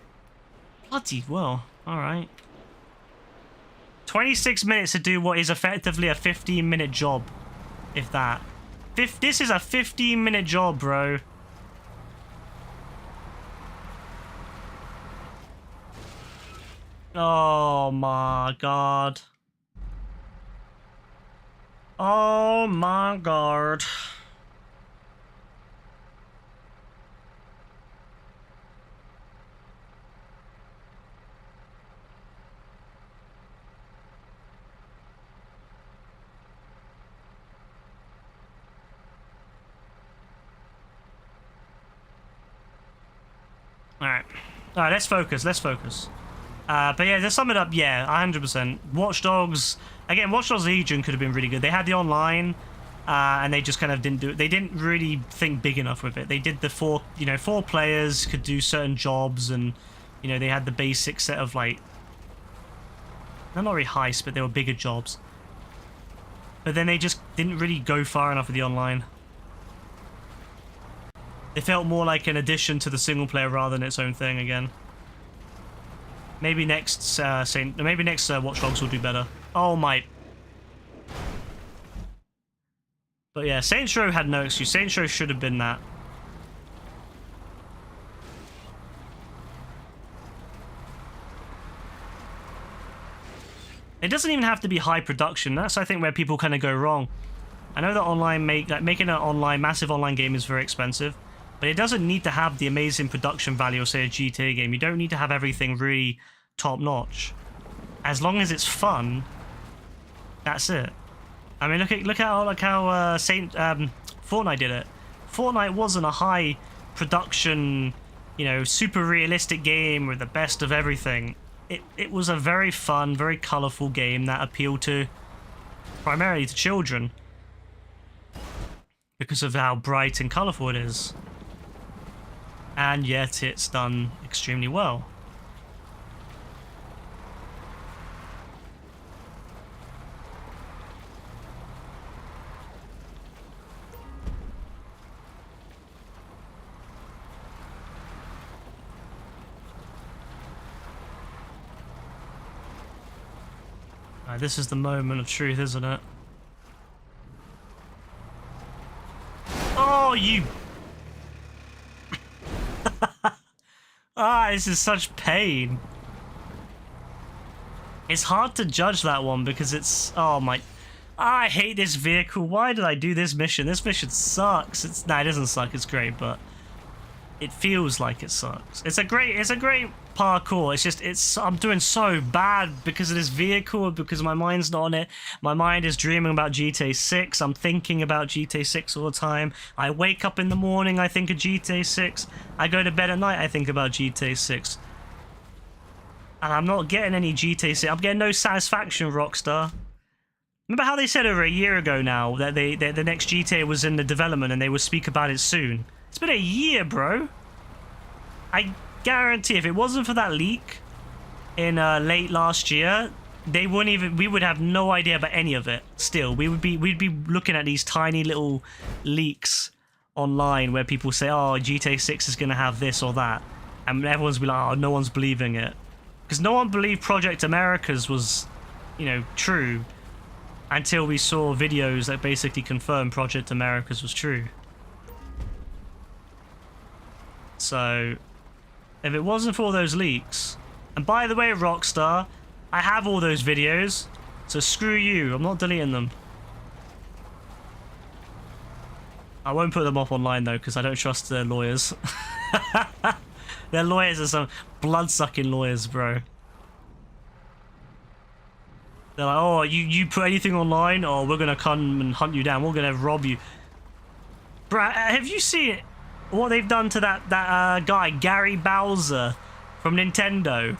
bloody well. All right. 26 minutes to do what is effectively a 15-minute job, if that. This is a 15-minute job, bro. Oh my god. Oh my god. Alright, let's focus, but yeah, to sum it up, yeah, 100%. Watch Dogs, again, Watch Dogs Legion could have been really good. They had the online, and they just kind of didn't do it. They didn't really think big enough with it. They did the four players could do certain jobs, and, they had the basic set of, like, they're not really heists, but they were bigger jobs. But then they just didn't really go far enough with the online. It felt more like an addition to the single player rather than its own thing again. Maybe next Watch Dogs will do better. Oh my. But yeah, Saints Row had no excuse. Saints Row should have been that. It doesn't even have to be high production. That's, I think, where people kind of go wrong. I know that making an massive online game is very expensive. But it doesn't need to have the amazing production value of, say, a GTA game. You don't need to have everything really top-notch. As long as it's fun, that's it. I mean, look how Fortnite did it. Fortnite wasn't a high production, super realistic game with the best of everything. It was a very fun, very colourful game that appealed to primarily to children because of how bright and colourful it is. And yet it's done extremely well. This is the moment of truth, isn't it? Oh, you... this is such pain. It's hard to judge that one because it's... Oh my... I hate this vehicle. Why did I do this mission? This mission sucks. Nah, it doesn't suck. It's great, but... It feels like it sucks. It's a great parkour. It's just, I'm doing so bad because of this vehicle, because my mind's not on it. My mind is dreaming about GTA 6. I'm thinking about GTA 6 all the time. I wake up in the morning, I think of GTA 6. I go to bed at night, I think about GTA 6. And I'm not getting any GTA 6. I'm getting no satisfaction, Rockstar. Remember how they said over a year ago now that the next GTA was in the development and they would speak about it soon? It's been a year, bro. I guarantee if it wasn't for that leak in late last year, we would have no idea about any of it. Still, we'd be looking at these tiny little leaks online where people say, "Oh, GTA 6 is going to have this or that," and everyone's be like, "Oh, no one's believing it," because no one believed Project America's was, true, until we saw videos that basically confirmed Project America's was true. So, if it wasn't for all those leaks, and by the way, Rockstar, I have all those videos, so screw you, I'm not deleting them. I won't put them up online though, because I don't trust their lawyers. Their lawyers are some blood-sucking lawyers, bro. They're like, "Oh, you put anything online, or we're gonna come and hunt you down, we're gonna rob you." Bruh, have you seen it? What they've done to that guy Gary Bowser from Nintendo?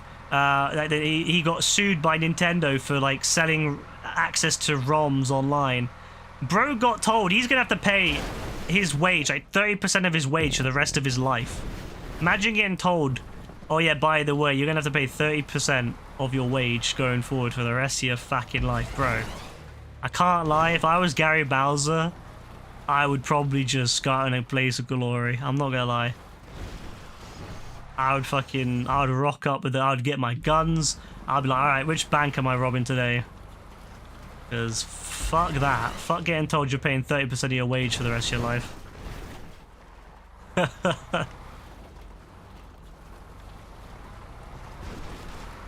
He got sued by Nintendo for like selling access to ROMs online. Bro got told he's gonna have to pay his wage, like 30% of his wage for the rest of his life. Imagine getting told, "Oh yeah, by the way, you're gonna have to pay 30% of your wage going forward for the rest of your fucking life," bro. I can't lie, if I was Gary Bowser, I would probably just go out in a blaze of glory. I'm not gonna lie. I would rock up with it. I would get my guns. I'd be like, "Alright, which bank am I robbing today?" Because fuck that. Fuck getting told you're paying 30% of your wage for the rest of your life.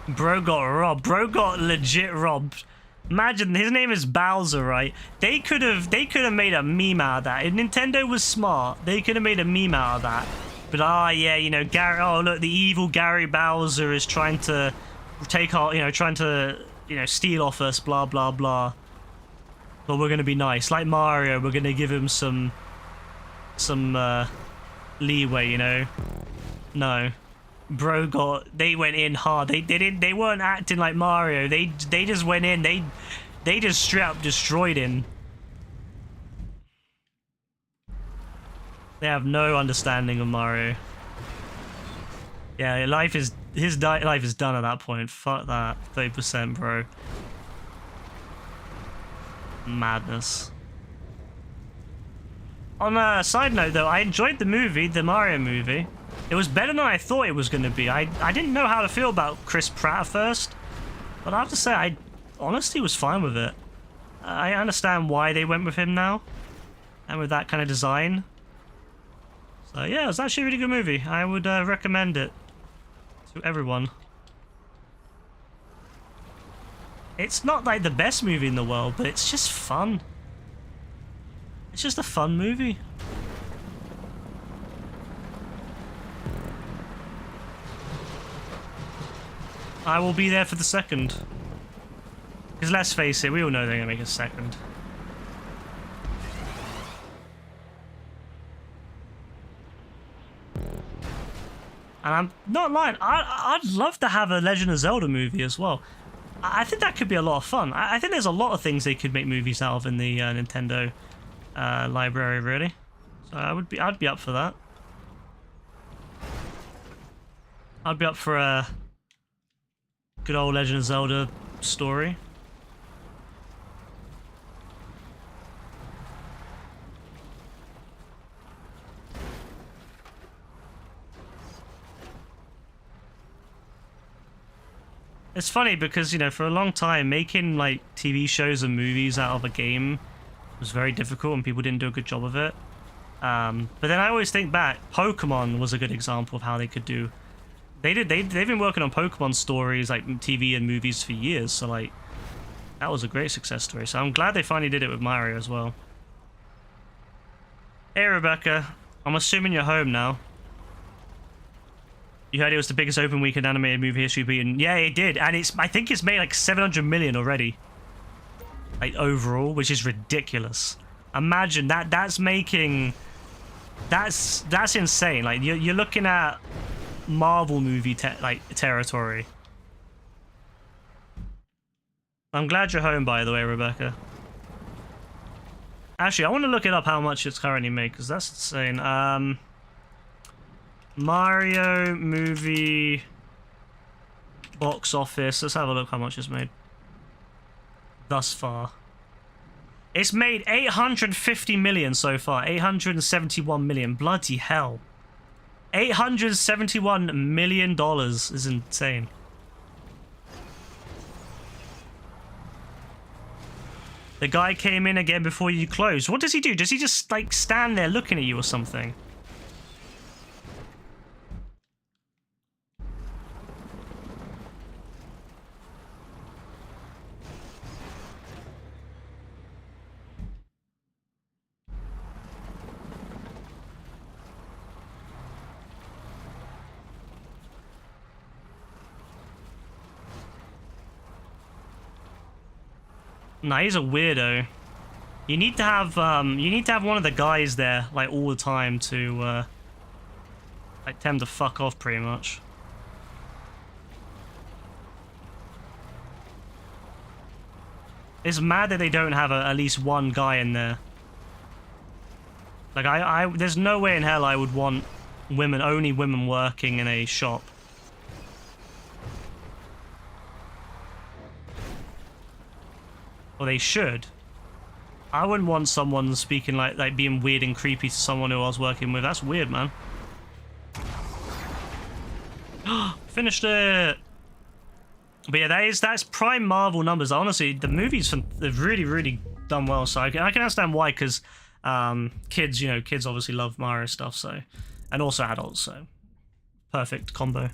Bro got robbed. Bro got legit robbed. Imagine his name is Bowser, right? They could have made a meme out of that. If Nintendo was smart, they could have made a meme out of that. But yeah, you know, Gary. Oh look, the evil Gary Bowser is trying to take our, you know, trying to, you know, steal off us. Blah blah blah. But we're gonna be nice, like Mario. We're gonna give him some leeway, you know. No. Bro they went in hard. They weren't acting like Mario. They just went in. They just straight up destroyed him. They have no understanding of Mario. Yeah, his life is done at that point. Fuck that. 30%, bro. Madness. On a side note though, I enjoyed the movie, the Mario movie. It was better than I thought it was going to be. I didn't know how to feel about Chris Pratt at first, but I have to say I honestly was fine with it. I understand why they went with him now, and with that kind of design. So yeah, it was actually a really good movie. I would recommend it to everyone. It's not like the best movie in the world, but it's just fun. It's just a fun movie. I will be there for the second. Because let's face it, we all know they're going to make a second. And I'm not lying, I'd love to have a Legend of Zelda movie as well. I think that could be a lot of fun. I think there's a lot of things they could make movies out of in the Nintendo library, really. So I'd be up for that. I'd be up for a good old Legend of Zelda story. It's funny because, you know, for a long time, making like TV shows and movies out of a game was very difficult and people didn't do a good job of it. But then I always think back, Pokemon was a good example of how they could do. They've been working on Pokemon stories, like TV and movies, for years. So like, that was a great success story. So I'm glad they finally did it with Mario as well. Hey Rebecca, I'm assuming you're home now. You heard it was the biggest open weekend animated movie history beaten. Yeah, it did, and I think it's made like 700 million already, like overall, which is ridiculous. Imagine that. That's making. That's insane. Like you're looking at Marvel movie territory. I'm glad you're home, by the way, Rebecca. Actually, I want to look it up how much it's currently made, because that's insane. Mario movie box office. Let's have a look how much it's made thus far. It's made 850 million so far. 871 million. Bloody hell. $871 million is insane. The guy came in again before you closed. What does he do? Does he just like stand there looking at you or something? Nah, he's a weirdo. You need to have one of the guys there like all the time to like tell him to fuck off, pretty much. It's mad that they don't have at least one guy in there. Like there's no way in hell I would want only women working in a shop. Well, they should. I wouldn't want someone speaking like being weird and creepy to someone who I was working with. That's weird, man. Finished it. But yeah, that's prime Marvel numbers. Honestly, the movies they've really done well. So I can understand why, because kids, you know, kids obviously love Mario stuff. So, and also adults. So, perfect combo.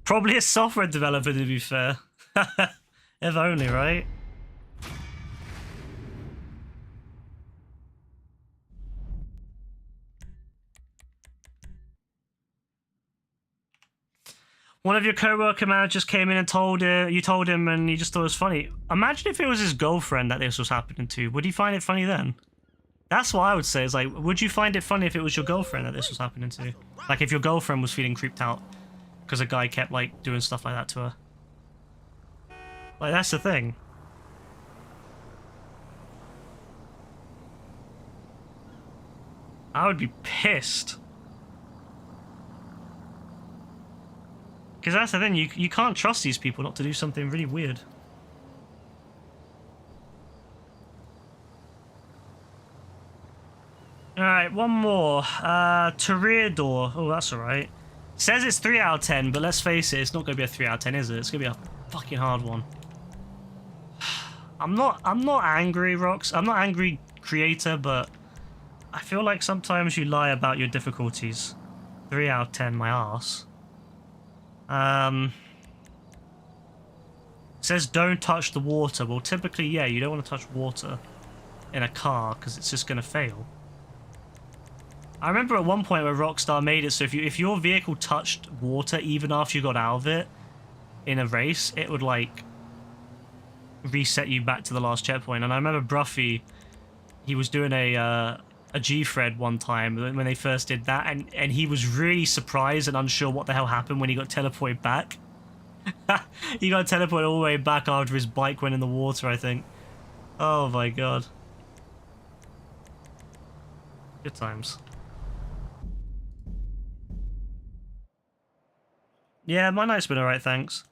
Probably a software developer, to be fair. If only, right? One of your co-worker managers came in and you told him and you just thought it was funny. Imagine if it was his girlfriend that this was happening to. Would he find it funny then? That's what I would say. Is like, would you find it funny if it was your girlfriend that this was happening to? Like if your girlfriend was feeling creeped out because a guy kept like doing stuff like that to her. Like that's the thing. I would be pissed. Because that's the thing, you can't trust these people not to do something really weird. Alright, one more. Toreador. Oh, that's alright. Says it's 3 out of 10, but let's face it, it's not going to be a 3 out of 10, is it? It's going to be a fucking hard one. I'm not angry, Rox. I'm not angry, creator, but I feel like sometimes you lie about your difficulties. 3 out of 10, my arse. Says don't touch the water. Well, typically, yeah, you don't want to touch water in a car because it's just going to fail. I remember at one point where Rockstar made it so if your vehicle touched water even after you got out of it in a race, it would like reset you back to the last checkpoint. And I remember Bruffy, he was doing a G-Fred one time when they first did that, and he was really surprised and unsure what the hell happened when he got teleported back. He got teleported all the way back after his bike went in the water, I think. Oh my god. Good times. Yeah, my night's been alright, thanks.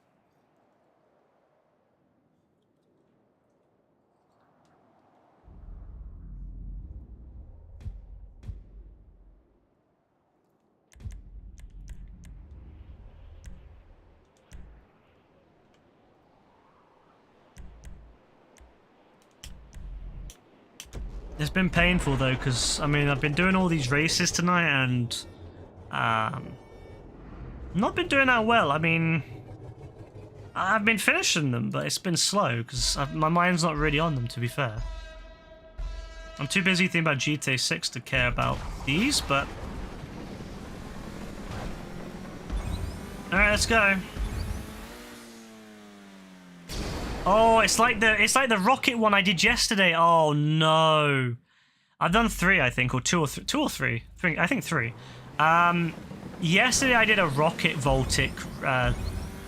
It's been painful though, because I mean I've been doing all these races tonight and not been doing that well. I mean I've been finishing them, but it's been slow because my mind's not really on them, to be fair. I'm too busy thinking about GTA 6 to care about these, but alright, let's go. Oh, it's like the rocket one I did yesterday. Oh no, I've done 3, I think, or 2 or 3. I think 3. Yesterday I did a rocket Voltic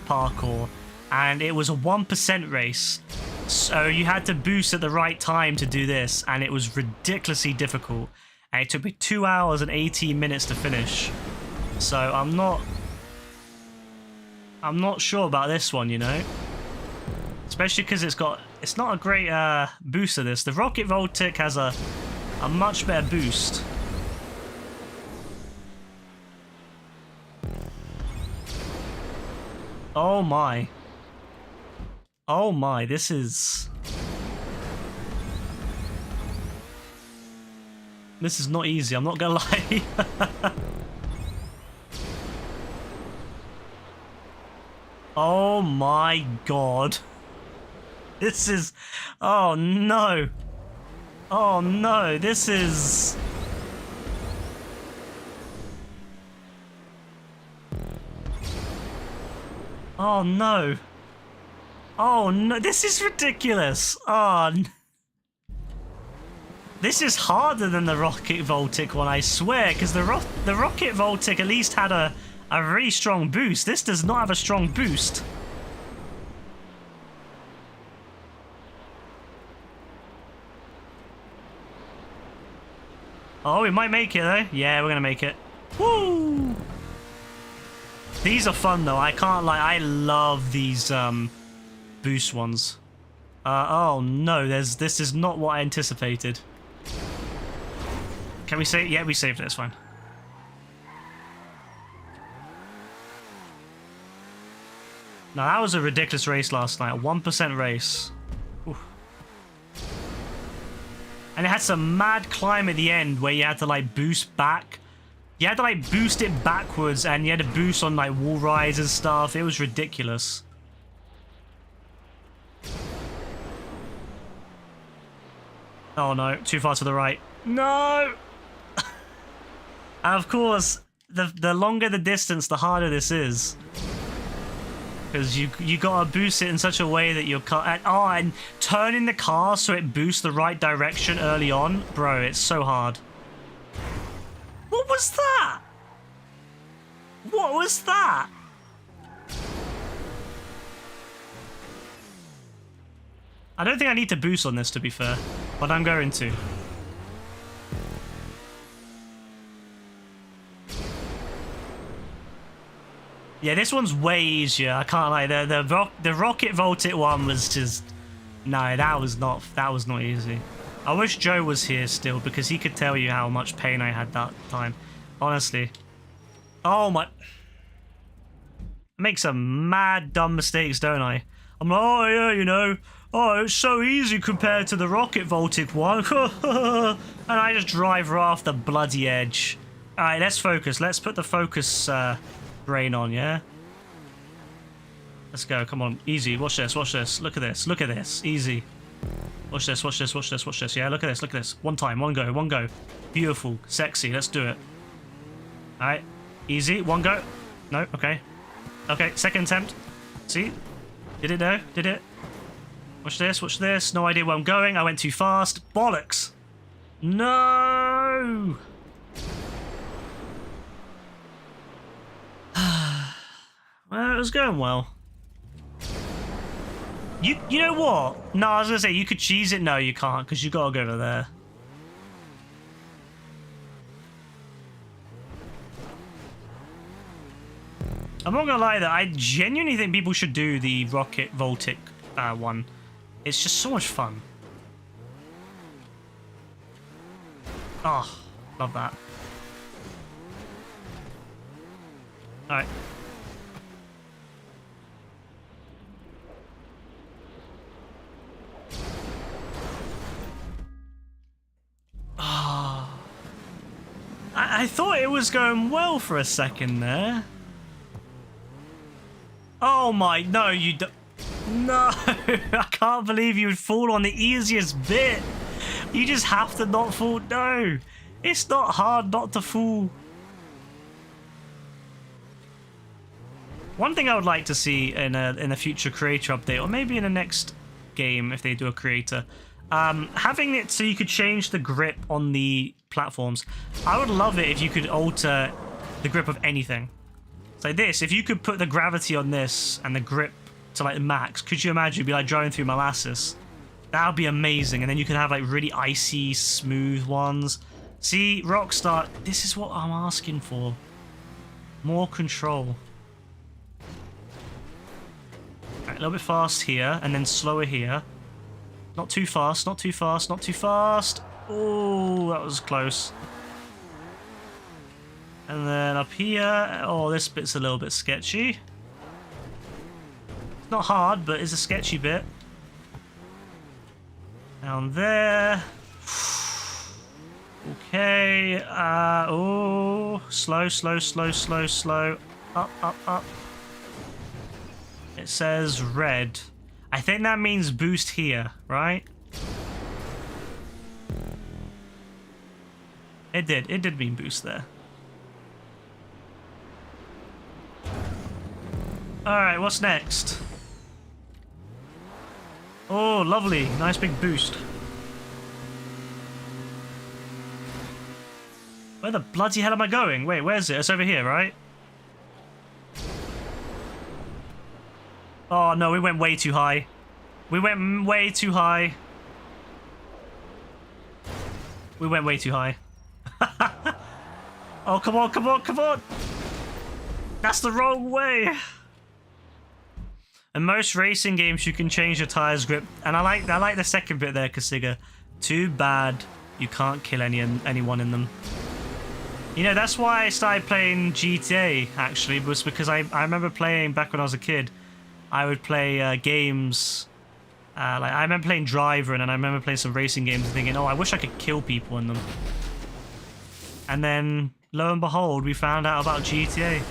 parkour, and it was a 1% race. So you had to boost at the right time to do this, and it was ridiculously difficult. And it took me 2 hours and 18 minutes to finish. So I'm not sure about this one, you know. Especially because it's not a great boost of this. The Rocket Voltic has a much better boost. Oh my. Oh my, this is not easy, I'm not gonna lie. Oh my god. This is... Oh no. Oh no, this is... Oh no. Oh no, this is ridiculous. Oh, this is harder than the Rocket Voltic one, I swear, because the Rocket Voltic at least had a really strong boost. This does not have a strong boost. Oh, we might make it though. Yeah, we're gonna make it. Woo! These are fun though. I can't lie. I love these boost ones. Oh no, this is not what I anticipated. Can we save? Yeah, we saved it. It's fine. Now that was a ridiculous race last night. A 1% race. Oof. And it had some mad climb at the end where you had to like boost back. You had to like boost it backwards, and you had to boost on like wall rides and stuff. It was ridiculous. Oh no, too far to the right. No! And of course, the longer the distance, the harder this is. Because you gotta boost it in such a way that your car... and turning the car so it boosts the right direction early on. Bro, it's so hard. What was that? What was that? I don't think I need to boost on this, to be fair. But I'm going to. Yeah, this one's way easier. I can't lie. The rocket vaulted one was just... No, that was not easy. I wish Joe was here still, because he could tell you how much pain I had that time. Honestly. Oh my... I make some mad dumb mistakes, don't I? I'm like, oh yeah, you know, oh, it's so easy compared to the rocket vaulted one. And I just drive right off the bloody edge. Alright, let's focus. Let's put the focus brain on, yeah? Let's go, come on. Easy. Watch this, watch this. Look at this, look at this. Easy. Watch this, watch this, watch this, watch this. Yeah, look at this, look at this. One time, one go, one go. Beautiful, sexy, let's do it. Alright, easy, one go. No, okay. Okay, second attempt. See? Did it though? Did it? Watch this, watch this. No idea where I'm going. I went too fast. Bollocks! No! Well, it was going well. You know what? No, I was gonna say you could cheese it. No, you can't, because you gotta go over there. I'm not gonna lie though, I genuinely think people should do the rocket voltic one. It's just so much fun. Oh, love that. Alright. Oh. I thought it was going well for a second there. Oh my, no, you don't. No, I can't believe you would fall on the easiest bit. You just have to not fall. No, it's not hard not to fall. One thing I would like to see in a future creator update, or maybe in the next game if they do a creator, having it so you could change the grip on the platforms. I would love it if you could alter the grip of anything. So this, if you could put the gravity on this and the grip to like max, could you imagine it'd be like driving through molasses? That would be amazing. And then you could have like really icy, smooth ones. See, Rockstar, this is what I'm asking for. More control. Right, a little bit fast here, and then slower here. Not too fast, not too fast, not too fast. Oh, that was close. And then up here, oh, this bit's a little bit sketchy. It's not hard, but it's a sketchy bit. Down there. Okay, oh, slow, slow, slow, slow, slow. Up, up, up. It says red. I think that means boost here, right? It did mean boost there. Alright, what's next? Oh, lovely. Nice big boost. Where the bloody hell am I going? Wait, where's it? It's over here, right? Oh, no, we went way too high. We went way too high. We went way too high. Oh, come on, come on, come on! That's the wrong way! In most racing games, you can change your tires grip, and I like the second bit there, Kasiga. Too bad you can't kill anyone in them. You know, that's why I started playing GTA, actually, was because I remember playing, back when I was a kid, I would play games, like I remember playing Driver, and then I remember playing some racing games and thinking, oh, I wish I could kill people in them. And then, lo and behold, we found out about GTA.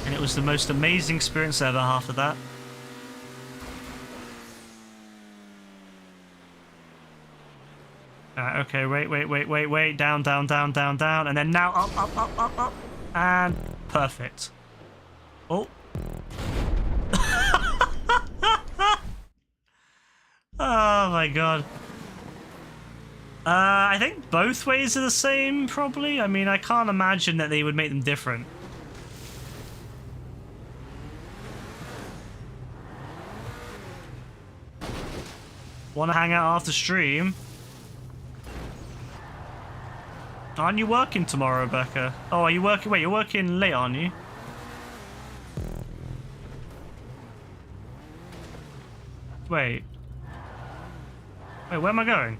And it was the most amazing experience ever after that. Okay, wait. Down. And then now up. And perfect. Oh. Oh my god. I think both ways are the same, probably. I mean, I can't imagine that they would make them different. Want to hang out after stream? Aren't you working tomorrow, Rebecca? Oh, are you working? Wait, you're working late, aren't you? Wait. Wait, where am I going?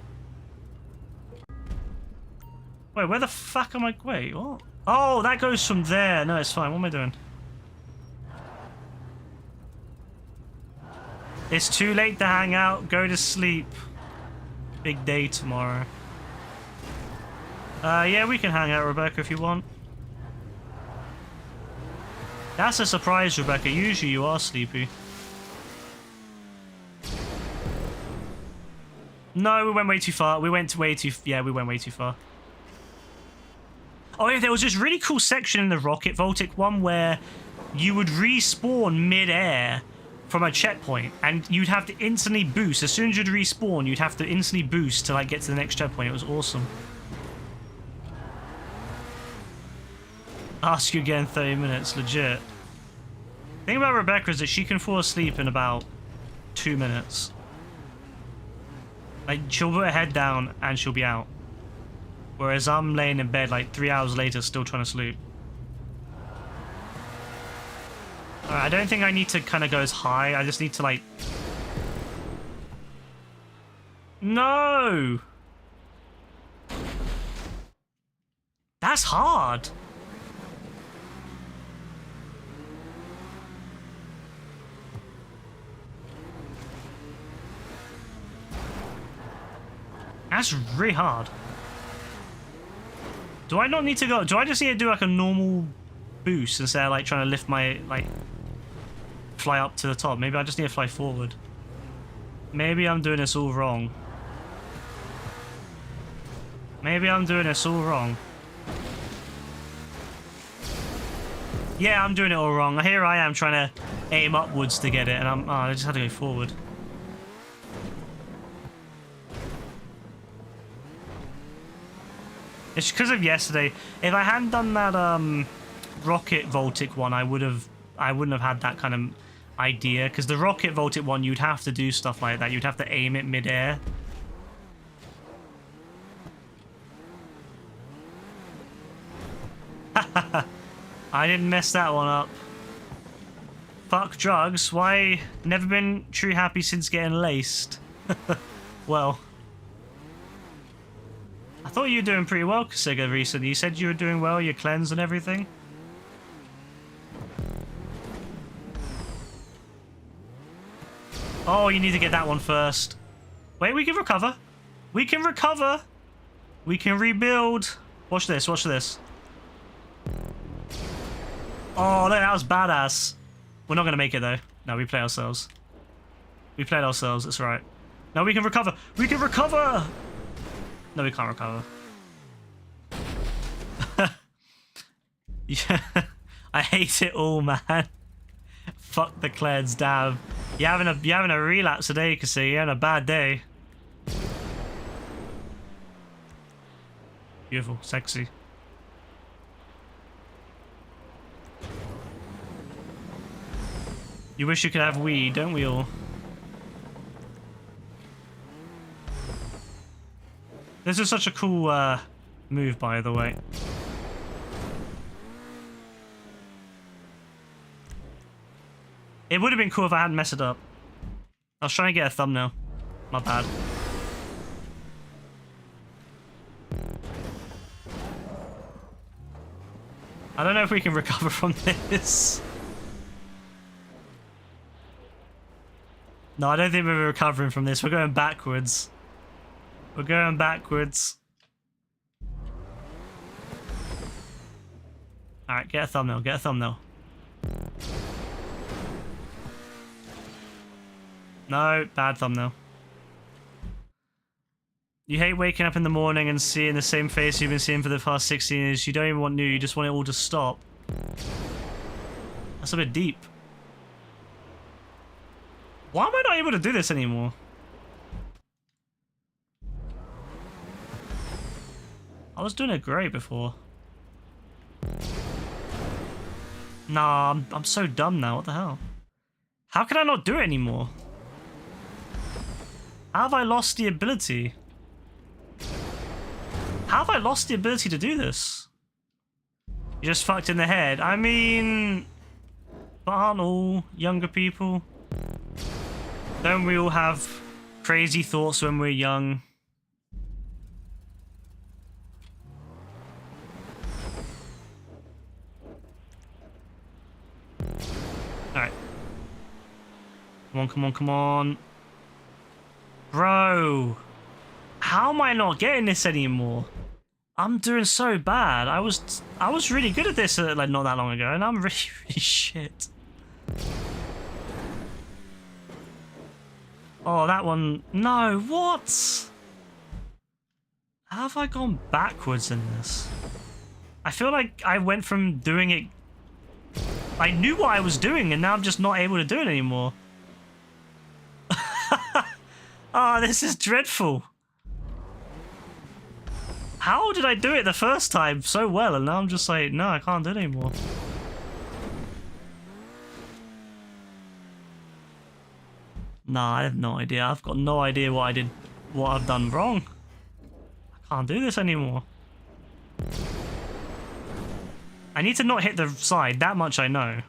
Wait, where the fuck am I? Wait, what? Oh, that goes from there. No, it's fine. What am I doing? It's too late to hang out. Go to sleep. Big day tomorrow. Yeah, we can hang out, Rebecca, if you want. That's a surprise, Rebecca. Usually you are sleepy. No, we went way too far. We went way too... Yeah, we went way too far. Oh, yeah, there was this really cool section in the Rocket Voltic one where you would respawn mid-air from a checkpoint, and you'd have to instantly boost. As soon as you'd respawn, you'd have to instantly boost to, like, get to the next checkpoint. It was awesome. Ask you again in 30 minutes, legit. The thing about Rebecca is that she can fall asleep in about 2 minutes. Like, she'll put her head down and she'll be out. Whereas I'm laying in bed like 3 hours later still trying to sleep. Alright, I don't think I need to kind of go as high. I just need to like... No! That's hard. That's really hard. Do I not need to go? Do I just need to do like a normal boost instead of like trying to lift my, like, fly up to the top? Maybe I just need to fly forward. Maybe I'm doing this all wrong. Maybe I'm doing this all wrong. Yeah, I'm doing it all wrong. Here I am trying to aim upwards to get it, and I just had to go forward. It's because of yesterday. If I hadn't done that Rocket Voltic one, I wouldn't have had that kind of idea. Because the Rocket Voltic one, you'd have to do stuff like that. You'd have to aim it mid-air. I didn't mess that one up. Fuck drugs. Why? Never been true happy since getting laced. Well. I thought you were doing pretty well, Kasiga, recently. You said you were doing well, your cleanse and everything. Oh, you need to get that one first. Wait, we can recover. We can recover. We can rebuild. Watch this, watch this. Oh, look, that was badass. We're not going to make it, though. No, we play ourselves. We played ourselves, that's right. No, we can recover. We can recover! No, we can't recover. Yeah, I hate it all, man. Fuck the cleanse, damn. You're having a relapse today, you can see. You're having a bad day. Beautiful, sexy. You wish you could have weed, don't we all? This is such a cool move, by the way. It would have been cool if I hadn't messed it up. I was trying to get a thumbnail. My bad. I don't know if we can recover from this. No, I don't think we're recovering from this. We're going backwards. We're going backwards. Alright, get a thumbnail, get a thumbnail. No, bad thumbnail. You hate waking up in the morning and seeing the same face you've been seeing for the past 16 years. You don't even want new, you just want it all to stop. That's a bit deep. Why am I not able to do this anymore? I was doing it great before. Nah, I'm so dumb now. What the hell? How can I not do it anymore? How have I lost the ability? How have I lost the ability to do this? You're just fucked in the head. I mean, but aren't all younger people? Don't we all have crazy thoughts when we're young? Alright. Come on, come on, come on. Bro. How am I not getting this anymore? I'm doing so bad. I was really good at this like not that long ago, and I'm really, really shit. Oh, that one. No, what? How have I gone backwards in this? I feel like I went from doing it... I knew what I was doing, and now I'm just not able to do it anymore. Oh, this is dreadful. How did I do it the first time so well, and now I'm just like, no, I can't do it anymore. Nah, I have no idea. I've got no idea what I've done wrong. I can't do this anymore. I need to not hit the side, that much I know.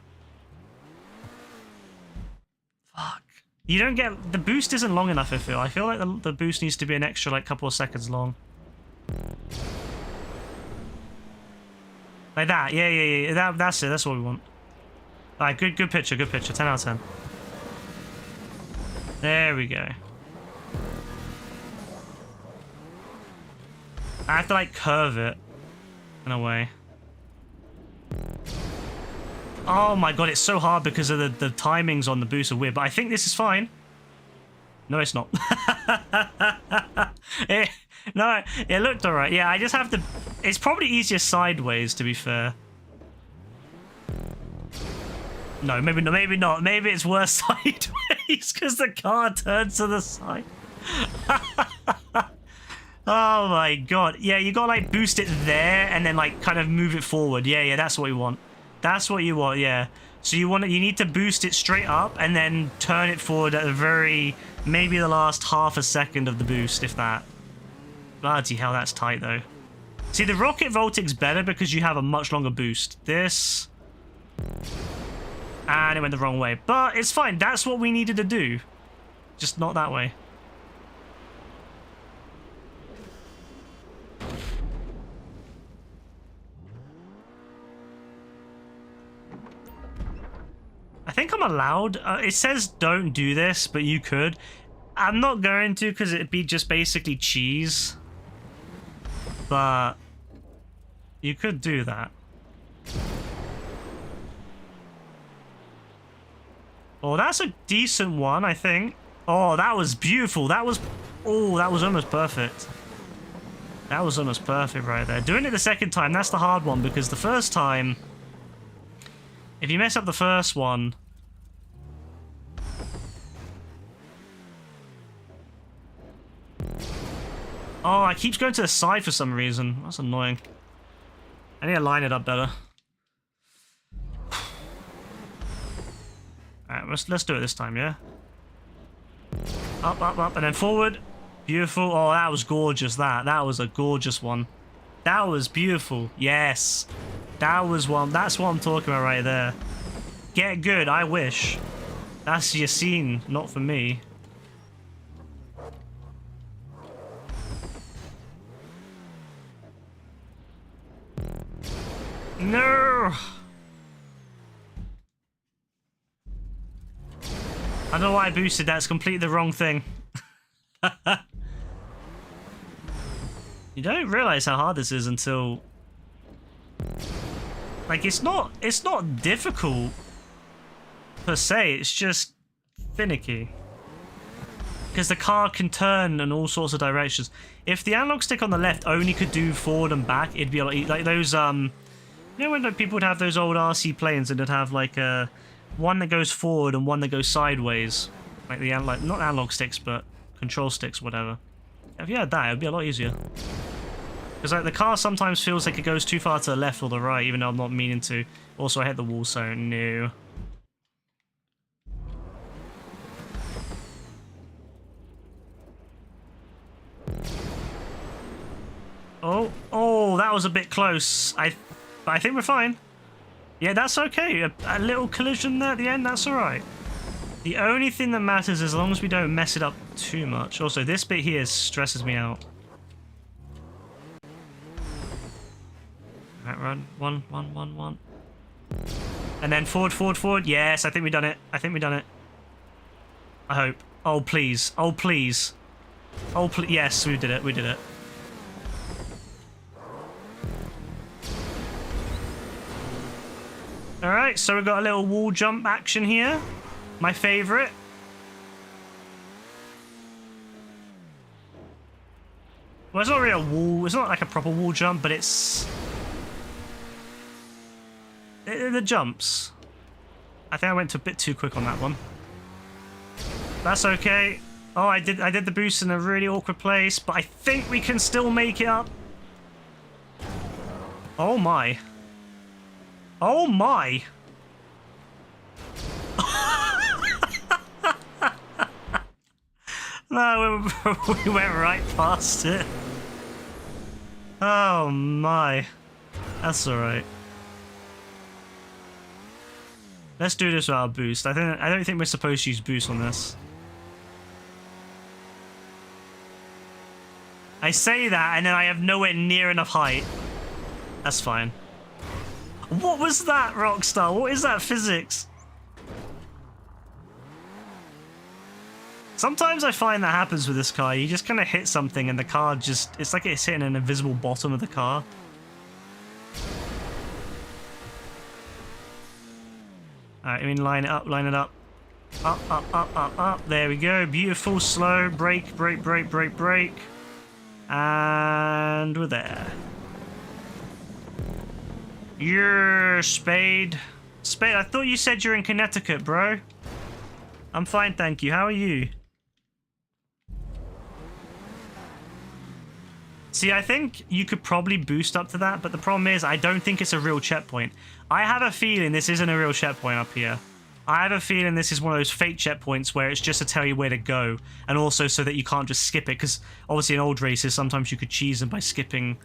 Fuck. You don't get... The boost isn't long enough, I feel. I feel like the boost needs to be an extra, like, couple of seconds long. Like that. Yeah. That's it. That's what we want. Alright, good picture, good picture. 10 out of 10. There we go. I have to, like, curve it in a way. Oh my god, it's so hard because of the timings on the boost are weird, but I think this is fine. No, it's not. No, it looked alright. Yeah, I just have to... It's probably easier sideways, to be fair. No, maybe not. Maybe not. Maybe it's worse sideways because the car turns to the side. Oh my god. Yeah, you gotta like boost it there and then like kind of move it forward. Yeah, that's what you want. That's what you want, yeah. So you need to boost it straight up and then turn it forward at the very, maybe the last half a second of the boost, if that. Bloody hell, that's tight though. See, the Rocket Voltic's better because you have a much longer boost. This... And it went the wrong way. But it's fine, that's what we needed to do. Just not that way. I think I'm allowed. It says don't do this, but you could. I'm not going to because it'd be just basically cheese. But you could do that. Oh, that's a decent one, I think. Oh, that was beautiful. That was... Oh, that was almost perfect. That was almost perfect right there. Doing it the second time, that's the hard one because the first time... If you mess up the first one... Oh, it keeps going to the side for some reason. That's annoying. I need to line it up better. Alright, let's do it this time, yeah? Up, up, up, and then forward. Beautiful. Oh, that was gorgeous, that. That was a gorgeous one. That was beautiful. Yes. That was one. That's what I'm talking about right there. Get good, I wish. That's your scene, not for me. No! I don't know why I boosted that. It's completely the wrong thing. You don't realize how hard this is until... Like, it's not difficult per se, it's just finicky. Because the car can turn in all sorts of directions. If the analog stick on the left only could do forward and back, it'd be a lot like those You know when like, people would have those old RC planes and they'd have like one that goes forward and one that goes sideways, like the like not analog sticks but control sticks, whatever. If you had that, it'd be a lot easier. Because like the car sometimes feels like it goes too far to the left or the right, even though I'm not meaning to. Also, I hit the wall, so no. Oh, that was a bit close. I think we're fine. Yeah, that's okay. A little collision there at the end, that's alright. The only thing that matters is as long as we don't mess it up too much. Also, this bit here stresses me out. Alright, run. One. And then forward. Yes, I think we've done it. I hope. Oh, please. Yes, we did it. Alright, so we've got a little wall jump action here. My favourite. Well, it's not really a wall. It's not like a proper wall jump, but it's... the jumps. I think I went a bit too quick on that one. That's okay. Oh, I did the boost in a really awkward place, but I think we can still make it up. Oh my. Oh my. No, we went right past it. Oh my. That's alright. Let's do this without a boost. I don't think we're supposed to use boost on this. I say that and then I have nowhere near enough height. That's fine. What was that, Rockstar? What is that physics? Sometimes I find that happens with this car. You just kind of hit something and the car just... It's like it's hitting an invisible bottom of the car. Alright, I mean line it up. Up. There we go. Beautiful, slow. Brake. And we're there. Yeah, Spade. Spade, I thought you said you're in Connecticut, bro. I'm fine, thank you. How are you? See, I think you could probably boost up to that, but the problem is I don't think it's a real checkpoint. I have a feeling this isn't a real checkpoint up here. I have a feeling this is one of those fake checkpoints where it's just to tell you where to go, and also so that you can't just skip it, because obviously in old races sometimes you could cheese them by skipping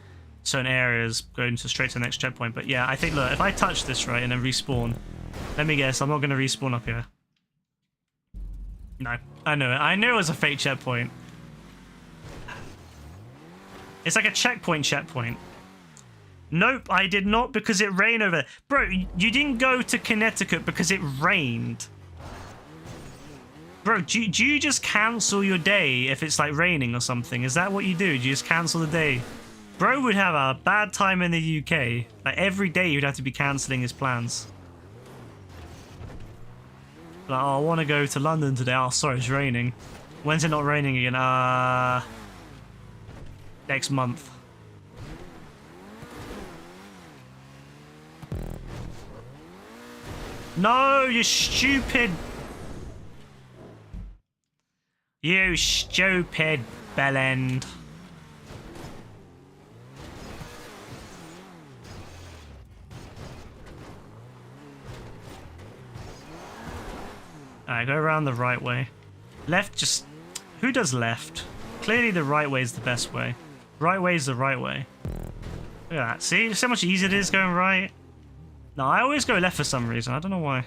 certain areas, going straight to the next checkpoint. But yeah, I think, look, if I touch this right and then respawn, let me guess, I'm not going to respawn up here. No, I knew it. I knew it was a fake checkpoint. It's like a checkpoint. Nope, I did not, because it rained over there. Bro, you didn't go to Connecticut because it rained. Bro, do you just cancel your day if it's like raining or something? Is that what you do? Do you just cancel the day? Bro would have a bad time in the UK. Like every day you'd have to be cancelling his plans. Like, oh, I want to go to London today. Oh, sorry, it's raining. When's it not raining again? Next month. No, you stupid. You stupid bellend. Alright, go around the right way. Left just... Who does left? Clearly the right way is the best way. Right way is the right way. Look at that. See? So much easier it is going right. No, I always go left for some reason. I don't know why.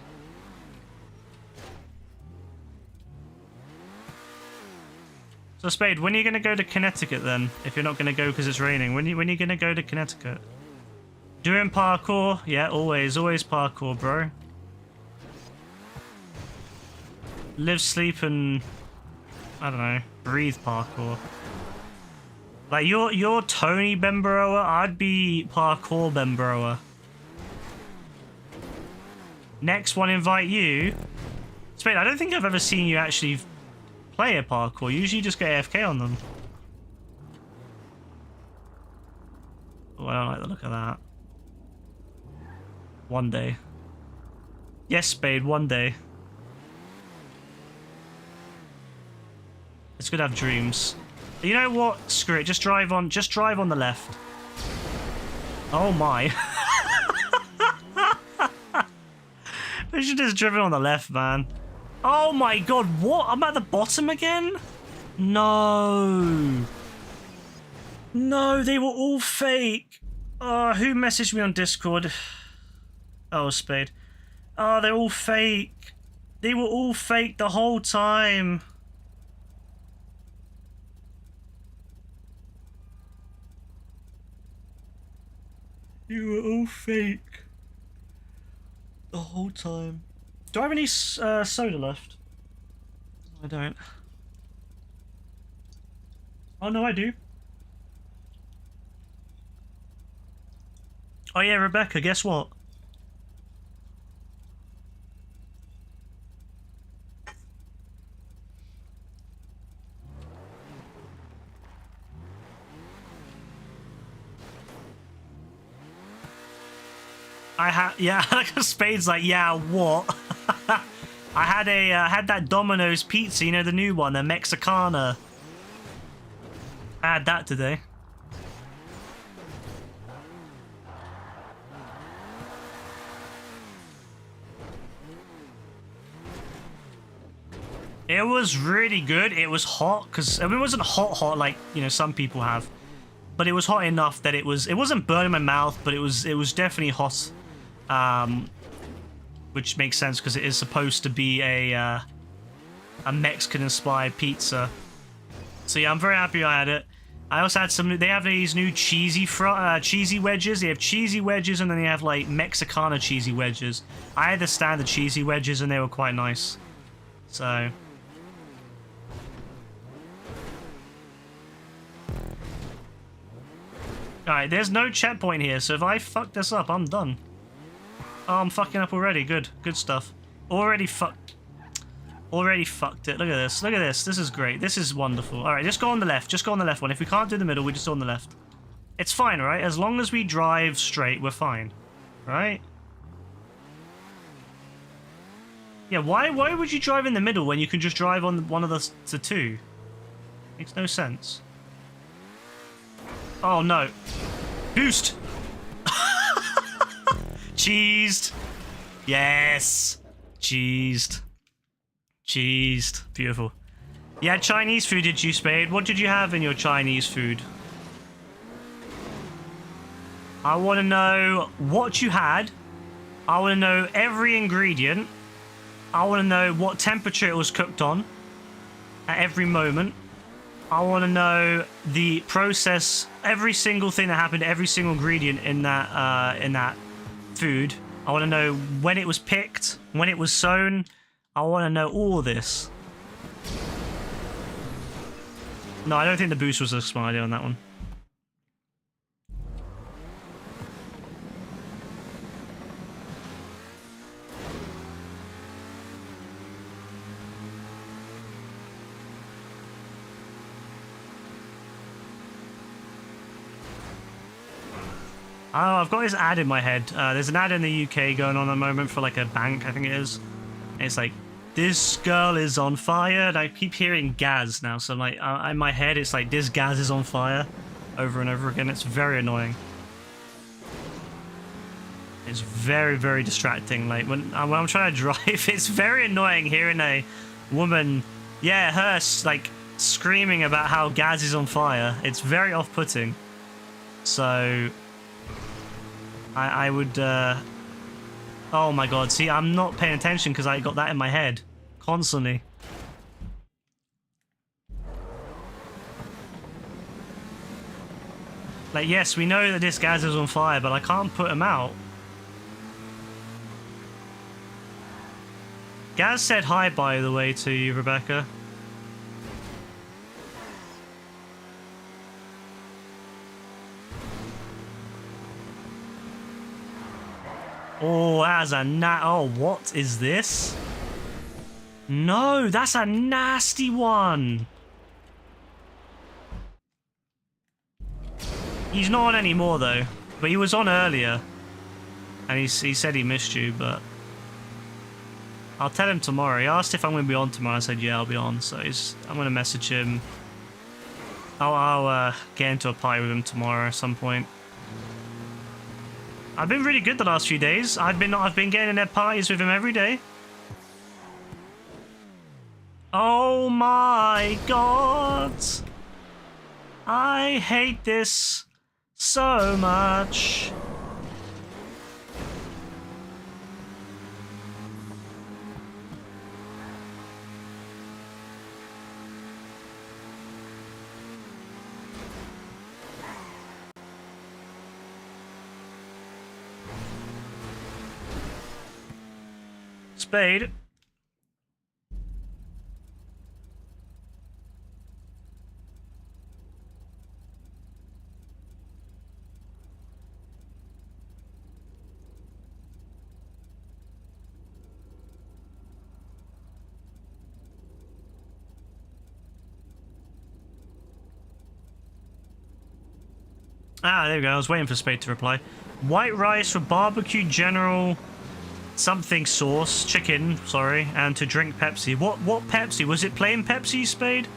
So, Spade, when are you going to go to Connecticut then? If you're not going to go because it's raining. When are you going to go to Connecticut? Doing parkour? Yeah, always parkour, bro. Live, sleep, and... I don't know. Breathe parkour. Like, you're Tony Bemberoa, I'd be parkour Bemberoa. Next one, invite you. Spade, I don't think I've ever seen you actually play a parkour. You usually just go AFK on them. Oh, I don't like the look of that. One day. Yes, Spade, one day. It's good to have dreams. You know what? Screw it. Just drive on the left. Oh my. They should just driven on the left, man. Oh my god, what? I'm at the bottom again? No. No, they were all fake. Who messaged me on Discord? Oh, Spade. Oh, they're all fake. They were all fake the whole time. You were all fake. The whole time. Do I have any soda left? I don't. Oh no, I do. Oh yeah, Rebecca, guess what? Yeah, Spade's like, yeah, what? I had that Domino's pizza, you know, the new one, the Mexicana. I had that today. It was really good. It was hot, because, I mean, it wasn't hot like, you know, some people have. But it was hot enough that it wasn't burning my mouth, but it was definitely hot. Which makes sense because it is supposed to be a Mexican-inspired pizza. So yeah, I'm very happy I had it. I also had some. They have these new cheesy wedges. They have cheesy wedges, and then they have like Mexicana cheesy wedges. I had the standard cheesy wedges, and they were quite nice. So. Alright, there's no checkpoint here, so if I fuck this up, I'm done. Oh, I'm fucking up already. Good stuff. Already fucked it. Look at this. Look at this. This is great. This is wonderful. Alright, just go on the left. Just go on the left one. If we can't do the middle, we just go on the left. It's fine, right? As long as we drive straight, we're fine. Right? Yeah, why would you drive in the middle when you can just drive on one of the two? Makes no sense. Oh, no. Boost! Cheesed. Yes. Cheesed. Beautiful. You had Chinese food, did you, Spade? What did you have in your Chinese food? I want to know what you had. I want to know every ingredient. I want to know what temperature it was cooked on at every moment. I want to know the process, every single thing that happened, every single ingredient in that food. I want to know when it was picked, when it was sown. I want to know all this. No, I don't think the boost was a smart idea on that one. Oh, I've got this ad in my head. There's an ad in the UK going on at the moment for like a bank, I think it is. And it's like, this girl is on fire. And I keep hearing Gaz now. So I'm like, in my head, it's like, this Gaz is on fire over and over again. It's very annoying. It's very, very distracting. Like when I'm trying to drive, it's very annoying hearing a woman, yeah, her like screaming about how Gaz is on fire. It's very off-putting. So I would, oh my god, see, I'm not paying attention because I got that in my head constantly. Like, yes, we know that this Gaz is on fire, but I can't put him out. Gaz said hi, by the way, to you, Rebecca. Oh, that's a oh, what is this? No, that's a nasty one. He's not on anymore, though. But he was on earlier. And he said he missed you, but I'll tell him tomorrow. He asked if I'm going to be on tomorrow. I said, yeah, I'll be on. So I'm going to message him. I'll get into a party with him tomorrow at some point. I've been really good the last few days. I've been getting in their parties with him every day. Oh my god. I hate this so much. Spade. Ah, there we go. I was waiting for Spade to reply. White rice with barbecue general something sauce, chicken, sorry, and to drink Pepsi. What Pepsi? Was it plain Pepsi, Spade?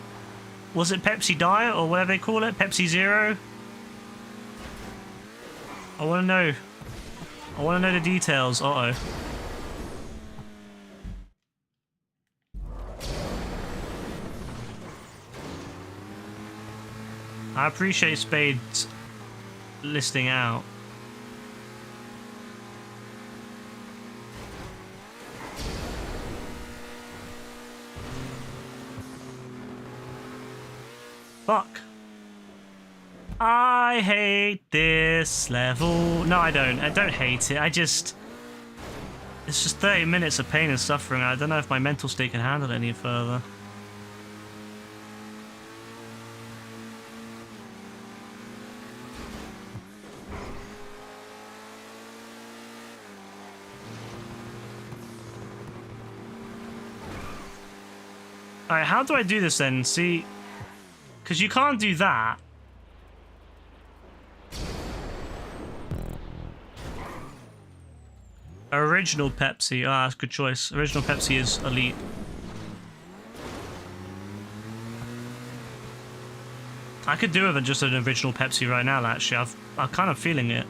Was it Pepsi Diet or whatever they call it? Pepsi Zero? I want to know. I want to know the details. Uh-oh. I appreciate Spade's listing out. Fuck. I hate this level. No, I don't. I don't hate it. I just... It's just 30 minutes of pain and suffering. I don't know if my mental state can handle it any further. Alright, how do I do this then? See... Because you can't do that. Original Pepsi. Ah, that's a good choice. Original Pepsi is elite. I could do with just an original Pepsi right now, actually. I'm kind of feeling it.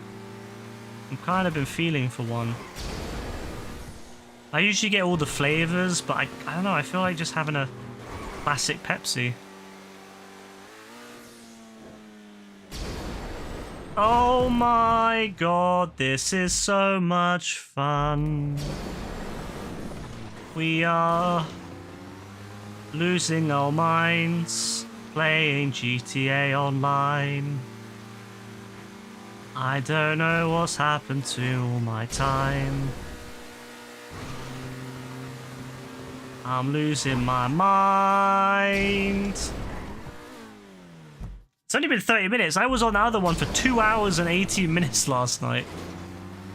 I'm kind of been feeling for one. I usually get all the flavors, but I don't know. I feel like just having a classic Pepsi. Oh my god, this is so much fun. We are losing our minds playing GTA Online. I don't know what's happened to all my time. I'm losing my mind. It's only been 30 minutes. I was on the other one for 2 hours and 18 minutes last night.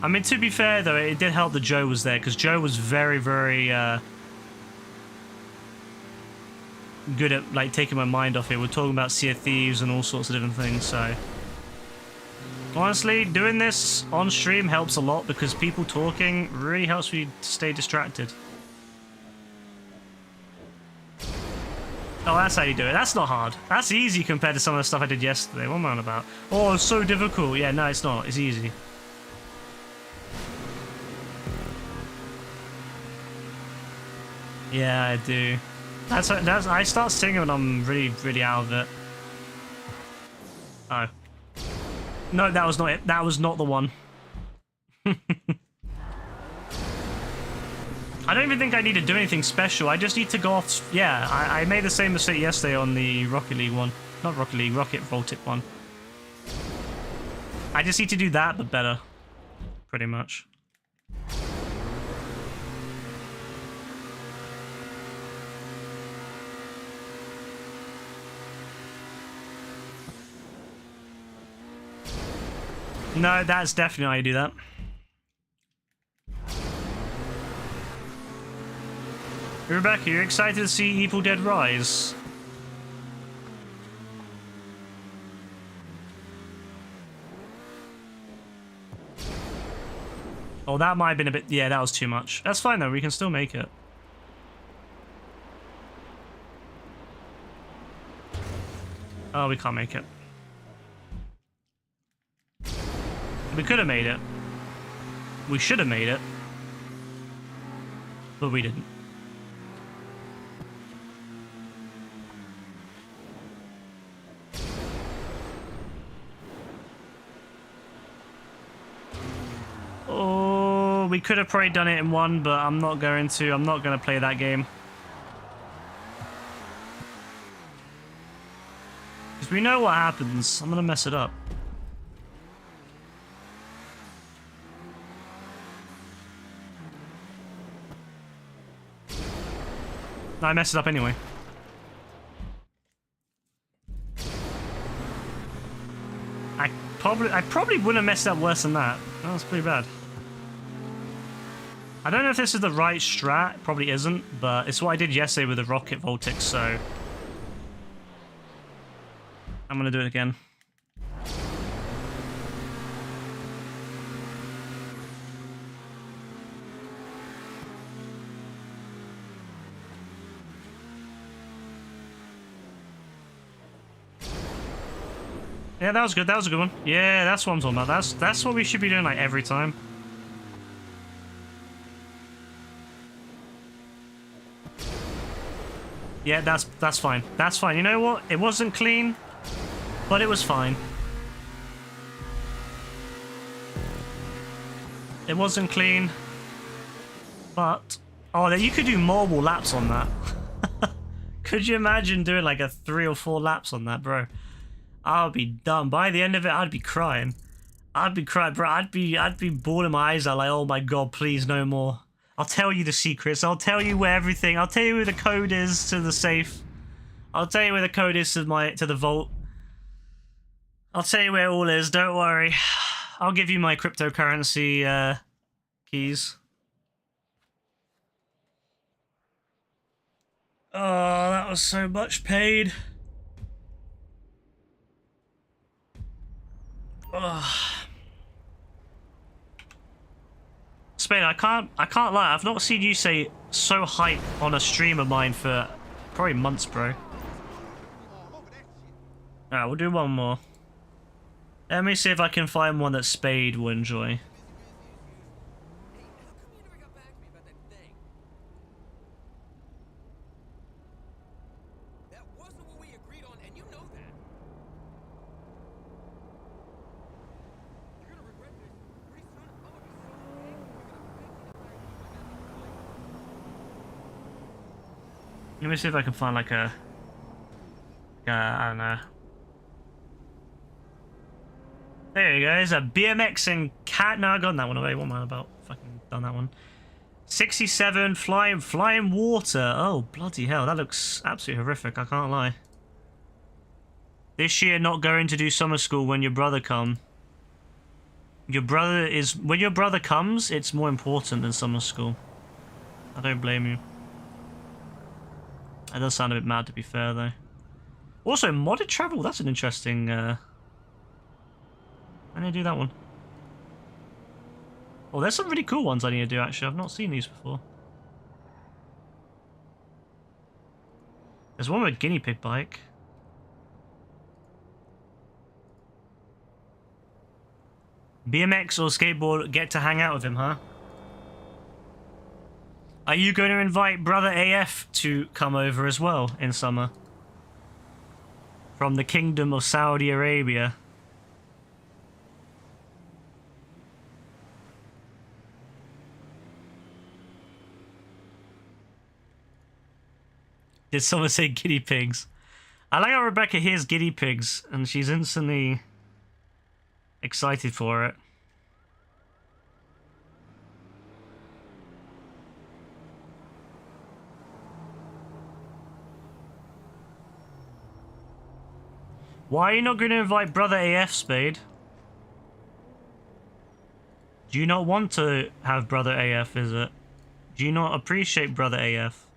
I mean, to be fair, though, it did help that Joe was there, because Joe was very, very good at, like, taking my mind off it. We're talking about Sea of Thieves and all sorts of different things, so... Honestly, doing this on stream helps a lot, because people talking really helps me stay distracted. Oh, that's how you do it. That's not hard. That's easy compared to some of the stuff I did yesterday. What am I on about? Oh, it's so difficult. Yeah, no, it's not. It's easy. Yeah, I do. That's I start singing when I'm really, really out of it. Oh. No, that was not it. That was not the one. I don't even think I need to do anything special. I just need to go off... Yeah, I made the same mistake yesterday on the Rocket League one. Not Rocket League, Rocket Voltic one. I just need to do that, but better. Pretty much. No, that's definitely how you do that. Rebecca, you're excited to see Evil Dead Rise? Oh, that might have been a bit... Yeah, that was too much. That's fine, though. We can still make it. Oh, we can't make it. We could have made it. We should have made it. But we didn't. Oh, we could have probably done it in one, but I'm not going to. I'm not going to play that game. Because we know what happens. I'm going to mess it up. I messed it up anyway. I probably wouldn't have messed up worse than that. That was pretty bad. I don't know if this is the right strat. It probably isn't, but it's what I did yesterday with the rocket voltics, so I'm gonna do it again. Yeah, that was good. That was a good one. Yeah, that's what I'm talking about. That's what we should be doing like every time. Yeah, that's fine. That's fine. You know what? It wasn't clean, but it was fine. It wasn't clean, but oh, you could do multiple laps on that. Could you imagine doing like a 3 or 4 laps on that, bro? I would be done. By the end of it, I'd be crying. I'd be crying, bro. I'd be bawling my eyes out like, oh my god, please no more. I'll tell you the secrets. I'll tell you where everything. I'll tell you where the code is to the safe. I'll tell you where the code is to the vault. I'll tell you where it all is. Don't worry. I'll give you my cryptocurrency keys. Oh, that was so much pain. Spain, I can't lie. I've not seen you say so hype on a stream of mine for probably months, bro. Alright, we'll do one more. Let me see if I can find one that Spade will enjoy. Let me see if I can find like a... I don't know. There you go, there's a BMX and cat. No, I got that one away. What am I about? Fucking done that one. 67, flying water. Oh, bloody hell. That looks absolutely horrific, I can't lie. This year not going to do summer school when your brother come. When your brother comes, it's more important than summer school. I don't blame you. That does sound a bit mad, to be fair, though. Also, modded travel. That's an interesting... I need to do that one. Oh, there's some really cool ones I need to do, actually. I've not seen these before. There's one with a guinea pig bike. BMX or skateboard, get to hang out with him, huh? Are you going to invite brother AF to come over as well in summer? From the Kingdom of Saudi Arabia. Did someone say guinea pigs? I like how Rebecca hears guinea pigs and she's instantly excited for it. Why are you not going to invite brother AF, Spade? Do you not want to have brother AF, is it? Do you not appreciate brother AF?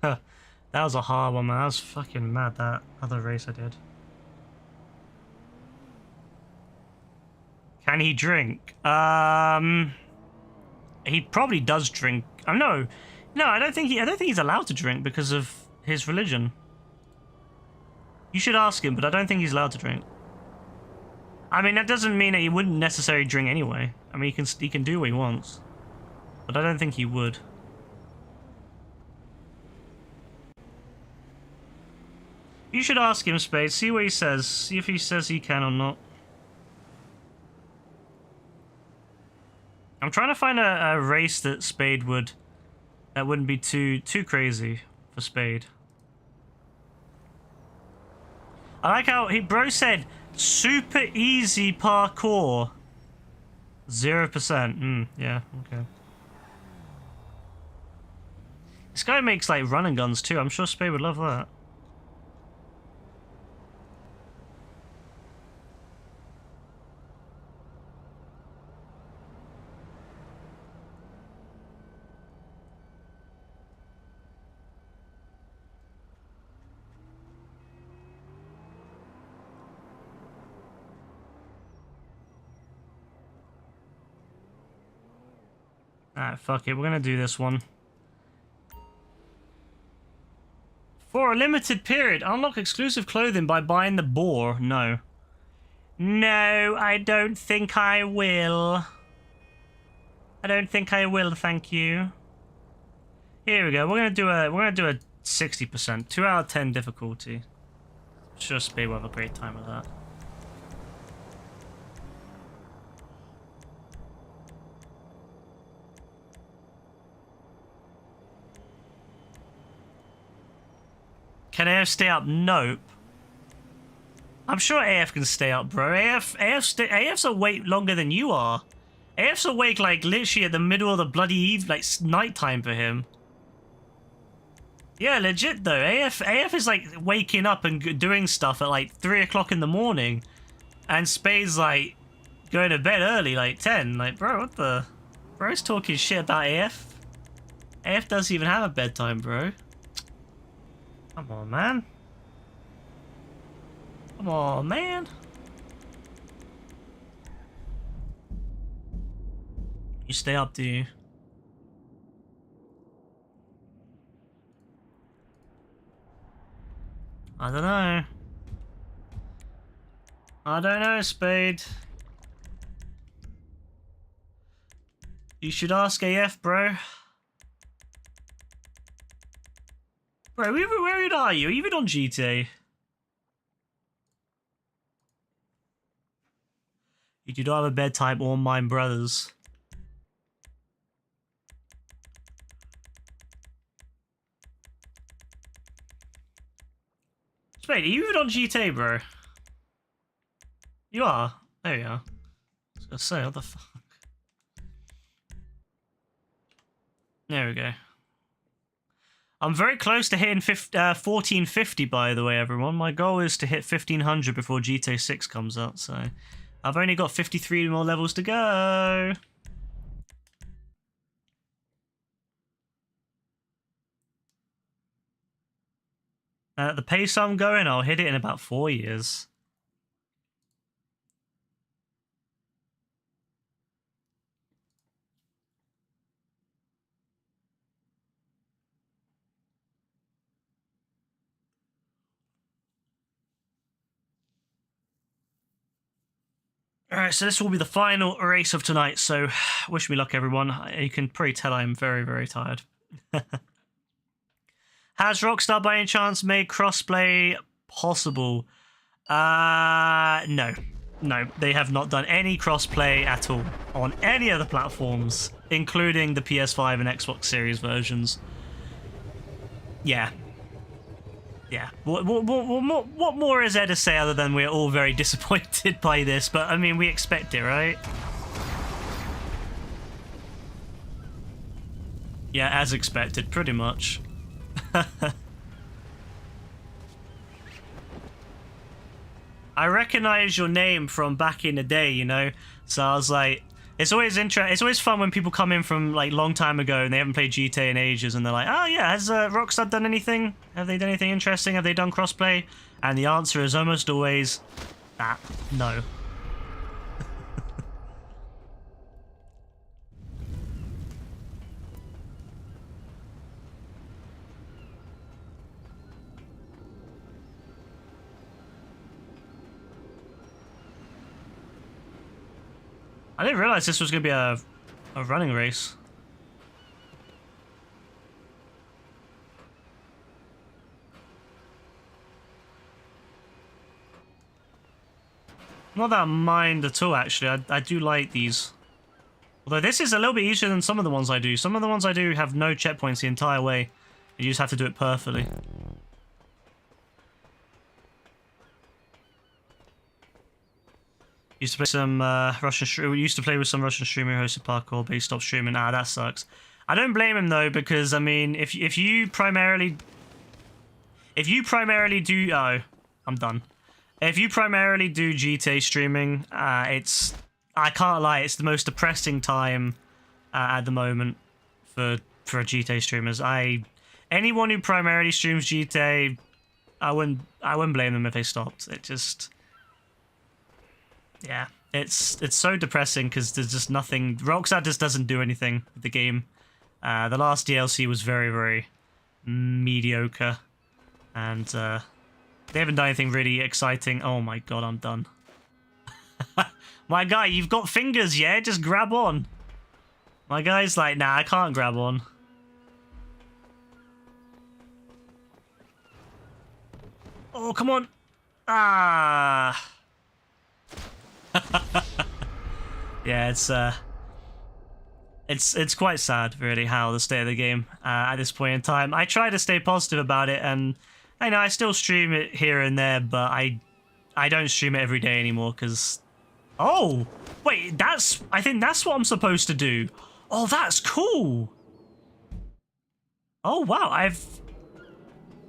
That was a hard one, man. I was fucking mad that other race I did. Can he drink? He probably does drink. Oh no, I don't think he's allowed to drink because of his religion. You should ask him, but I don't think he's allowed to drink. I mean, that doesn't mean that he wouldn't necessarily drink anyway. I mean, he can do what he wants, but I don't think he would. You should ask him, Spade. See what he says. See if he says he can or not. I'm trying to find a race that Spade that wouldn't be too crazy for Spade. I like how bro said super easy parkour. 0%. Yeah, okay. This guy makes like run and guns too. I'm sure Spade would love that. Alright, fuck it. We're gonna do this one. For a limited period, unlock exclusive clothing by buying the boar. No. No, I don't think I will. I don't think I will, thank you. Here we go. We're gonna do a 60%. 2 out of 10 difficulty. Sure Spade will have a great time with that. Can AF stay up? Nope. I'm sure AF can stay up, bro. AF's awake longer than you are. AF's awake like literally at the middle of the bloody eve, like nighttime for him. Yeah, legit though. AF is like waking up and doing stuff at like 3 o'clock in the morning, and Spade's like going to bed early, like 10. Like, bro, what the? Bro's talking shit about AF. AF doesn't even have a bedtime, bro. Come on, man. Come on, man. You stay up, do you? I don't know. I don't know, Spade. You should ask AF, bro. Bro, where are you? Are you even on GTA? You do not have a bedtime or mine, brothers. Spade, are you even on GTA, bro? You are? There you are. I was gonna say, what the fuck? There we go. I'm very close to hitting 1450, by the way, everyone. My goal is to hit 1500 before GTA 6 comes out, so I've only got 53 more levels to go. At the pace I'm going, I'll hit it in about 4 years. Alright, so this will be the final race of tonight, so wish me luck, everyone. You can probably tell I'm very, very tired. Has Rockstar by any chance made crossplay possible? No. No, they have not done any crossplay at all on any other platforms, including the PS5 and Xbox Series versions. Yeah. Yeah. What more is there to say other than we're all very disappointed by this? But, I mean, we expect it, right? Yeah, as expected, pretty much. I recognize your name from back in the day, you know? So I was like, It's always It's always fun when people come in from like long time ago and they haven't played GTA in ages, and they're like, "Oh yeah, has Rockstar done anything? Have they done anything interesting? Have they done crossplay?" And the answer is almost always that no. I didn't realize this was going to be a running race. Not that I mind at all, actually. I do like these. Although this is a little bit easier than some of the ones I do. Some of the ones I do have no checkpoints the entire way. You just have to do it perfectly. Used to play some We used to play with some Russian streamer who hosted parkour, but he stopped streaming. Ah, that sucks. I don't blame him though, because I mean, if you primarily do, oh, I'm done. If you primarily do GTA streaming, I can't lie, it's the most depressing time at the moment for GTA streamers. Anyone who primarily streams GTA, I wouldn't blame them if they stopped. It just. Yeah, it's so depressing because there's just nothing. Rockstar just doesn't do anything with the game. The last DLC was very, very mediocre, and they haven't done anything really exciting. Oh my god, I'm done. My guy, you've got fingers, yeah? Just grab on. My guy's like, nah, I can't grab on. Oh, come on. Ah. Yeah, it's quite sad, really, how the state of the game at this point in time. I try to stay positive about it, and I know I still stream it here and there, but I don't stream it every day anymore because. Oh, wait, I think that's what I'm supposed to do. Oh, that's cool. Oh wow,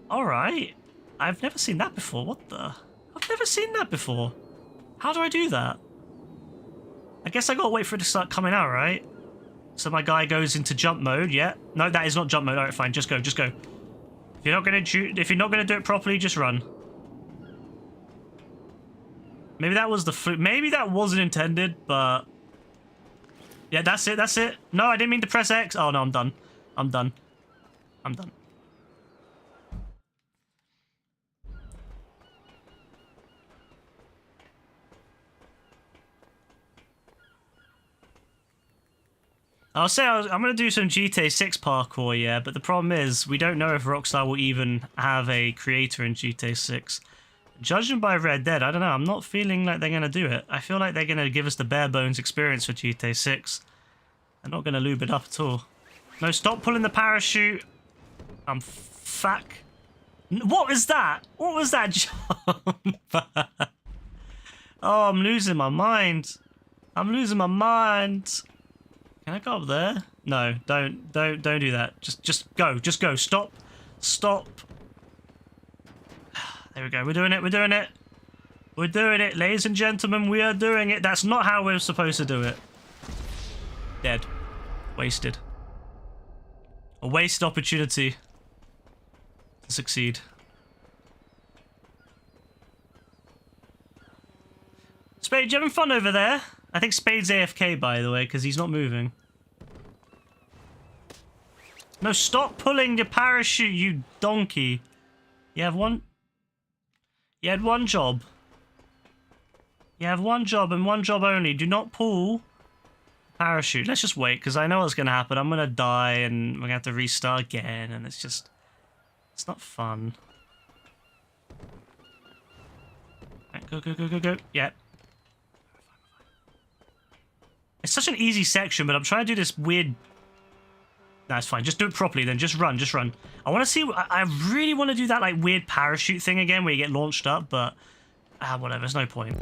all right. I've never seen that before. What the? I've never seen that before. How do I do that? I guess I gotta wait for it to start coming out, right? So my guy goes into jump mode, yeah? No, that is not jump mode. Alright, fine, just go, just go. If you're not gonna do it properly, just run. Maybe that was the fluke. Maybe that wasn't intended, but... Yeah, that's it, that's it. No, I didn't mean to press X. Oh no, I'm done. I'm done. I'm done. I'm going to do some GTA 6 parkour, yeah, but the problem is we don't know if Rockstar will even have a creator in GTA 6. Judging by Red Dead, I don't know, I'm not feeling like they're going to do it. I feel like they're going to give us the bare bones experience for GTA 6. They're not going to lube it up at all. No, stop pulling the parachute. I'm fuck. What was that? What was that jump? Oh, I'm losing my mind. I'm losing my mind. Can I go up there? No, don't do that. Just go. Stop. There we go. We're doing it. We're doing it, ladies and gentlemen. We are doing it. That's not how we're supposed to do it. Dead. Wasted. A wasted opportunity to succeed. Spade, you having fun over there? I think Spade's AFK, by the way, because he's not moving. No, stop pulling your parachute, you donkey. You had one job. You have one job and one job only. Do not pull parachute. Let's just wait, because I know what's going to happen. I'm going to die, and we're going to have to restart again, and it's just... It's not fun. Right, go. Yep. It's such an easy section, but I'm trying to do this weird... Nah, it's fine. Just do it properly then. Just run. I want to see... I really want to do that like weird parachute thing again where you get launched up, but... whatever. There's no point.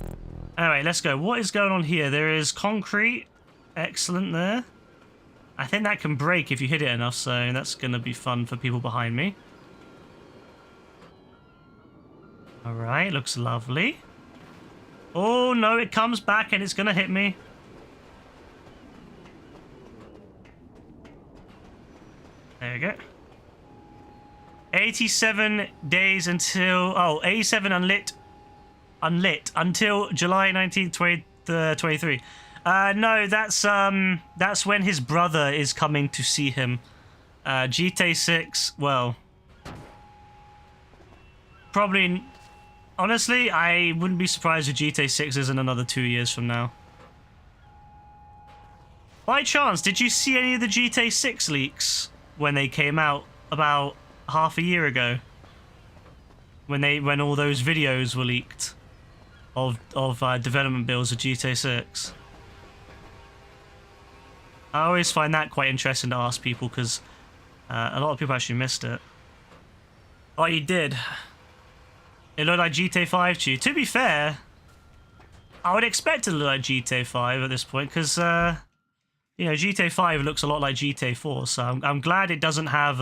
Anyway, let's go. What is going on here? There is concrete. Excellent there. I think that can break if you hit it enough, so that's going to be fun for people behind me. Alright, looks lovely. Oh, no, it comes back and it's going to hit me. There we go. 87 days until... Oh, 87 unlit until July 19th, 2023. No, that's when his brother is coming to see him. GTA 6, well... Probably... Honestly, I wouldn't be surprised if GTA 6 isn't another 2 years from now. By chance, did you see any of the GTA 6 leaks when they came out about half a year ago? When all those videos were leaked of development builds of GTA 6. I always find that quite interesting to ask people because a lot of people actually missed it. Oh, you did? It looked like GTA 5 to you. To be fair, I would expect it to look like GTA 5 at this point because, you know, GTA 5 looks a lot like GTA 4. So I'm glad it doesn't have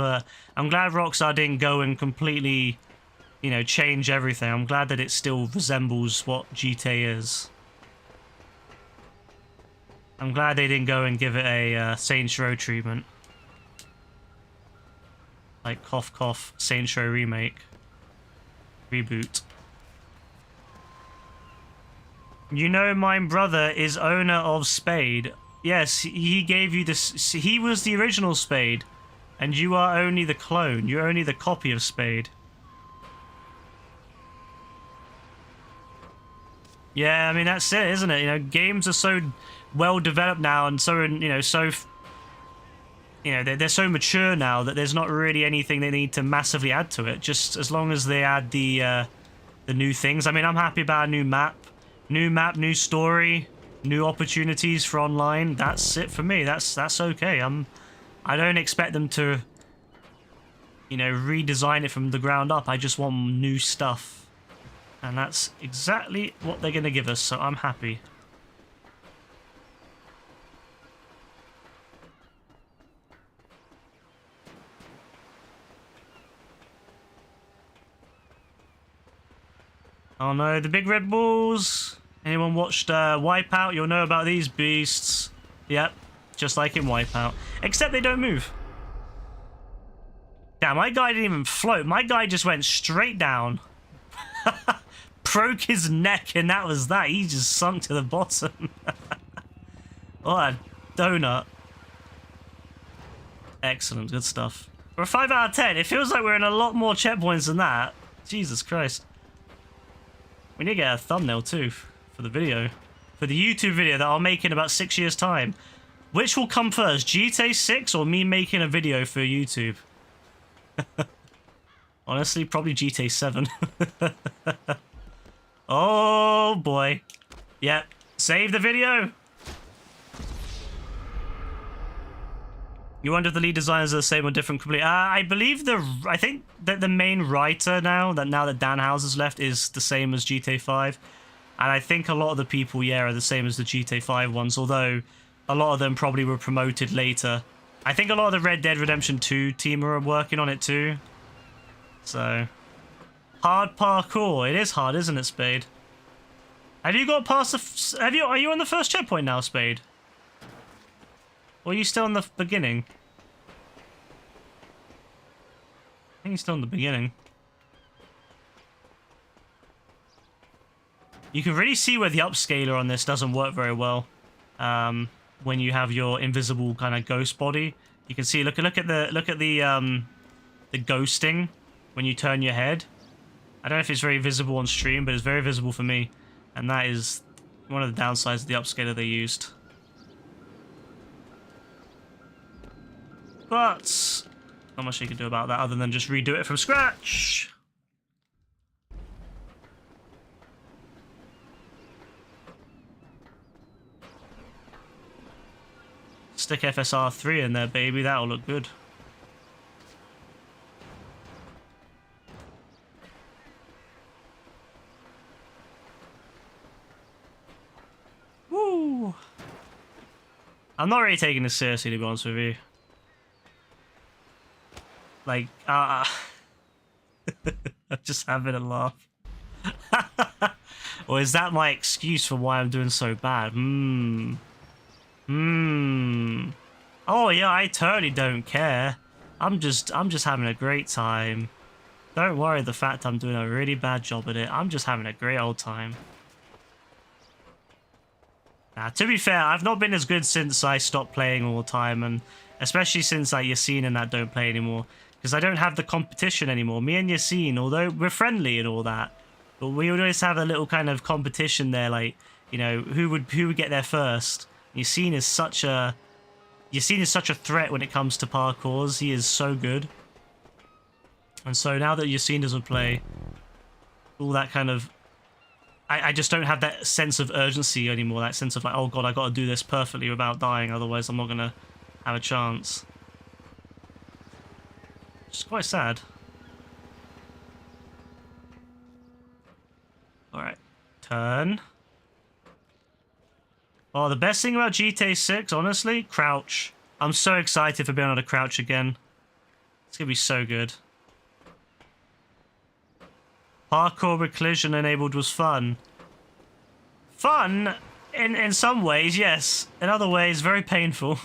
I'm glad Rockstar didn't go and completely, you know, change everything. I'm glad that it still resembles what GTA is. I'm glad they didn't go and give it a Saints Row treatment. Like, cough cough, Saints Row remake. Reboot. You know my brother is owner of Spade. Yes, he gave you this. He was the original Spade. And you are only the clone. You're only the copy of Spade. Yeah, I mean, that's it, isn't it? You know, games are so well developed now and so, you know, they're so mature now that there's not really anything they need to massively add to it. Just as long as they add the new things. I mean, I'm happy about a new map, new story, new opportunities for online. That's it for me. That's okay. I don't expect them to, you know, redesign it from the ground up. I just want new stuff. And that's exactly what they're going to give us, so I'm happy. Oh no, the big Red Bulls. Anyone watched Wipeout? You'll know about these beasts. Yep, just like in Wipeout. Except they don't move. Damn, my guy didn't even float. My guy just went straight down. Broke his neck and that was that. He just sunk to the bottom. What a donut. Excellent, good stuff. We're a 5 out of 10. It feels like we're in a lot more checkpoints than that. Jesus Christ. We need to get a thumbnail too for the video. For the YouTube video that I'll make in about 6 years' time. Which will come first, GTA 6 or me making a video for YouTube? Honestly, probably GTA 7. Oh boy. Yep. Save the video. You wonder if the lead designers are the same or different completely. I believe I think that the main writer now that Dan Houser's left is the same as GTA 5. And I think a lot of the people, yeah, are the same as the GTA 5 ones, although a lot of them probably were promoted later. I think a lot of the Red Dead Redemption 2 team are working on it too. So, hard parkour. It is hard, isn't it, Spade? Have you got past the... Are you on the first checkpoint now, Spade? Or are you still in the beginning? I think you're still in the beginning. You can really see where the upscaler on this doesn't work very well. When you have your invisible kind of ghost body, you can see. Look at the ghosting when you turn your head. I don't know if it's very visible on stream, but it's very visible for me, and that is one of the downsides of the upscaler they used. But not much you can do about that other than just redo it from scratch. Stick FSR3 in there, baby. That'll look good. Woo! I'm not really taking this seriously, to be honest with you. Like, I'm just having a laugh. Or is that my excuse for why I'm doing so bad? Oh yeah, I totally don't care. I'm just having a great time. Don't worry the fact I'm doing a really bad job at it. I'm just having a great old time. Now, to be fair, I've not been as good since I stopped playing all the time, and especially since like Yassine and that don't play anymore, because I don't have the competition anymore. Me and Yassine, although we're friendly and all that, but we always have a little kind of competition there, like, you know, who would get there first. Yassine is such a threat when it comes to parkours. He is so good. And so now that Yassine doesn't play, all that kind of... I just don't have that sense of urgency anymore, that sense of like, oh god, I got to do this perfectly without dying, otherwise I'm not going to have a chance. It's quite sad. Alright, turn. Oh, the best thing about GTA 6, honestly, crouch. I'm so excited for being able to crouch again. It's going to be so good. Parkour with collision enabled was fun. Fun? In some ways, yes. In other ways, very painful.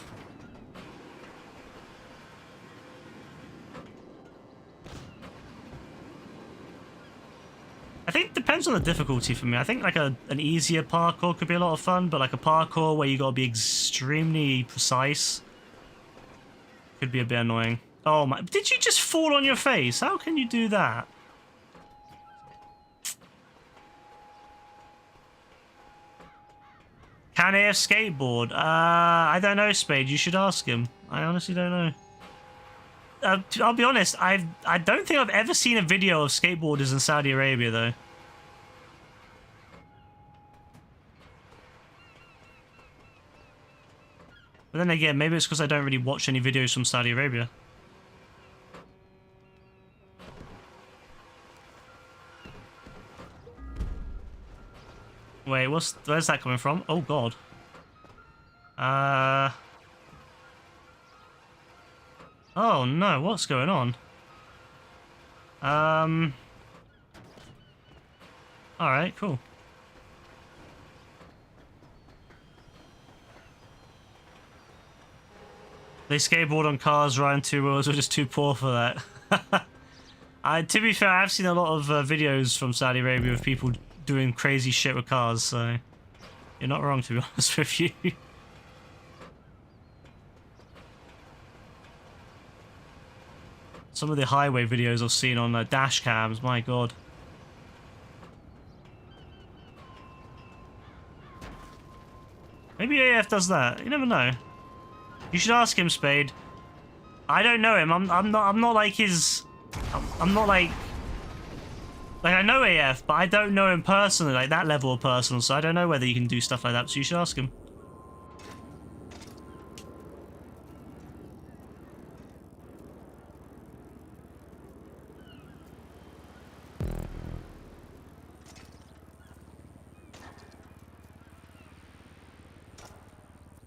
I think it depends on the difficulty for me. I think like an easier parkour could be a lot of fun, but like a parkour where you gotta be extremely precise could be a bit annoying. Oh my, did you just fall on your face? How can you do that? Can AF skateboard? I don't know, Spade. You should ask him. I honestly don't know. I'll be honest, I don't think I've ever seen a video of skateboarders in Saudi Arabia, though. But then again, maybe it's because I don't really watch any videos from Saudi Arabia. Wait, where's that coming from? Oh god. Oh no, what's going on? Alright, cool. They skateboard on cars, riding two wheels. We're just too poor for that. To be fair, I've seen a lot of videos from Saudi Arabia of people doing crazy shit with cars, so you're not wrong, to be honest with you. Some of the highway videos I've seen on dash cams, my god. Maybe AF does that. You never know. You should ask him, Spade. I don't know him. I'm not like his. I'm not like I know AF, but I don't know him personally, like that level of personal. So I don't know whether you can do stuff like that. So you should ask him.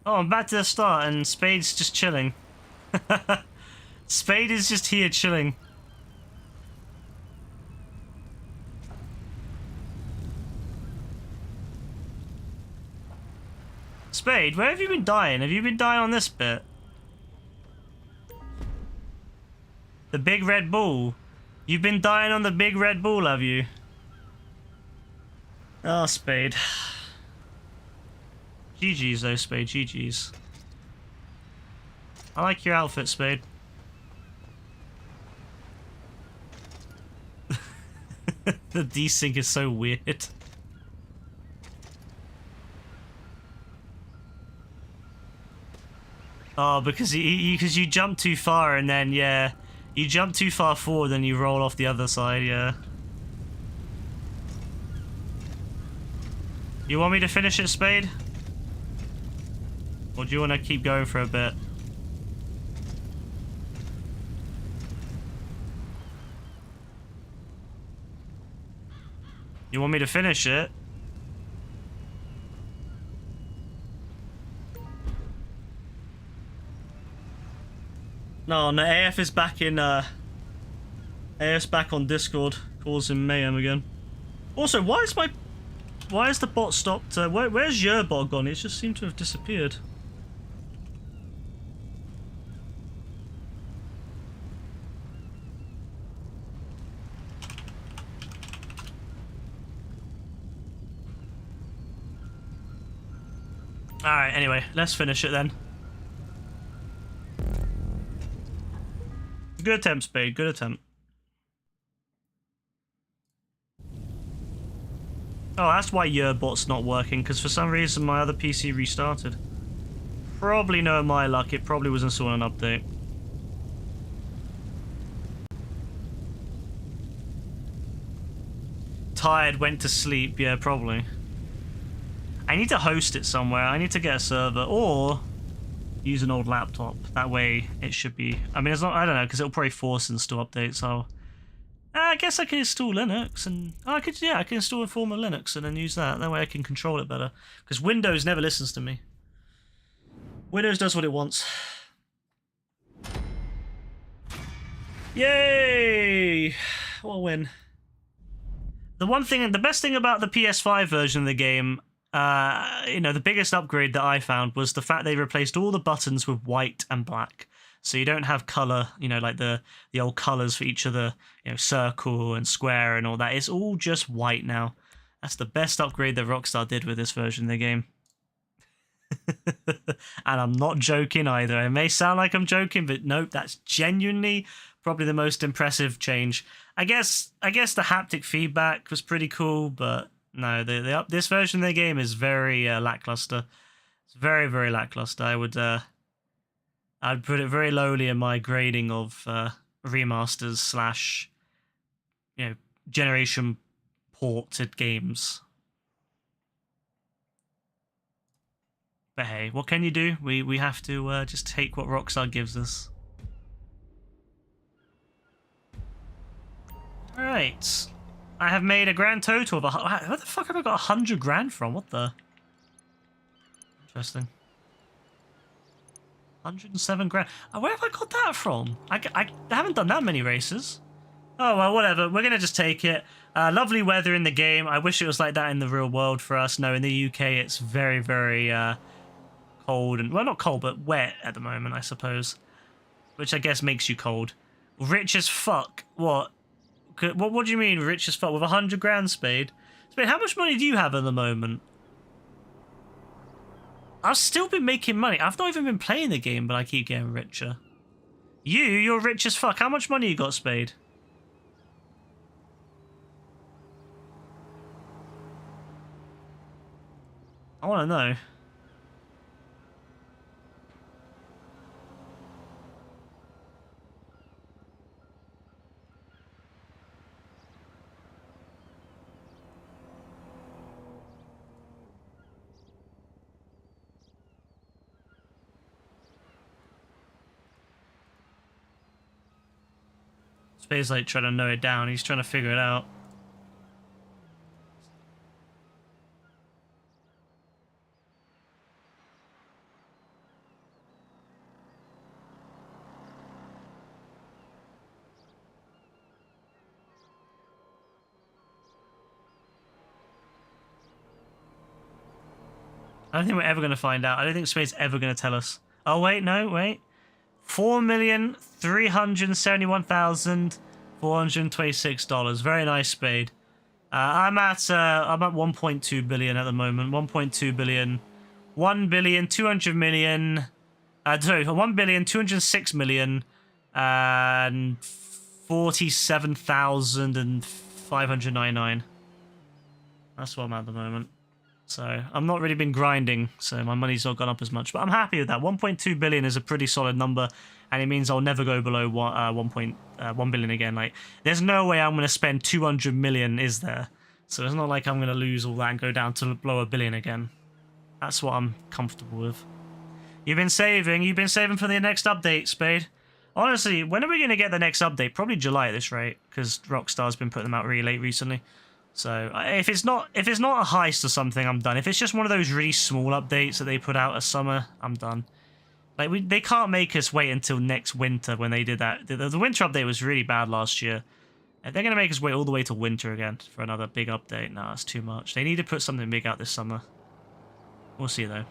Oh, I'm back to the start, and Spade's just chilling. Spade is just here chilling. Spade, where have you been dying? Have you been dying on this bit? The big red bull. You've been dying on the big red bull, have you? Oh, Spade. GG's though, Spade, GG's. I like your outfit, Spade. The desync is so weird. Oh, because you jump too far and then, yeah, you jump too far forward and you roll off the other side, yeah. You want me to finish it, Spade? Or do you want to keep going for a bit? You want me to finish it? No, AF is back in, AF's back on Discord, causing mayhem again. Also, why is the bot stopped? Where's your bot gone? It just seemed to have disappeared. Alright, anyway, let's finish it then. Good attempt, Spade. Good attempt. Oh, that's why Yerbot's not working, because for some reason my other PC restarted. Probably no my luck, it probably was installing an update. Tired, went to sleep, yeah, probably. I need to host it somewhere. I need to get a server, or use an old laptop. That way it should be... I mean, it's not, I don't know, because it'll probably force install updates, so... I guess I can install Linux, and... Oh, I can install a form of Linux and then use that. That way I can control it better. Because Windows never listens to me. Windows does what it wants. Yay! What a win. The best thing about the PS5 version of the game, the biggest upgrade that I found was the fact they replaced all the buttons with white and black. So you don't have color, like the old colors for each of the, circle and square and all that. It's all just white now. That's the best upgrade that Rockstar did with this version of the game. And I'm not joking either. It may sound like I'm joking, but nope, that's genuinely probably the most impressive change. I guess the haptic feedback was pretty cool, but no, this version of the game is very lackluster. It's very, very lackluster. I'd put it very lowly in my grading of remasters / generation ported games. But hey, what can you do? We have to just take what Rockstar gives us. Alright. I have made a grand total of where the fuck have I got 100 grand from? What the? Interesting. 107 grand. Where have I got that from? I haven't done that many races. Oh, well, whatever. We're going to just take it. Lovely weather in the game. I wish it was like that in the real world for us. No, in the UK, it's very, very cold. And well, not cold, but wet at the moment, I suppose. Which I guess makes you cold. Rich as fuck. What? What do you mean, rich as fuck? With 100 grand, Spade? Spade, how much money do you have at the moment? I've still been making money. I've not even been playing the game, but I keep getting richer. You're rich as fuck. How much money you got, Spade? I want to know. Spade's like trying to know it down. He's trying to figure it out. I don't think we're ever going to find out. I don't think Spade's ever going to tell us. Oh, wait, no, wait. 4,371,426. Very nice, Spade. I'm at 1.2 billion at the moment. 1.2 billion. 1,200,000,000. Sorry, 1,206,000,000 and 47,599. That's what I'm at the moment. So I've not really been grinding, so my money's not gone up as much. But I'm happy with that. 1.2 billion is a pretty solid number, and it means I'll never go below 1 billion again. Like, there's no way I'm going to spend 200 million, is there? So it's not like I'm going to lose all that and go down to below 1 billion again. That's what I'm comfortable with. You've been saving for the next update, Spade. Honestly, when are we going to get the next update? Probably July at this rate, because Rockstar's been putting them out really late recently. So if it's not a heist or something, I'm done. If it's just one of those really small updates that they put out as summer, I'm done. Like, they can't make us wait until next winter when they did that. The winter update was really bad last year. And they're going to make us wait all the way till winter again for another big update. No, that's too much. They need to put something big out this summer. We'll see, though.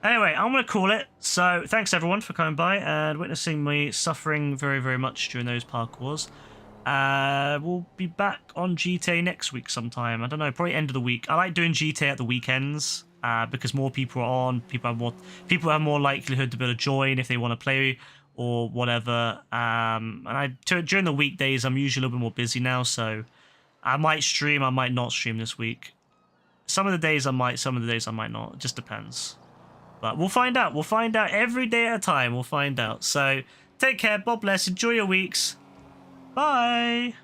Anyway, I'm going to call it. So thanks, everyone, for coming by and witnessing me suffering very, very much during those parkours. We'll be back on GTA next week sometime. I don't know, probably end of the week. I like doing GTA at the weekends. because more people are on. People have more likelihood to be able to join if they want to play or whatever. And during the weekdays, I'm usually a little bit more busy now, so I might stream, I might not stream this week. Some of the days I might, some of the days I might not. It just depends. But we'll find out. We'll find out every day at a time. We'll find out. So take care. God bless. Enjoy your weeks. Bye.